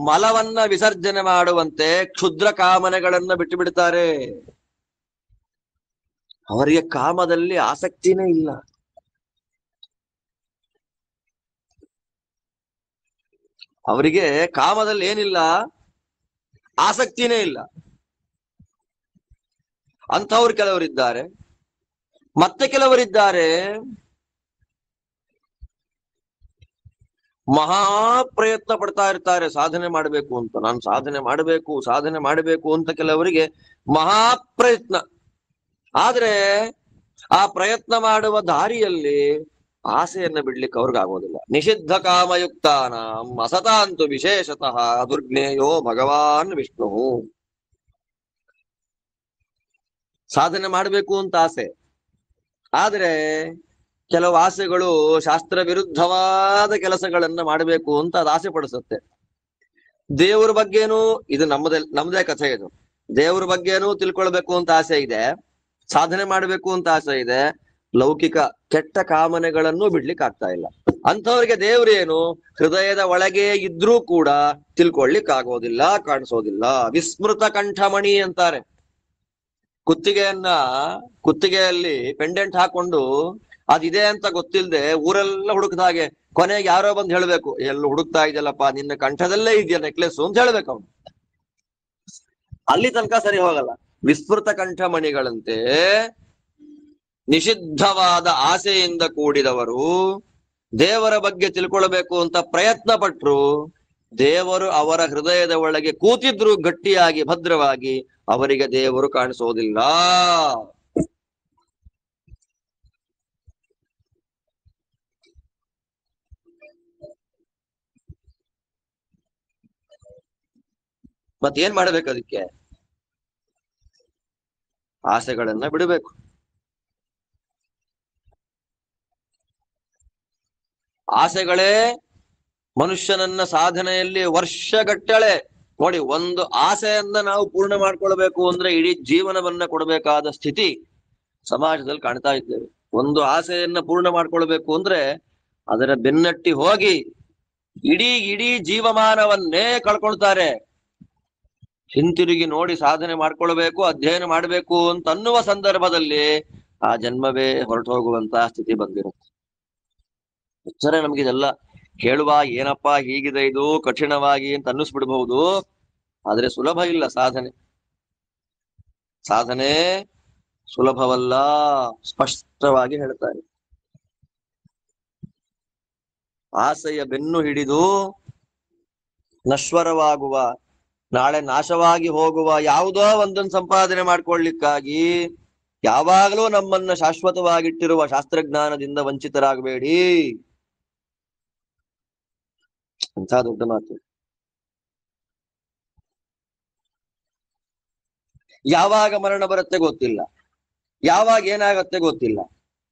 ಮಲವನ್ನ ವಿಸರ್ಜನೆ ಮಾಡುವಂತೆ ಕ್ಷುದ್ರ ಕಾಮನೆಗಳನ್ನ ಬಿಟ್ಟು ಬಿಡ್ತಾರೆ. ಅವರಿಗೆ ಕಾಮದಲ್ಲಿ ಆಸಕ್ತಿನೇ ಇಲ್ಲ. ಅವರಿಗೆ ಕಾಮದಲ್ಲಿ ಏನಿಲ್ಲ, ಆಸಕ್ತಿನೇ ಇಲ್ಲ. ಅಂಥವ್ರು ಕೆಲವರಿದ್ದಾರೆ. ಮತ್ತೆ ಕೆಲವರಿದ್ದಾರೆ ಮಹಾ ಪ್ರಯತ್ನ ಪಡ್ತಾ ಇರ್ತಾರೆ ಸಾಧನೆ ಮಾಡಬೇಕು ಅಂತ. ನಾನು ಸಾಧನೆ ಮಾಡಬೇಕು ಅಂತ ಕೆಲವರಿಗೆ ಮಹಾ ಪ್ರಯತ್ನ. ಆದ್ರೆ ಆ ಪ್ರಯತ್ನ ಮಾಡುವ ದಾರಿಯಲ್ಲಿ ಆಸೆಯನ್ನ ಬಿಡ್ಲಿಕ್ಕೆ ಅವ್ರಿಗಾಗೋದಿಲ್ಲ. ನಿಷಿದ್ಧ ಕಾಮಯುಕ್ತಾನಾಂ ಅಸತಾಂತು ವಿಶೇಷತಃ ದುರ್ಜ್ಞೇಯೋ ಭಗವಾನ್ ವಿಷ್ಣು. ಸಾಧನೆ ಮಾಡಬೇಕು ಅಂತ ಆಸೆ, ಆದ್ರೆ ಕೆಲವು ಆಸೆಗಳು ಶಾಸ್ತ್ರ ವಿರುದ್ಧವಾದ ಕೆಲಸಗಳನ್ನ ಮಾಡಬೇಕು ಅಂತ ಅದು ಆಸೆ ಪಡಿಸುತ್ತೆ. ದೇವರ ಬಗ್ಗೆನೂ, ಇದು ನಮ್ಮದೇ ಕಥೆ ಇದು. ದೇವರ ಬಗ್ಗೆನೂ ತಿಳ್ಕೊಳ್ಬೇಕು ಅಂತ ಆಸೆ ಇದೆ, ಸಾಧನೆ ಮಾಡಬೇಕು ಅಂತ ಆಸೆ ಇದೆ, ಲೌಕಿಕ ಕೆಟ್ಟ ಕಾಮನೆಗಳನ್ನು ಬಿಡ್ಲಿಕ್ಕೆ ಆಗ್ತಾ ಇಲ್ಲ. ಅಂಥವ್ರಿಗೆ ದೇವ್ರೇನು ಹೃದಯದ ಒಳಗೆ ಇದ್ರೂ ಕೂಡ ತಿಳ್ಕೊಳ್ಲಿಕ್ ಆಗೋದಿಲ್ಲ, ಕಾಣಿಸೋದಿಲ್ಲ. ವಿಸ್ಮೃತ ಕಂಠಮಣಿ ಅಂತಾರೆ. ಕುತ್ತಿಗೆಯಲ್ಲಿ ಪೆಂಡೆಂಟ್ ಹಾಕೊಂಡು ಅದಿದೆ ಅಂತ ಗೊತ್ತಿಲ್ಲದೆ ಊರೆಲ್ಲ ಹುಡುಕ್ದ ಹಾಗೆ ಕೊನೆಗೆ ಯಾರೋ ಬಂದು ಹೇಳ್ಬೇಕು, ಎಲ್ಲೂ ಹುಡುಕ್ತಾ ಇದೆಯಲ್ಲಪ್ಪ, ನಿನ್ನ ಕಂಠದಲ್ಲೇ ಇದೆಯಾ ನೆಕ್ಲೆಸ್ ಅಂತ ಹೇಳ್ಬೇಕು ಅವನು. ಅಲ್ಲಿ ತನಕ ಸರಿ ಹೋಗಲ್ಲ. ವಿಸ್ಮೃತ ಕಂಠಮಣಿಗಳಂತೆ ನಿಷಿದ್ಧವಾದ ಆಸೆಯಿಂದ ಕೂಡಿದವರು ದೇವರ ಬಗ್ಗೆ ತಿಳ್ಕೊಳ್ಬೇಕು ಅಂತ ಪ್ರಯತ್ನ ಪಟ್ರು, ದೇವರು ಅವರ ಹೃದಯದ ಒಳಗೆ ಕೂತಿದ್ರು ಗಟ್ಟಿಯಾಗಿ ಭದ್ರವಾಗಿ, ಅವರಿಗೆ ದೇವರು ಕಾಣಿಸೋದಿಲ್ಲ. ಮತ್ತೇನ್ ಮಾಡ್ಬೇಕು? ಅದಕ್ಕೆ ಆಸೆಗಳನ್ನ ಬಿಡಬೇಕು. ಆಸೆಗಳೇ ಮನುಷ್ಯನನ್ನ ಸಾಧನೆಯಲ್ಲಿ ವರ್ಷಗಟ್ಟಲೆ ನೋಡಿ. ಒಂದು ಆಸೆಯನ್ನ ನಾವು ಪೂರ್ಣ ಮಾಡ್ಕೊಳ್ಬೇಕು ಅಂದ್ರೆ ಇಡೀ ಜೀವನವನ್ನ ಕೊಡಬೇಕಾದ ಸ್ಥಿತಿ ಸಮಾಜದಲ್ಲಿ ಕಾಣ್ತಾ ಇದ್ದೇವೆ. ಒಂದು ಆಸೆಯನ್ನ ಪೂರ್ಣ ಮಾಡ್ಕೊಳ್ಬೇಕು ಅಂದ್ರೆ ಅದರ ಬೆನ್ನಟ್ಟಿ ಹೋಗಿ ಇಡೀ ಜೀವಮಾನವನ್ನೇ ಕಳ್ಕೊಳ್ತಾರೆ. ಹಿಂತಿರುಗಿ ನೋಡಿ ಸಾಧನೆ ಮಾಡ್ಕೊಳ್ಬೇಕು, ಅಧ್ಯಯನ ಮಾಡ್ಬೇಕು ಅಂತ ಅನ್ನುವ ಸಂದರ್ಭದಲ್ಲಿ ಆ ಜನ್ಮವೇ ಹೊರಟು ಹೋಗುವಂತಹ ಸ್ಥಿತಿ ಬಂದಿರುತ್ತೆ. ಎಚ್ಚರ ನಮ್ಗಿದೆಲ್ಲ ಕೇಳುವ, ಏನಪ್ಪಾ ಹೀಗಿದೆ ಇದು ಕಠಿಣವಾಗಿ ಅಂತ ಅನ್ನಿಸ್ಬಿಡ್ಬಹುದು. ಆದ್ರೆ ಸುಲಭ ಇಲ್ಲ ಸಾಧನೆ ಸುಲಭವಲ್ಲ, ಸ್ಪಷ್ಟವಾಗಿ ಹೇಳ್ತಾರೆ. ಆಸೆಯ ಬೆನ್ನು ಹಿಡಿದು ನಶ್ವರವಾಗುವ, ನಾಳೆ ನಾಶವಾಗಿ ಹೋಗುವ ಯಾವುದೋ ಒಂದನ್ನು ಸಂಪಾದನೆ ಮಾಡ್ಕೊಳ್ಲಿಕ್ಕಾಗಿ ಯಾವಾಗಲೂ ನಮ್ಮನ್ನ ಶಾಶ್ವತವಾಗಿಟ್ಟಿರುವ ಶಾಸ್ತ್ರಜ್ಞಾನದಿಂದ ವಂಚಿತರಾಗಬೇಡಿ ಅಂತ ದೊಡ್ಡ ಮಾತು. ಯಾವಾಗ ಮರಣ ಬರುತ್ತೆ ಗೊತ್ತಿಲ್ಲ, ಯಾವಾಗ ಏನಾಗತ್ತೆ ಗೊತ್ತಿಲ್ಲ.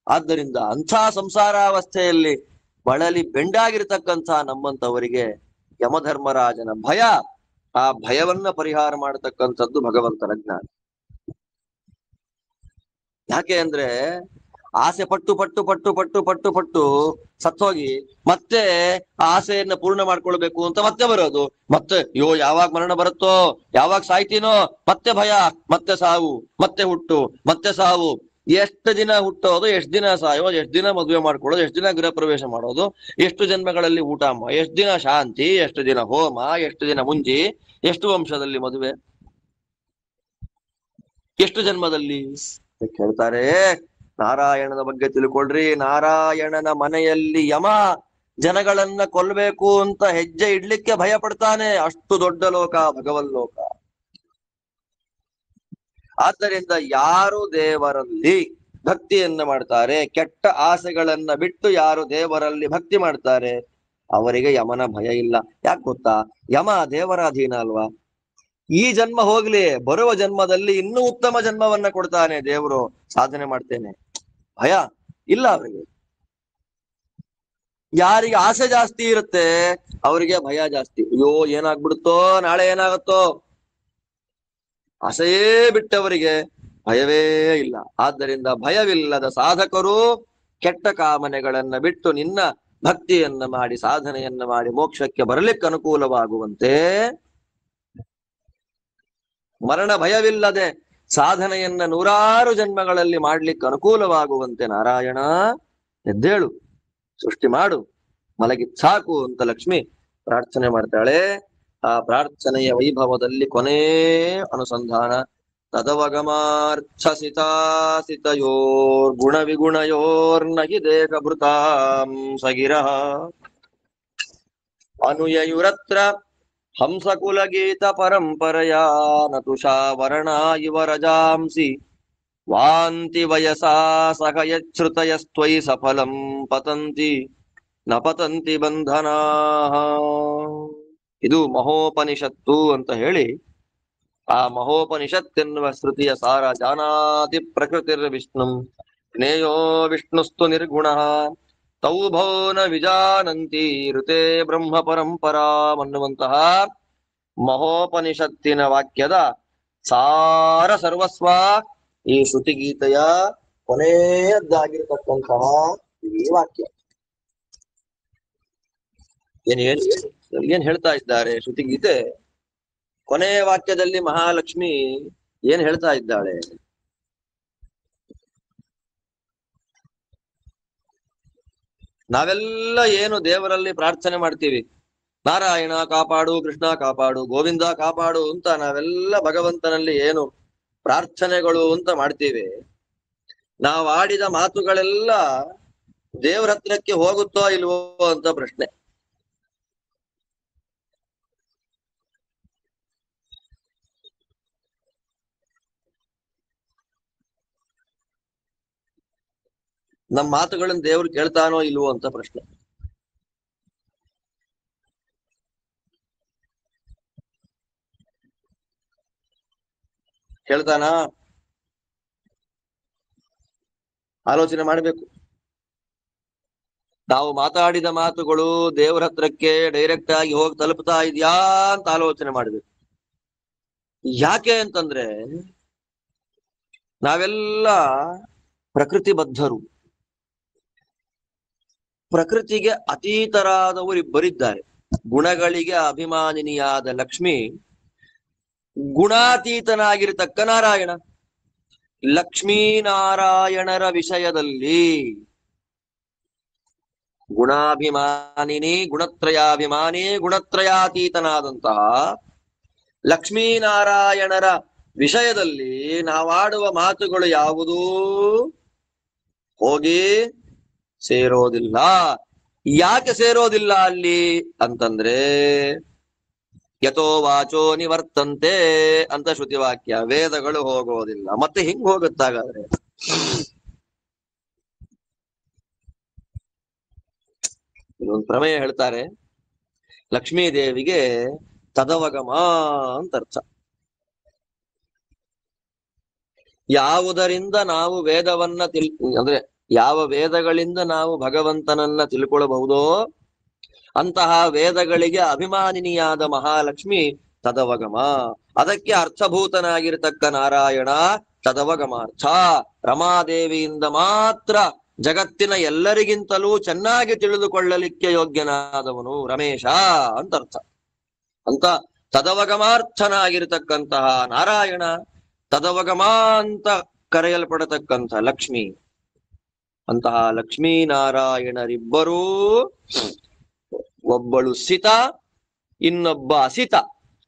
ಆದ್ದರಿಂದ ಅಂಥ ಸಂಸಾರಾವಸ್ಥೆಯಲ್ಲಿ ಬಳಲಿ ಬೆಂಡಾಗಿರ್ತಕ್ಕಂಥ ನಮ್ಮಂತವರಿಗೆ ಯಮಧರ್ಮರಾಜನ ಭಯ, ಆ ಭಯವನ್ನ ಪರಿಹಾರ ಮಾಡತಕ್ಕಂಥದ್ದು ಭಗವಂತನ ಜ್ಞಾನ. ಯಾಕೆ ಅಂದ್ರೆ ಆಸೆ ಪಟ್ಟು ಸತ್ತೋಗಿ ಮತ್ತೆ ಆ ಆಸೆಯನ್ನ ಪೂರ್ಣ ಮಾಡ್ಕೊಳ್ಬೇಕು ಅಂತ ಮತ್ತೆ ಬರೋದು. ಮತ್ತೆ ಯಾವಾಗ ಮರಣ ಬರುತ್ತೋ, ಯಾವಾಗ ಸಾಯ್ತೀನೋ, ಮತ್ತೆ ಭಯ, ಮತ್ತೆ ಸಾವು, ಮತ್ತೆ ಹುಟ್ಟು, ಮತ್ತೆ ಸಾವು. ಎಷ್ಟು ದಿನ ಹುಟ್ಟೋದು, ಎಷ್ಟು ದಿನ ಸಾಯೋದು, ಎಷ್ಟು ದಿನ ಮದುವೆ ಮಾಡ್ಕೊಳ್ಳೋದು, ಎಷ್ಟು ದಿನ ಗೃಹ ಪ್ರವೇಶ ಮಾಡೋದು, ಎಷ್ಟು ಜನ್ಮಗಳಲ್ಲಿ ಊಟ, ಎಷ್ಟು ದಿನ ಶಾಂತಿ, ಎಷ್ಟು ದಿನ ಹೋಮ, ಎಷ್ಟು ದಿನ ಮುಂಜಿ, ಎಷ್ಟು ವಂಶದಲ್ಲಿ ಮದುವೆ, ಎಷ್ಟು ಜನ್ಮದಲ್ಲಿ ಕೇಳ್ತಾರೆ. ನಾರಾಯಣನ ಬಗ್ಗೆ ತಿಳ್ಕೊಳ್ರಿ. ನಾರಾಯಣನ ಮನೆಯಲ್ಲಿ ಯಮ ಜನಗಳನ್ನ ಕೊಲ್ಬೇಕು ಅಂತ ಹೆಜ್ಜೆ ಇಡ್ಲಿಕ್ಕೆ ಭಯ ಪಡ್ತಾನೆ. ಅಷ್ಟು ದೊಡ್ಡ ಲೋಕ ಭಗವಲ್ಲೋಕ. ಆದ್ದರಿಂದ ಯಾರು ದೇವರಲ್ಲಿ ಭಕ್ತಿಯನ್ನ ಮಾಡ್ತಾರೆ, ಕೆಟ್ಟ ಆಸೆಗಳನ್ನ ಬಿಟ್ಟು ಯಾರು ದೇವರಲ್ಲಿ ಭಕ್ತಿ ಮಾಡ್ತಾರೆ, ಅವರಿಗೆ ಯಮನ ಭಯ ಇಲ್ಲ. ಯಾಕೆ ಗೊತ್ತಾ? ಯಮ ದೇವರ ಅಧೀನ ಅಲ್ವಾ. ಈ ಜನ್ಮ ಹೋಗ್ಲಿ, ಬರುವ ಜನ್ಮದಲ್ಲಿ ಇನ್ನೂ ಉತ್ತಮ ಜನ್ಮವನ್ನ ಕೊಡ್ತಾನೆ ದೇವರು. ಸಾಧನೆ ಮಾಡ್ತೇನೆ, ಭಯ ಇಲ್ಲ ಅವರಿಗೆ. ಯಾರಿಗೆ ಆಸೆ ಜಾಸ್ತಿ ಇರುತ್ತೆ ಅವರಿಗೆ ಭಯ ಜಾಸ್ತಿ. ಅಯ್ಯೋ ಏನಾಗ್ಬಿಡುತ್ತೋ, ನಾಳೆ ಏನಾಗತ್ತೋ, ಆಸೆಯೇ ಬಿಟ್ಟವರಿಗೆ ಭಯವೇ ಇಲ್ಲ. ಆದ್ದರಿಂದ ಭಯವಿಲ್ಲದ ಸಾಧಕರು ಕೆಟ್ಟ ಕಾಮನೆಗಳನ್ನ ಬಿಟ್ಟು ನಿನ್ನ ಭಕ್ತಿಯನ್ನ ಮಾಡಿ ಸಾಧನೆಯನ್ನ ಮಾಡಿ ಮೋಕ್ಷಕ್ಕೆ ಬರಲಿಕ್ಕೆ ಅನುಕೂಲವಾಗುವಂತೆ, ಮರಣ ಭಯವಿಲ್ಲದೆ ಸಾಧನೆಯನ್ನ ನೂರಾರು ಜನ್ಮಗಳಲ್ಲಿ ಮಾಡ್ಲಿಕ್ಕೆ ಅನುಕೂಲವಾಗುವಂತೆ ನಾರಾಯಣ ಎದ್ದೇಳು, ಸೃಷ್ಟಿ ಮಾಡು, ಮಲಗಿದ್ ಸಾಕು ಅಂತ ಲಕ್ಷ್ಮಿ ಪ್ರಾರ್ಥನೆ ಮಾಡ್ತಾಳೆ. ಆ ಪ್ರಾರ್ಥನೆಯ ವೈಭವದಲ್ಲಿ ಕೊನೇ ಅನುಸಂಧಾನ. ತದವಗಮಾರ್ಥಸಿತಾಸಿತಯೋರ್ ಗುಣ ವಿಗುಣಯೋರ್ನಹಿ ದೇಹಭೃತಾಂ ಸಗಿರಃ ಅನುಯಯುರತ್ರ ಹಂಸಕುಲಗೀತ ಪರಂಪರಯಾ ನತುಷಾ ವರ್ಣ ಇವ ರಜಾಂಸಿ ವಾಂತಿ ವಯಸಾ ಸಹ ಯಚ್ಛೃತಯಸ್ತ್ವಯಿ ಸಫಲಂ ಪತಂತಿ ನ ಪತಂತಿ ಬಂಧನಾಃ. ಇದು ಮಹೋಪನಿಷತ್ತು ಅಂತ ಹೇಳಿ, ಆ ಮಹೋಪನಿಷತ್ತೆನ್ನುವ ಶ್ರುತಿಯ ಸಾರ ಜಾನಾತಿ ಪ್ರಕೃತಿರ್ ವಿಷ್ಣುಂ ಜ್ಞೇಯೋ ವಿಷ್ಣುಸ್ತು ನಿರ್ಗುಣಃ ತೌ ಭೋ ನ ವಿಜಾನಂತಿ ಋತೆ ಬ್ರಹ್ಮ ಪರಂಪರಾಂ ಅನ್ನುವಂತಹ ಮಹೋಪನಿಷತ್ತಿನ ವಾಕ್ಯದ ಸಾರ ಸರ್ವಸ್ವ ಈ ಶ್ರುತಿಗೀತೆಯ ಕೊನೆಯದ್ದಾಗಿರತಕ್ಕಂತಹ ಈ ವಾಕ್ಯ. ಏನ್ ಹೇಳ್ತಾ ಇದ್ದಾರೆ ಶ್ರುತಿಗೀತೆ? ಕೊನೆಯ ವಾಕ್ಯದಲ್ಲಿ ಮಹಾಲಕ್ಷ್ಮಿ ಏನ್ ಹೇಳ್ತಾ ಇದ್ದಾಳೆ? ನಾವೆಲ್ಲ ಏನು ದೇವರಲ್ಲಿ ಪ್ರಾರ್ಥನೆ ಮಾಡ್ತೀವಿ, ನಾರಾಯಣ ಕಾಪಾಡು, ಕೃಷ್ಣ ಕಾಪಾಡು, ಗೋವಿಂದ ಕಾಪಾಡು ಅಂತ ನಾವೆಲ್ಲ ಭಗವಂತನಲ್ಲಿ ಏನು ಪ್ರಾರ್ಥನೆಗಳು ಅಂತ ಮಾಡ್ತೀವಿ, ನಾವು ಆಡಿದ ಮಾತುಗಳೆಲ್ಲ ದೇವರ ಹತ್ರಕ್ಕೆ ಹೋಗುತ್ತೋ ಇಲ್ವೋ ಅಂತ ಪ್ರಶ್ನೆ. ನಮ್ಮ ಮಾತುಗಳನ್ನ ದೇವ್ರು ಕೇಳ್ತಾನೋ ಇಲ್ವೋ ಅಂತ ಪ್ರಶ್ನೆ. ಕೇಳ್ತಾನ? ಆಲೋಚನೆ ಮಾಡ್ಬೇಕು. ನಾವು ಮಾತಾಡಿದ ಮಾತುಗಳು ದೇವರ ಹತ್ರಕ್ಕೆ ಡೈರೆಕ್ಟ್ ಆಗಿ ಹೋಗಿ ತಲುಪ್ತಾ ಇದೆಯಾ ಅಂತ ಆಲೋಚನೆ ಮಾಡ್ಬೇಕು. ಯಾಕೆ ಅಂತಂದ್ರೆ ನಾವೆಲ್ಲ ಪ್ರಕೃತಿ ಬದ್ಧರು. ಪ್ರಕೃತಿಗೆ ಅತೀತರಾದವರು ಇಬ್ಬರಿದ್ದಾರೆ. ಗುಣಗಳಿಗೆ ಅಭಿಮಾನಿನಿಯಾದ ಲಕ್ಷ್ಮಿ, ಗುಣಾತೀತನಾಗಿರ್ತಕ್ಕ ನಾರಾಯಣ. ಲಕ್ಷ್ಮೀನಾರಾಯಣರ ವಿಷಯದಲ್ಲಿ ಗುಣಾಭಿಮಾನಿನಿ, ಗುಣತ್ರಯಾಭಿಮಾನಿ, ಗುಣತ್ರಯಾತೀತನಾದಂತಹ ಲಕ್ಷ್ಮೀನಾರಾಯಣರ ವಿಷಯದಲ್ಲಿ ನಾವಾಡುವ ಮಾತುಗಳು ಯಾವುದೂ ಹೋಗಿ ಸೇರೋದಿಲ್ಲ. ಯಾಕೆ ಸೇರೋದಿಲ್ಲ ಅಲ್ಲಿ ಅಂತಂದ್ರೆ ಯಥೋ ವಾಚೋ ನಿವರ್ತಂತೆ ಅಂತ ಶ್ರುತಿವಾಕ್ಯ. ವೇದಗಳು ಹೋಗೋದಿಲ್ಲ. ಮತ್ತೆ ಹಿಂಗ್ ಹೋಗುತ್ತಾಗಾದ್ರೆ ಇದೊಂದು ಪ್ರಮೇಯ ಹೇಳ್ತಾರೆ. ಲಕ್ಷ್ಮೀ ದೇವಿಗೆ ತದವಗಮ ಅಂತ ಅರ್ಥ. ಯಾವುದರಿಂದ ನಾವು ವೇದವನ್ನ ಅಂದ್ರೆ ಯಾವ ವೇದಗಳಿಂದ ನಾವು ಭಗವಂತನನ್ನ ತಿಳ್ಕೊಳ್ಬಹುದೋ ಅಂತಹ ವೇದಗಳಿಗೆ ಅಭಿಮಾನಿನಿಯಾದ ಮಹಾಲಕ್ಷ್ಮಿ ತದವಗಮ. ಅದಕ್ಕೆ ಅರ್ಥಭೂತನಾಗಿರ್ತಕ್ಕ ನಾರಾಯಣ ತದವಗಮಾರ್ಥ. ರಮಾದೇವಿಯಿಂದ ಮಾತ್ರ ಜಗತ್ತಿನ ಎಲ್ಲರಿಗಿಂತಲೂ ಚೆನ್ನಾಗಿ ತಿಳಿದುಕೊಳ್ಳಲಿಕ್ಕೆ ಯೋಗ್ಯನಾದವನು ರಮೇಶ ಅಂತ ಅರ್ಥ. ಅಂತ ತದವಗಮಾರ್ಥನಾಗಿರ್ತಕ್ಕಂತಹ ನಾರಾಯಣ, ತದವಗಮ ಅಂತ ಕರೆಯಲ್ಪಡತಕ್ಕಂಥ ಲಕ್ಷ್ಮಿ, ಅಂತಹ ಲಕ್ಷ್ಮೀನಾರಾಯಣರಿಬ್ಬರೂ ಒಬ್ಬಳು ಸಿತ, ಇನ್ನೊಬ್ಬ ಅಸಿತ.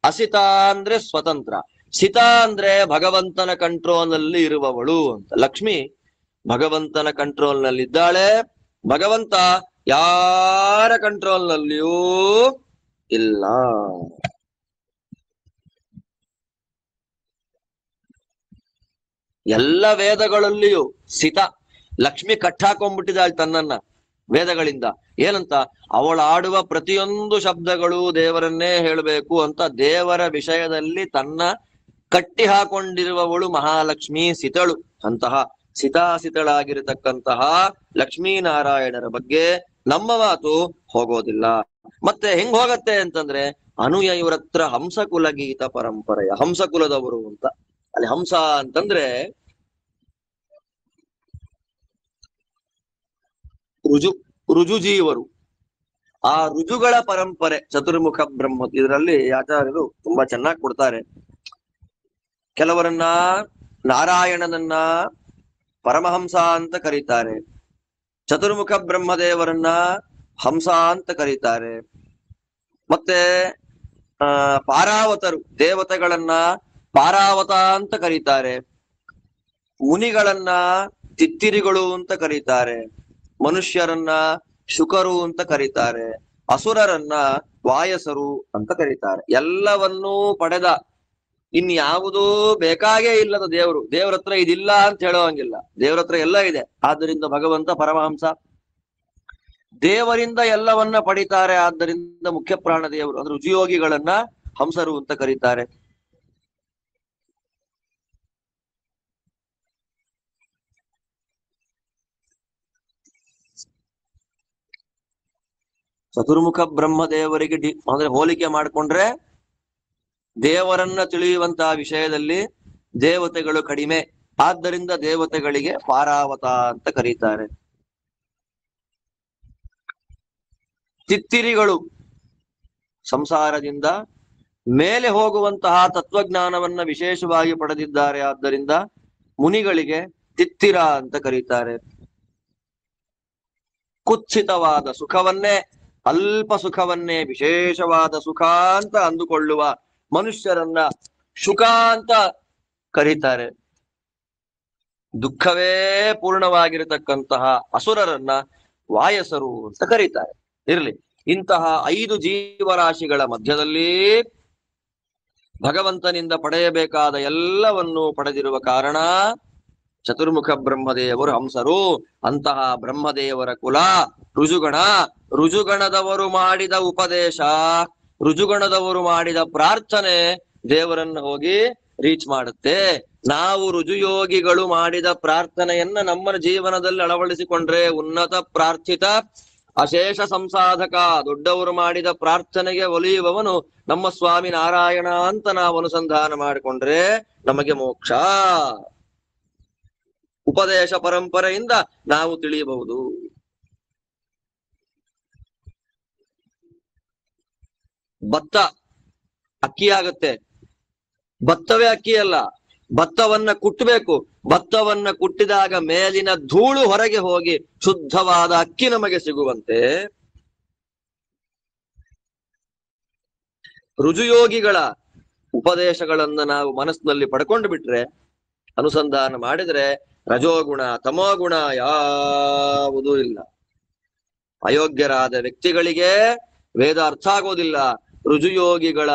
ಅಸಿತ ಅಂದ್ರೆ ಸ್ವತಂತ್ರ, ಸಿತ ಅಂದ್ರೆ ಭಗವಂತನ ಕಂಟ್ರೋಲ್ ನಲ್ಲಿ ಇರುವವಳು ಅಂತ. ಲಕ್ಷ್ಮಿ ಭಗವಂತನ ಕಂಟ್ರೋಲ್ ನಲ್ಲಿದ್ದಾಳೆ, ಭಗವಂತ ಯಾರ ಕಂಟ್ರೋಲ್ ನಲ್ಲಿಯೂ ಇಲ್ಲ. ಎಲ್ಲ ವೇದಗಳಲ್ಲಿಯೂ ಸಿತ. ಲಕ್ಷ್ಮಿ ಕಟ್ಟಾಕೊಂಡ್ಬಿಟ್ಟಿದ್ದಾಳೆ ತನ್ನನ್ನ ವೇದಗಳಿಂದ. ಏನಂತ? ಅವಳು ಆಡುವ ಪ್ರತಿಯೊಂದು ಶಬ್ದಗಳು ದೇವರನ್ನೇ ಹೇಳಬೇಕು ಅಂತ ದೇವರ ವಿಷಯದಲ್ಲಿ ತನ್ನ ಕಟ್ಟಿ ಹಾಕೊಂಡಿರುವವಳು ಮಹಾಲಕ್ಷ್ಮಿ ಸಿತಳು. ಅಂತಹ ಸಿತಾಸಿತಳಾಗಿರತಕ್ಕಂತಹ ಲಕ್ಷ್ಮೀನಾರಾಯಣರ ಬಗ್ಗೆ ನಮ್ಮ ಮಾತು ಹೋಗೋದಿಲ್ಲ. ಮತ್ತೆ ಹೆಂಗ್ ಹೋಗತ್ತೆ ಅಂತಂದ್ರೆ ಅನುಯಯುರತ್ರ ಹಂಸಕುಲ ಗೀತ ಪರಂಪರೆಯ, ಹಂಸಕುಲದವರು ಅಂತ. ಅಲ್ಲಿ ಹಂಸ ಅಂತಂದ್ರೆ ರುಜುಜೀವರು, ಆ ರುಜುಗಳ ಪರಂಪರೆ ಚತುರ್ಮುಖ ಬ್ರಹ್ಮ. ಇದರಲ್ಲಿ ಆಚಾರ್ಯರು ತುಂಬಾ ಚೆನ್ನಾಗಿ ಕೊಡ್ತಾರೆ. ಕೆಲವರನ್ನ ನಾರಾಯಣನನ್ನ ಪರಮಹಂಸ ಅಂತ ಕರೀತಾರೆ, ಚತುರ್ಮುಖ ಬ್ರಹ್ಮದೇವರನ್ನ ಹಂಸ ಅಂತ ಕರೀತಾರೆ. ಮತ್ತೆ ಪಾರಾವತರು ದೇವತೆಗಳನ್ನ ಪಾರಾವತ ಅಂತ ಕರೀತಾರೆ, ಮುನಿಗಳನ್ನ ತಿತ್ತಿರಿಗಳು ಅಂತ ಕರೀತಾರೆ, ಮನುಷ್ಯರನ್ನ ಶುಕರು ಅಂತ ಕರೀತಾರೆ, ಅಸುರರನ್ನ ವಾಯಸರು ಅಂತ ಕರೀತಾರೆ. ಎಲ್ಲವನ್ನೂ ಪಡೆದ ಇನ್ಯಾವುದೂ ಬೇಕಾಗೇ ಇಲ್ಲದ ದೇವರು. ದೇವ್ರ ಹತ್ರ ಇದಿಲ್ಲ ಅಂತ ಹೇಳೋಂಗಿಲ್ಲ, ದೇವ್ರ ಹತ್ರ ಎಲ್ಲ ಇದೆ. ಆದ್ದರಿಂದ ಭಗವಂತ ಪರಮಹಂಸ, ದೇವರಿಂದ ಎಲ್ಲವನ್ನ ಪಡಿತಾರೆ. ಆದ್ದರಿಂದ ಮುಖ್ಯ ಪ್ರಾಣ ದೇವರು ಅಂದ್ರೆ ರುಜಿಯೋಗಿಗಳನ್ನ ಹಂಸರು ಅಂತ ಕರೀತಾರೆ. ಚತುರ್ಮುಖ ಬ್ರಹ್ಮದೇವರಿಗೆ ಅಂದ್ರೆ ಹೋಲಿಕೆ ಮಾಡಿಕೊಂಡ್ರೆ ದೇವರನ್ನ ತಿಳಿಯುವಂತಹ ವಿಷಯದಲ್ಲಿ ದೇವತೆಗಳು ಕಡಿಮೆ. ಆದ್ದರಿಂದ ದೇವತೆಗಳಿಗೆ ಪಾರಾವತ ಅಂತ ಕರೀತಾರೆ. ತಿತ್ತಿರಿಗಳು ಸಂಸಾರದಿಂದ ಮೇಲೆ ಹೋಗುವಂತಹ ತತ್ವಜ್ಞಾನವನ್ನ ವಿಶೇಷವಾಗಿ ಪಡೆದಿದ್ದಾರೆ. ಆದ್ದರಿಂದ ಮುನಿಗಳಿಗೆ ತಿತ್ತಿರ ಅಂತ ಕರೀತಾರೆ. ಕುತ್ಸಿತವಾದ ಸುಖವನ್ನೇ, ಅಲ್ಪ ಸುಖವನ್ನೇ ವಿಶೇಷವಾದ ಸುಖ ಅಂತ ಅಂದುಕೊಳ್ಳುವ ಮನುಷ್ಯರನ್ನ ಶುಕ ಅಂತ ಕರೀತಾರೆ. ದುಃಖವೇ ಪೂರ್ಣವಾಗಿರತಕ್ಕಂತಹ ಅಸುರರನ್ನ ವಾಯಸರು ಅಂತ ಕರೀತಾರೆ. ಇರ್ಲಿ, ಇಂತಹ 5 ಜೀವರಾಶಿಗಳ ಮಧ್ಯದಲ್ಲಿ ಭಗವಂತನಿಂದ ಪಡೆಯಬೇಕಾದ ಎಲ್ಲವನ್ನೂ ಪಡೆದಿರುವ ಕಾರಣ ಚತುರ್ಮುಖ ಬ್ರಹ್ಮದೇವರು ಹಂಸರು. ಅಂತಹ ಬ್ರಹ್ಮದೇವರ ಕುಲ ರುಜುಗಣ. ರುಜುಗಣದವರು ಮಾಡಿದ ಉಪದೇಶ, ರುಜುಗಣದವರು ಮಾಡಿದ ಪ್ರಾರ್ಥನೆ ದೇವರನ್ನ ಹೋಗಿ ರೀಚ್ ಮಾಡುತ್ತೆ. ನಾವು ರುಜುಯೋಗಿಗಳು ಮಾಡಿದ ಪ್ರಾರ್ಥನೆಯನ್ನ ನಮ್ಮ ಜೀವನದಲ್ಲಿ ಅಳವಡಿಸಿಕೊಂಡ್ರೆ ಉನ್ನತ ಪ್ರಾರ್ಥಿತ ಅಶೇಷ ಸಂಸಾಧಕ, ದೊಡ್ಡವರು ಮಾಡಿದ ಪ್ರಾರ್ಥನೆಗೆ ಒಲಿಯುವವನು ನಮ್ಮ ಸ್ವಾಮಿ ನಾರಾಯಣ ಅಂತ ನಾವು ಅನುಸಂಧಾನ ಮಾಡಿಕೊಂಡ್ರೆ ನಮಗೆ ಮೋಕ್ಷ. ಉಪದೇಶ ಪರಂಪರೆಯಿಂದ ನಾವು ತಿಳಿಯಬಹುದು. ಭತ್ತ ಅಕ್ಕಿ ಆಗತ್ತೆ, ಭತ್ತವೇ ಅಕ್ಕಿ ಅಲ್ಲ, ಭತ್ತವನ್ನ ಕುಟ್ಟಬೇಕು. ಭತ್ತವನ್ನ ಕುಟ್ಟಿದಾಗ ಮೇಲಿನ ಧೂಳು ಹೊರಗೆ ಹೋಗಿ ಶುದ್ಧವಾದ ಅಕ್ಕಿ ನಮಗೆ ಸಿಗುವಂತೆ ರುಜುಯೋಗಿಗಳ ಉಪದೇಶಗಳನ್ನ ನಾವು ಮನಸ್ಸಿನಲ್ಲಿ ಪಡ್ಕೊಂಡು ಬಿಟ್ರೆ, ಅನುಸಂಧಾನ ಮಾಡಿದ್ರೆ ರಜೋಗುಣ ತಮೋಗುಣ ಯಾವುದೂ ಇಲ್ಲ. ಅಯೋಗ್ಯರಾದ ವ್ಯಕ್ತಿಗಳಿಗೆ ವೇದ ಅರ್ಥ ಆಗೋದಿಲ್ಲ. ರುಜುಯೋಗಿಗಳ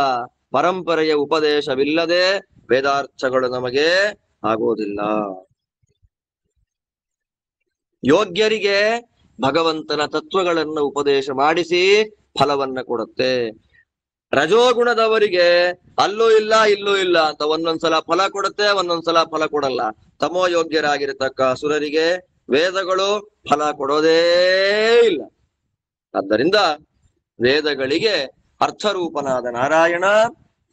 ಪರಂಪರೆಯ ಉಪದೇಶವಿಲ್ಲದೆ ವೇದಾರ್ಥಗಳು ನಮಗೆ ಆಗೋದಿಲ್ಲ. ಯೋಗ್ಯರಿಗೆ ಭಗವಂತನ ತತ್ವಗಳನ್ನ ಉಪದೇಶ ಮಾಡಿಸಿ ಫಲವನ್ನ ಕೊಡುತ್ತೆ. ರಜೋಗುಣದವರಿಗೆ ಅಲ್ಲೂ ಇಲ್ಲ ಇಲ್ಲೂ ಇಲ್ಲ ಅಂತ ಒಂದೊಂದ್ಸಲ ಫಲ ಕೊಡುತ್ತೆ, ಒಂದೊಂದ್ಸಲ ಫಲ ಕೊಡಲ್ಲ. ತಮೋ ಯೋಗ್ಯರಾಗಿರತಕ್ಕ ಅಸುರರಿಗೆ ವೇದಗಳು ಫಲ ಕೊಡೋದೇ ಇಲ್ಲ. ಆದ್ದರಿಂದ ವೇದಗಳಿಗೆ ಅರ್ಥರೂಪನಾದ ನಾರಾಯಣ,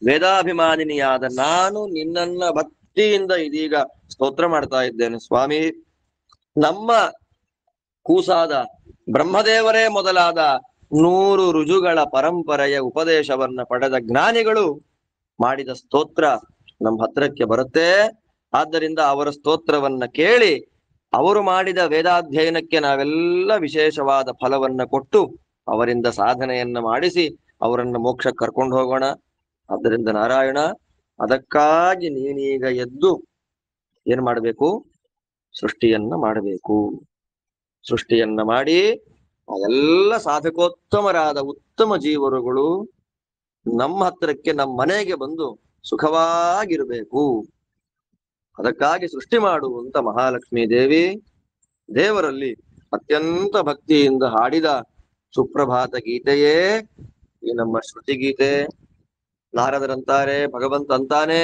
ವೇದಾಭಿಮಾನಿನಿಯಾದ ನಾನು ನಿನ್ನನ್ನ ಭಕ್ತಿಯಿಂದ ಇದೀಗ ಸ್ತೋತ್ರ ಮಾಡ್ತಾ ಇದ್ದೇನೆ ಸ್ವಾಮಿ. ನಮ್ಮ ಕೂಸಾದ ಬ್ರಹ್ಮದೇವರೇ ಮೊದಲಾದ 100 ರುಜುಗಳ ಪರಂಪರೆಯ ಉಪದೇಶವನ್ನ ಪಡೆದ ಜ್ಞಾನಿಗಳು ಮಾಡಿದ ಸ್ತೋತ್ರ ನಮ್ಮ ಹತ್ರಕ್ಕೆ ಬರುತ್ತೆ. ಆದ್ದರಿಂದ ಅವರ ಸ್ತೋತ್ರವನ್ನ ಕೇಳಿ ಅವರು ಮಾಡಿದ ವೇದಾಧ್ಯಯನಕ್ಕೆ ನಾವೆಲ್ಲ ವಿಶೇಷವಾದ ಫಲವನ್ನ ಕೊಟ್ಟು ಅವರಿಂದ ಸಾಧನೆಯನ್ನ ಮಾಡಿಸಿ ಅವರನ್ನ ಮೋಕ್ಷಕ್ಕೆ ಕರ್ಕೊಂಡು ಹೋಗೋಣ. ಆದ್ದರಿಂದ ನಾರಾಯಣ, ಅದಕ್ಕಾಗಿ ನೀನೀಗ ಎದ್ದು ಏನ್ ಮಾಡಬೇಕು? ಸೃಷ್ಟಿಯನ್ನ ಮಾಡಬೇಕು. ಸೃಷ್ಟಿಯನ್ನ ಮಾಡಿ ಎಲ್ಲ ಸಾಧಕೋತ್ತಮರಾದ ಉತ್ತಮ ಜೀವರುಗಳು ನಮ್ಮ ಹತ್ರಕ್ಕೆ, ನಮ್ಮ ಮನೆಗೆ ಬಂದು ಸುಖವಾಗಿರ್ಬೇಕು. ಅದಕ್ಕಾಗಿ ಸೃಷ್ಟಿ ಮಾಡುವಂತ ಮಹಾಲಕ್ಷ್ಮೀ ದೇವಿ ದೇವರಲ್ಲಿ ಅತ್ಯಂತ ಭಕ್ತಿಯಿಂದ ಹಾಡಿದ ಸುಪ್ರಭಾತ ಗೀತೆಯೇ ಈ ನಮ್ಮ ಶ್ರುತಿ ಗೀತೆ. ನಾರದರಂತಾರೆ, ಭಗವಂತ ಅಂತಾನೆ,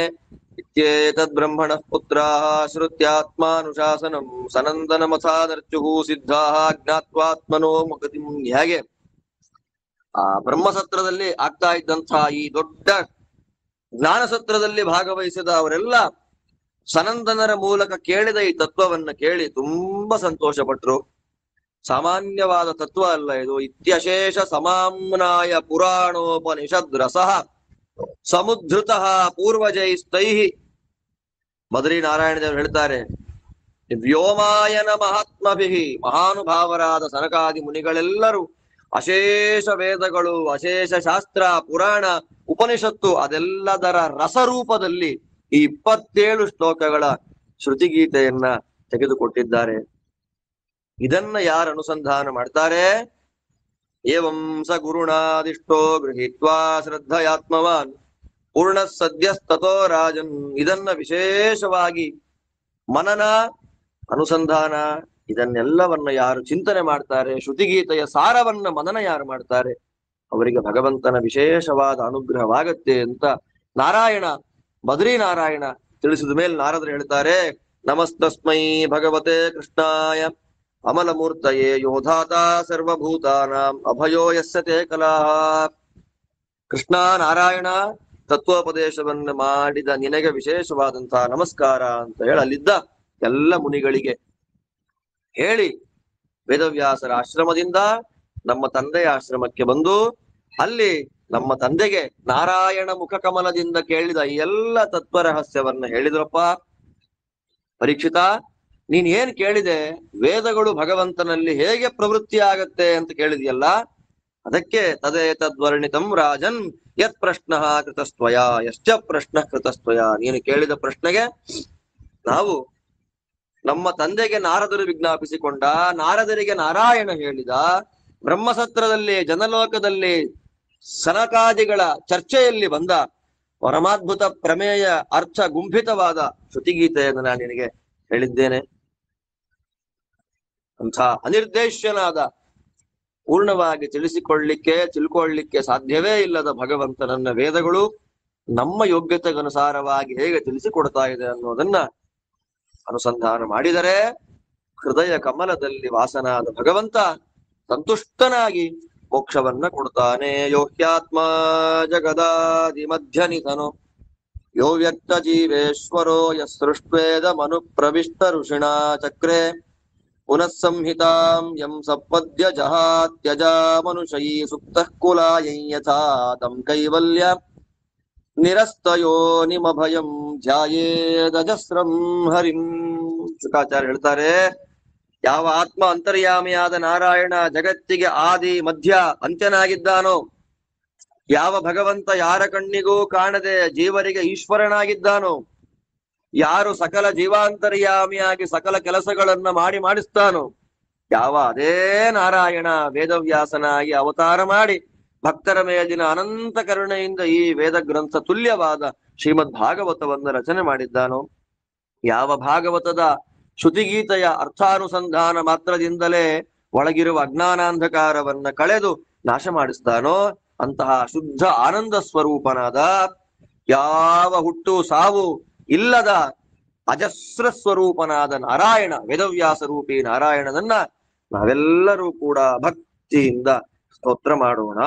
ಇತ್ಯೇತದ್ ಬ್ರಹ್ಮಣ ಪುತ್ರಾ ಶ್ರುತ್ಯಾತ್ಮಾನುಶಾಸನಂ ಸನಂದನ ಮಥಾನರ್ಚುಹು ಸಿದ್ಧಾ ಜ್ಞಾತ್ವಾತ್ಮನೋ ಮುಖತಿಂ. ಹೇಗೆ ಆ ಬ್ರಹ್ಮಸತ್ರದಲ್ಲಿ ಆಗ್ತಾ ಇದ್ದಂತಹ ಈ ದೊಡ್ಡ ಜ್ಞಾನಸತ್ರದಲ್ಲಿ ಭಾಗವಹಿಸಿದ ಅವರೆಲ್ಲ ಸನಂದನರ ಮೂಲಕ ಕೇಳಿದ ಈ ತತ್ವವನ್ನ ಕೇಳಿ ತುಂಬಾ ಸಂತೋಷ ಪಟ್ರು. ಸಾಮಾನ್ಯವಾದ ತತ್ವ ಅಲ್ಲ ಇದು. ಇತ್ಯಶೇಷ ಸಮಾಮ್ನಾಯ ಪುರಾಣೋಪನಿಷದ್ ರಸಃ ಸಮುದ್ಧೃತ ಪೂರ್ವಜೈಸ್ತೈಹಿ. ಬದ್ರಿ ನಾರಾಯಣ ದೇವರು ಹೇಳ್ತಾರೆ, ವ್ಯೋಮಾಯನ ಮಹಾತ್ಮಭಿಹಿ, ಮಹಾನುಭಾವರಾದ ಸನಕಾದಿ ಮುನಿಗಳೆಲ್ಲರೂ ಅಶೇಷ ವೇದಗಳು, ಅಶೇಷ ಶಾಸ್ತ್ರ, ಪುರಾಣ, ಉಪನಿಷತ್ತು ಅದೆಲ್ಲದರ ರಸರೂಪದಲ್ಲಿ ಈ 27 ಶ್ಲೋಕಗಳ ಶ್ರುತಿಗೀತೆಯನ್ನ ತೆಗೆದುಕೊಟ್ಟಿದ್ದಾರೆ. ಇದನ್ನ ಯಾರು ಅನುಸಂಧಾನ ಮಾಡ್ತಾರೆ, ಏವಂ ಸ ಗುರುಣಾದಿಷ್ಟೋ ಗೃಹೀತ್ವಾ ಶ್ರದ್ಧಯಾತ್ಮವಾನ್ ಪೂರ್ಣ ಸದ್ಯಸ್ತತೋ ರಾಜನ್. ಇದನ್ನ ವಿಶೇಷವಾಗಿ ಮನನ, ಅನುಸಂಧಾನ ಇದನ್ನೆಲ್ಲವನ್ನ ಯಾರು ಚಿಂತನೆ ಮಾಡ್ತಾರೆ, ಶ್ರುತಿಗೀತೆಯ ಸಾರವನ್ನ ಮನನ ಯಾರು ಮಾಡ್ತಾರೆ, ಅವರಿಗೆ ಭಗವಂತನ ವಿಶೇಷವಾದ ಅನುಗ್ರಹವಾಗತ್ತೆ ಅಂತ ನಾರಾಯಣ, ಬದ್ರಿ ನಾರಾಯಣ ತಿಳಿಸಿದ ಮೇಲೆ ನಾರದರು ಹೇಳ್ತಾರೆ, ನಮಸ್ತಸ್ಮೈ ಭಗವತೆ ಕೃಷ್ಣಾಯ ಅಮಲಮೂರ್ತಯೇ ಯೋಧಾತ ಸರ್ವಭೂತಾನಾಂ ಅಭಯೋ ಯಸ್ಯ ತೇ ಕಲಾಹ. ಕೃಷ್ಣ ನಾರಾಯಣ, ತತ್ವೋಪದೇಶವನ್ನ ಮಾಡಿದ ನಿನಗೆ ವಿಶೇಷವಾದಂತಹ ನಮಸ್ಕಾರ ಅಂತ ಹೇಳಿ ಅಲ್ಲಿದ್ದ ಎಲ್ಲ ಮುನಿಗಳಿಗೆ ಹೇಳಿ, ವೇದವ್ಯಾಸರ ಆಶ್ರಮದಿಂದ ನಮ್ಮ ತಂದೆಯ ಆಶ್ರಮಕ್ಕೆ ಬಂದು ಅಲ್ಲಿ ನಮ್ಮ ತಂದೆಗೆ ನಾರಾಯಣ ಮುಖ ಕಮಲದಿಂದ ಕೇಳಿದ ಎಲ್ಲ ತತ್ವ ರಹಸ್ಯವನ್ನ ಹೇಳಿದ್ರಪ್ಪ. ಪರೀಕ್ಷಿತ, ನೀನ್ ಏನ್ ಕೇಳಿದೆ, ವೇದಗಳು ಭಗವಂತನಲ್ಲಿ ಹೇಗೆ ಪ್ರವೃತ್ತಿ ಆಗತ್ತೆ ಅಂತ ಕೇಳಿದ್ಯಲ್ಲ, ಅದಕ್ಕೆ ತದೇ ತದ್ವರ್ಣಿತಂ ರಾಜನ್ ಯತ್ ಪ್ರಶ್ನ ಕೃತಸ್ತ್ವಯ ಯಶ್ಚ ಪ್ರಶ್ನ ಕೃತಸ್ತ್ವಯ. ನೀನು ಕೇಳಿದ ಪ್ರಶ್ನೆಗೆ ನಾವು ನಮ್ಮ ತಂದೆಗೆ ನಾರದರು ವಿಜ್ಞಾಪಿಸಿಕೊಂಡ, ನಾರದರಿಗೆ ನಾರಾಯಣ ಹೇಳಿದ, ಬ್ರಹ್ಮಸತ್ರದಲ್ಲಿ ಜನಲೋಕದಲ್ಲಿ ಸನಕಾದಿಗಳ ಚರ್ಚೆಯಲ್ಲಿ ಬಂದ ಪರಮಾದ್ಭುತ ಪ್ರಮೇಯ ಅರ್ಥ ಗುಂಭಿತವಾದ ಶ್ರುತಿಗೀತೆಯನ್ನು ನಾನು ನಿನಗೆ ಹೇಳಿದ್ದೇನೆ. ಅಂಥ ಅನಿರ್ದೇಶ್ಯನಾದ, ಪೂರ್ಣವಾಗಿ ತಿಳ್ಕೊಳ್ಳಿಕ್ಕೆ ಸಾಧ್ಯವೇ ಇಲ್ಲದ ಭಗವಂತನನ್ನ ವೇದಗಳು ನಮ್ಮ ಯೋಗ್ಯತೆಗನುಸಾರವಾಗಿ ಹೇಗೆ ತಿಳಿಸಿಕೊಡ್ತಾ ಇದೆ ಅನ್ನೋದನ್ನ ಅನುಸಂಧಾನ ಮಾಡಿದರೆ ಹೃದಯ ಕಮಲದಲ್ಲಿ ವಾಸನಾದ ಭಗವಂತ ಸಂತುಷ್ಟನಾಗಿ ಮೋಕ್ಷವನ್ನ ಕೊಡ್ತಾನೆ. ಯೋಹ್ಯಾತ್ಮ ಜಗದಾದಿ ಮಧ್ಯ ನಿಧನೋ ಯೋ ವ್ಯಕ್ತ ಜೀವೇಶ್ವರೋ ಯಸೃಷ್ಟ್ವೇದ ಮನು ಪ್ರವಿಷ್ಟ ಋಷಿಣಾ ಚಕ್ರೆ ಪುನಃ ಸಂಹಿತಾಂ ಯಂ ಸಪದ್ಯ ಜಹಾತ್ಯಜ ಮನುಷೈ ಸುಪ್ತಃ ಕುಲಾಯೈ ಯಥಾ ತಂ ಕೈವಲ್ಯ ನಿರಸ್ತಯೋ ನಿಮಭಯಂ ಧ್ಯಾಯೇದಜಸ್ರಂ ಹರಿಂ. ಶುಕಾಚಾರ್ಯ ಹೇಳ್ತಾರೆ, ಯಾವ ಆತ್ಮ ಅಂತರ್ಯಾಮಿಯಾದ ನಾರಾಯಣ ಜಗತ್ತಿಗೆ ಆದಿ ಮಧ್ಯ ಅಂತ್ಯನಾಗಿದ್ದಾನೋ, ಯಾವ ಭಗವಂತ ಯಾರ ಕಣ್ಣಿಗೂ ಕಾಣದೆ ಜೀವರಿಗೆ ಈಶ್ವರನಾಗಿದ್ದಾನೋ, ಯಾರು ಸಕಲ ಜೀವಾಂತರ್ಯಾಮಿಯಾಗಿ ಸಕಲ ಕೆಲಸಗಳನ್ನ ಮಾಡಿಸ್ತಾನೋ, ಯಾವ ಅದೇ ನಾರಾಯಣ ವೇದವ್ಯಾಸನಾಗಿ ಅವತಾರ ಮಾಡಿ ಭಕ್ತರ ಮೇಲಿನ ಅನಂತ ಕರುಣೆಯಿಂದ ಈ ವೇದ ಗ್ರಂಥ ತುಲ್ಯವಾದ ಶ್ರೀಮದ್ ಭಾಗವತವನ್ನು ರಚನೆ ಮಾಡಿದ್ದಾನೋ, ಯಾವ ಭಾಗವತದ ಶ್ರುತಿಗೀತೆಯ ಅರ್ಥಾನುಸಂಧಾನ ಮಾತ್ರದಿಂದಲೇ ಒಳಗಿರುವ ಅಜ್ಞಾನಾಂಧಕಾರವನ್ನ ಕಳೆದು ನಾಶ ಮಾಡಿಸ್ತಾನೋ, ಅಂತಹ ಶುದ್ಧ ಆನಂದ ಸ್ವರೂಪನಾದ, ಯಾವ ಹುಟ್ಟು ಸಾವು ಇಲ್ಲದ ಅಜಸ್ರ ಸ್ವರೂಪನಾದ ನಾರಾಯಣ, ವೇದವ್ಯಾಸ ರೂಪಿ ನಾರಾಯಣನನ್ನ ನಾವೆಲ್ಲರೂ ಕೂಡ ಭಕ್ತಿಯಿಂದ ಸ್ತೋತ್ರ ಮಾಡೋಣ.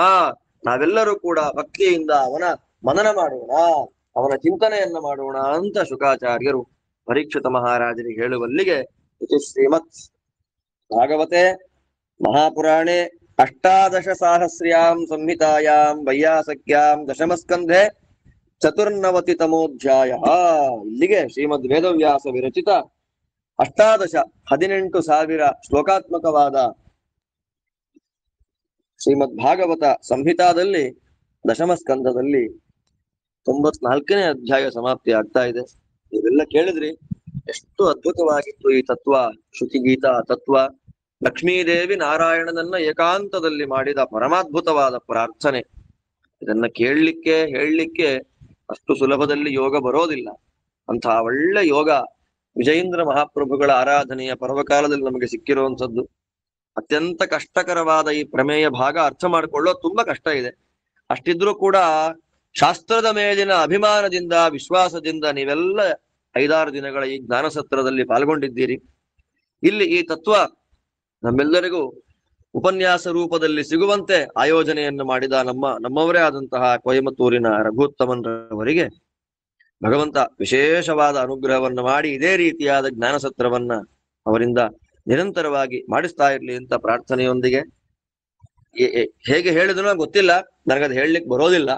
ನಾವೆಲ್ಲರೂ ಕೂಡ ಭಕ್ತಿಯಿಂದ ಅವನ ಮನನ ಮಾಡೋಣ, ಅವನ ಚಿಂತನೆಯನ್ನ ಮಾಡೋಣ ಅಂತ ಶುಕಾಚಾರ್ಯರು ಪರೀಕ್ಷಿತ ಮಹಾರಾಜರಿಗೆ ಹೇಳುವಲ್ಲಿಗೆ ಇದು ಶ್ರೀಮತ್ ಭಾಗವತೆ ಮಹಾಪುರಾಣೆ ಅಷ್ಟಾದಶ ಸಾಹಸ್ರ್ಯಾಂ ಸಂಹಿತಾಯಾಂ ವೈಯಾಸಕ್ಯಾಂ ದಶಮಸ್ಕಂಧೆ ಚತುರ್ನವತಿ ತಮೋಧ್ಯಾಯ. ಇಲ್ಲಿಗೆ ಶ್ರೀಮದ್ ವೇದವ್ಯಾಸ ವಿರಚಿತ 18,000 ಶ್ಲೋಕಾತ್ಮಕವಾದ ಶ್ರೀಮದ್ ಭಾಗವತ ಸಂಹಿತಾದಲ್ಲಿ ದಶಮಸ್ಕಂಧದಲ್ಲಿ 94ನೇ ಅಧ್ಯಾಯ ಸಮಾಪ್ತಿ ಆಗ್ತಾ ಇದೆ. ಇವೆಲ್ಲ ಕೇಳಿದ್ರಿ, ಎಷ್ಟು ಅದ್ಭುತವಾಗಿತ್ತು ಈ ತತ್ವ, ಶ್ರುತಿಗೀತ ತತ್ವ. ಲಕ್ಷ್ಮೀದೇವಿ ನಾರಾಯಣನನ್ನ ಏಕಾಂತದಲ್ಲಿ ಮಾಡಿದ ಪರಮಾದ್ಭುತವಾದ ಪ್ರಾರ್ಥನೆ. ಇದನ್ನ ಕೇಳಲಿಕ್ಕೆ ಹೇಳಲಿಕ್ಕೆ ಅಷ್ಟು ಸುಲಭದಲ್ಲಿ ಯೋಗ ಬರೋದಿಲ್ಲ. ಅಂತಹ ಒಳ್ಳೆ ಯೋಗ ವಿಜಯೇಂದ್ರ ಮಹಾಪ್ರಭುಗಳ ಆರಾಧನೆಯ ಪರ್ವಕಾಲದಲ್ಲಿ ನಮಗೆ ಸಿಕ್ಕಿರುವಂಥದ್ದು. ಅತ್ಯಂತ ಕಷ್ಟಕರವಾದ ಈ ಪ್ರಮೇಯ ಭಾಗ ಅರ್ಥ ಮಾಡ್ಕೊಳ್ಳೋದು ತುಂಬಾ ಕಷ್ಟ ಇದೆ. ಅಷ್ಟಿದ್ರೂ ಕೂಡ ಶಾಸ್ತ್ರದ ಮೇಲಿನ ಅಭಿಮಾನದಿಂದ, ವಿಶ್ವಾಸದಿಂದ ನೀವೆಲ್ಲ 5-6 ದಿನಗಳ ಈ ಜ್ಞಾನಸತ್ರದಲ್ಲಿ ಪಾಲ್ಗೊಂಡಿದ್ದೀರಿ. ಇಲ್ಲಿ ಈ ತತ್ವ ನಮ್ಮೆಲ್ಲರಿಗೂ ಉಪನ್ಯಾಸ ರೂಪದಲ್ಲಿ ಸಿಗುವಂತೆ ಆಯೋಜನೆಯನ್ನು ಮಾಡಿದ ನಮ್ಮವರೇ ಆದಂತಹ ಕೊಯಮತ್ತೂರಿನ ರಘುತ್ತಮನ್ರವರಿಗೆ ಭಗವಂತ ವಿಶೇಷವಾದ ಅನುಗ್ರಹವನ್ನು ಮಾಡಿ ಇದೇ ರೀತಿಯಾದ ಜ್ಞಾನಸತ್ರವನ್ನ ಅವರಿಂದ ನಿರಂತರವಾಗಿ ಮಾಡಿಸ್ತಾ ಇರ್ಲಿ ಅಂತ ಪ್ರಾರ್ಥನೆಯೊಂದಿಗೆ ಹೇಗೆ ಹೇಳಿದನೋ ಗೊತ್ತಿಲ್ಲ, ನನಗದು ಹೇಳಲಿಕ್ಕೆ ಬರೋದಿಲ್ಲ.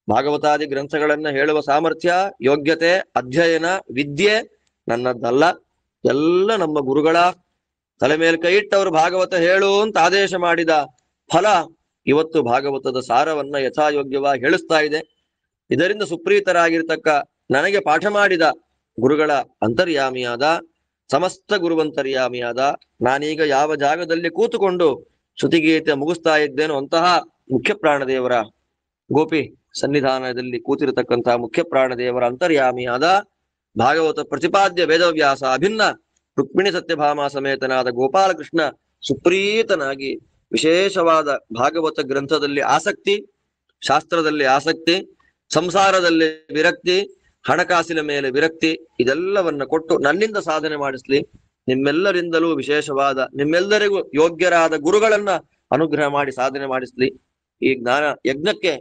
ಭಾಗವತಾದಿ ಗ್ರಂಥಗಳನ್ನ ಹೇಳುವ ಸಾಮರ್ಥ್ಯ, ಯೋಗ್ಯತೆ, ಅಧ್ಯಯನ, ವಿದ್ಯೆ ನನ್ನದ್ದಲ್ಲ. ಎಲ್ಲ ನಮ್ಮ ಗುರುಗಳ ತಲೆ ಮೇಲೆ ಕೈ ಇಟ್ಟವರು ಭಾಗವತ ಹೇಳು ಅಂತ ಆದೇಶ ಮಾಡಿದ ಫಲ ಇವತ್ತು ಭಾಗವತದ ಸಾರವನ್ನ ಯಥಾಯೋಗ್ಯವಾಗಿ ಹೇಳಿಸ್ತಾ ಇದೆ. ಇದರಿಂದ ಸುಪ್ರೀತರಾಗಿರ್ತಕ್ಕ ನನಗೆ ಪಾಠ ಮಾಡಿದ ಗುರುಗಳ ಅಂತರ್ಯಾಮಿಯಾದ, ಸಮಸ್ತ ಗುರುವಂತರ್ಯಾಮಿಯಾದ, ನಾನೀಗ ಯಾವ ಜಾಗದಲ್ಲಿ ಕೂತುಕೊಂಡು ಶ್ರುತಿಗೀತೆ ಮುಗಿಸ್ತಾ ಇದ್ದೇನೋ ಅಂತಹ ಮುಖ್ಯ ಪ್ರಾಣದೇವರ ಗೋಪಿ ಸನ್ನಿಧಾನದಲ್ಲಿ ಕೂತಿರತಕ್ಕಂತಹ ಮುಖ್ಯ ಪ್ರಾಣದೇವರ ಅಂತರ್ಯಾಮಿಯಾದ ಭಾಗವತ ಪ್ರತಿಪಾದ್ಯ ವೇದವ್ಯಾಸ ಅಭಿನ್ನ ರುಕ್ಮಿಣಿ ಸತ್ಯಭಾಮ ಸಮೇತನಾದ ಗೋಪಾಲಕೃಷ್ಣ ಸುಪ್ರೀತನಾಗಿ ವಿಶೇಷವಾದ ಭಾಗವತ ಗ್ರಂಥದಲ್ಲಿ ಆಸಕ್ತಿ, ಶಾಸ್ತ್ರದಲ್ಲಿ ಆಸಕ್ತಿ, ಸಂಸಾರದಲ್ಲಿ ವಿರಕ್ತಿ, ಹಣಕಾಸಿನ ಮೇಲೆ ವಿರಕ್ತಿ, ಇದೆಲ್ಲವನ್ನ ಕೊಟ್ಟು ನನ್ನಿಂದ ಸಾಧನೆ ಮಾಡಿಸ್ಲಿ. ನಿಮ್ಮೆಲ್ಲರಿಂದಲೂ ವಿಶೇಷವಾದ, ನಿಮ್ಮೆಲ್ಲರಿಗೂ ಯೋಗ್ಯರಾದ ಗುರುಗಳನ್ನ ಅನುಗ್ರಹ ಮಾಡಿ ಸಾಧನೆ ಮಾಡಿಸ್ಲಿ. ಈ ಜ್ಞಾನ ಯಜ್ಞಕ್ಕೆ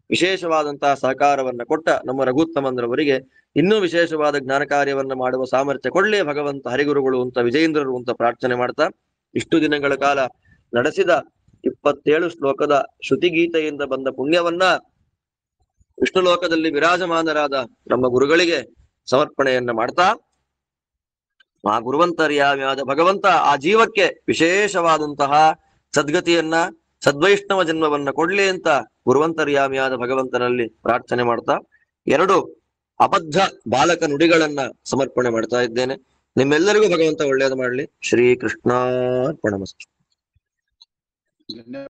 ವಿಶೇಷವಾದಂತಹ ಸಹಕಾರವನ್ನ ಕೊಟ್ಟ ನಮ್ಮ ರಘುತ್ತಮಂದ್ರವರಿಗೆ ಇನ್ನೂ ವಿಶೇಷವಾದ ಜ್ಞಾನ ಕಾರ್ಯವನ್ನ ಮಾಡುವ ಸಾಮರ್ಥ್ಯ ಕೊಡ್ಲಿ ಭಗವಂತ, ಹರಿಗುರುಗಳು ಅಂತ, ವಿಜಯೇಂದ್ರರು ಅಂತ ಪ್ರಾರ್ಥನೆ ಮಾಡ್ತಾ, ಇಷ್ಟು ದಿನಗಳ ಕಾಲ ನಡೆಸಿದ 27 ಶ್ಲೋಕದ ಶ್ರುತಿಗೀತೆಯಿಂದ ಬಂದ ಪುಣ್ಯವನ್ನ ವಿಷ್ಣು ಲೋಕದಲ್ಲಿ ವಿರಾಜಮಾನರಾದ ನಮ್ಮ ಗುರುಗಳಿಗೆ ಸಮರ್ಪಣೆಯನ್ನ ಮಾಡ್ತಾ, ಆ ಗುರುವಂತರ್ಯಾಮಿಯಾದ ಭಗವಂತ ಆ ಜೀವಕ್ಕೆ ವಿಶೇಷವಾದಂತಹ ಸದ್ಗತಿಯನ್ನ, ಸದ್ವೈಷ್ಣವ ಜನ್ಮವನ್ನ ಕೊಡ್ಲಿ ಅಂತ ಗುರುವಂತರ್ಯಾಮಿಯಾದ ಭಗವಂತನಲ್ಲಿ ಪ್ರಾರ್ಥನೆ ಮಾಡ್ತಾ 2 ಅಬದ್ಧ ಬಾಲಕ ನುಡಿಗಳನ್ನ ಸಮರ್ಪಣೆ ಮಾಡ್ತಾ ಇದ್ದೇನೆ. ನಿಮ್ಮೆಲ್ಲರಿಗೂ ಭಗವಂತ ಒಳ್ಳೆಯದು ಮಾಡ್ಲಿ. ಶ್ರೀ ಕೃಷ್ಣಾರ್ಪಣಮಸ್ತು.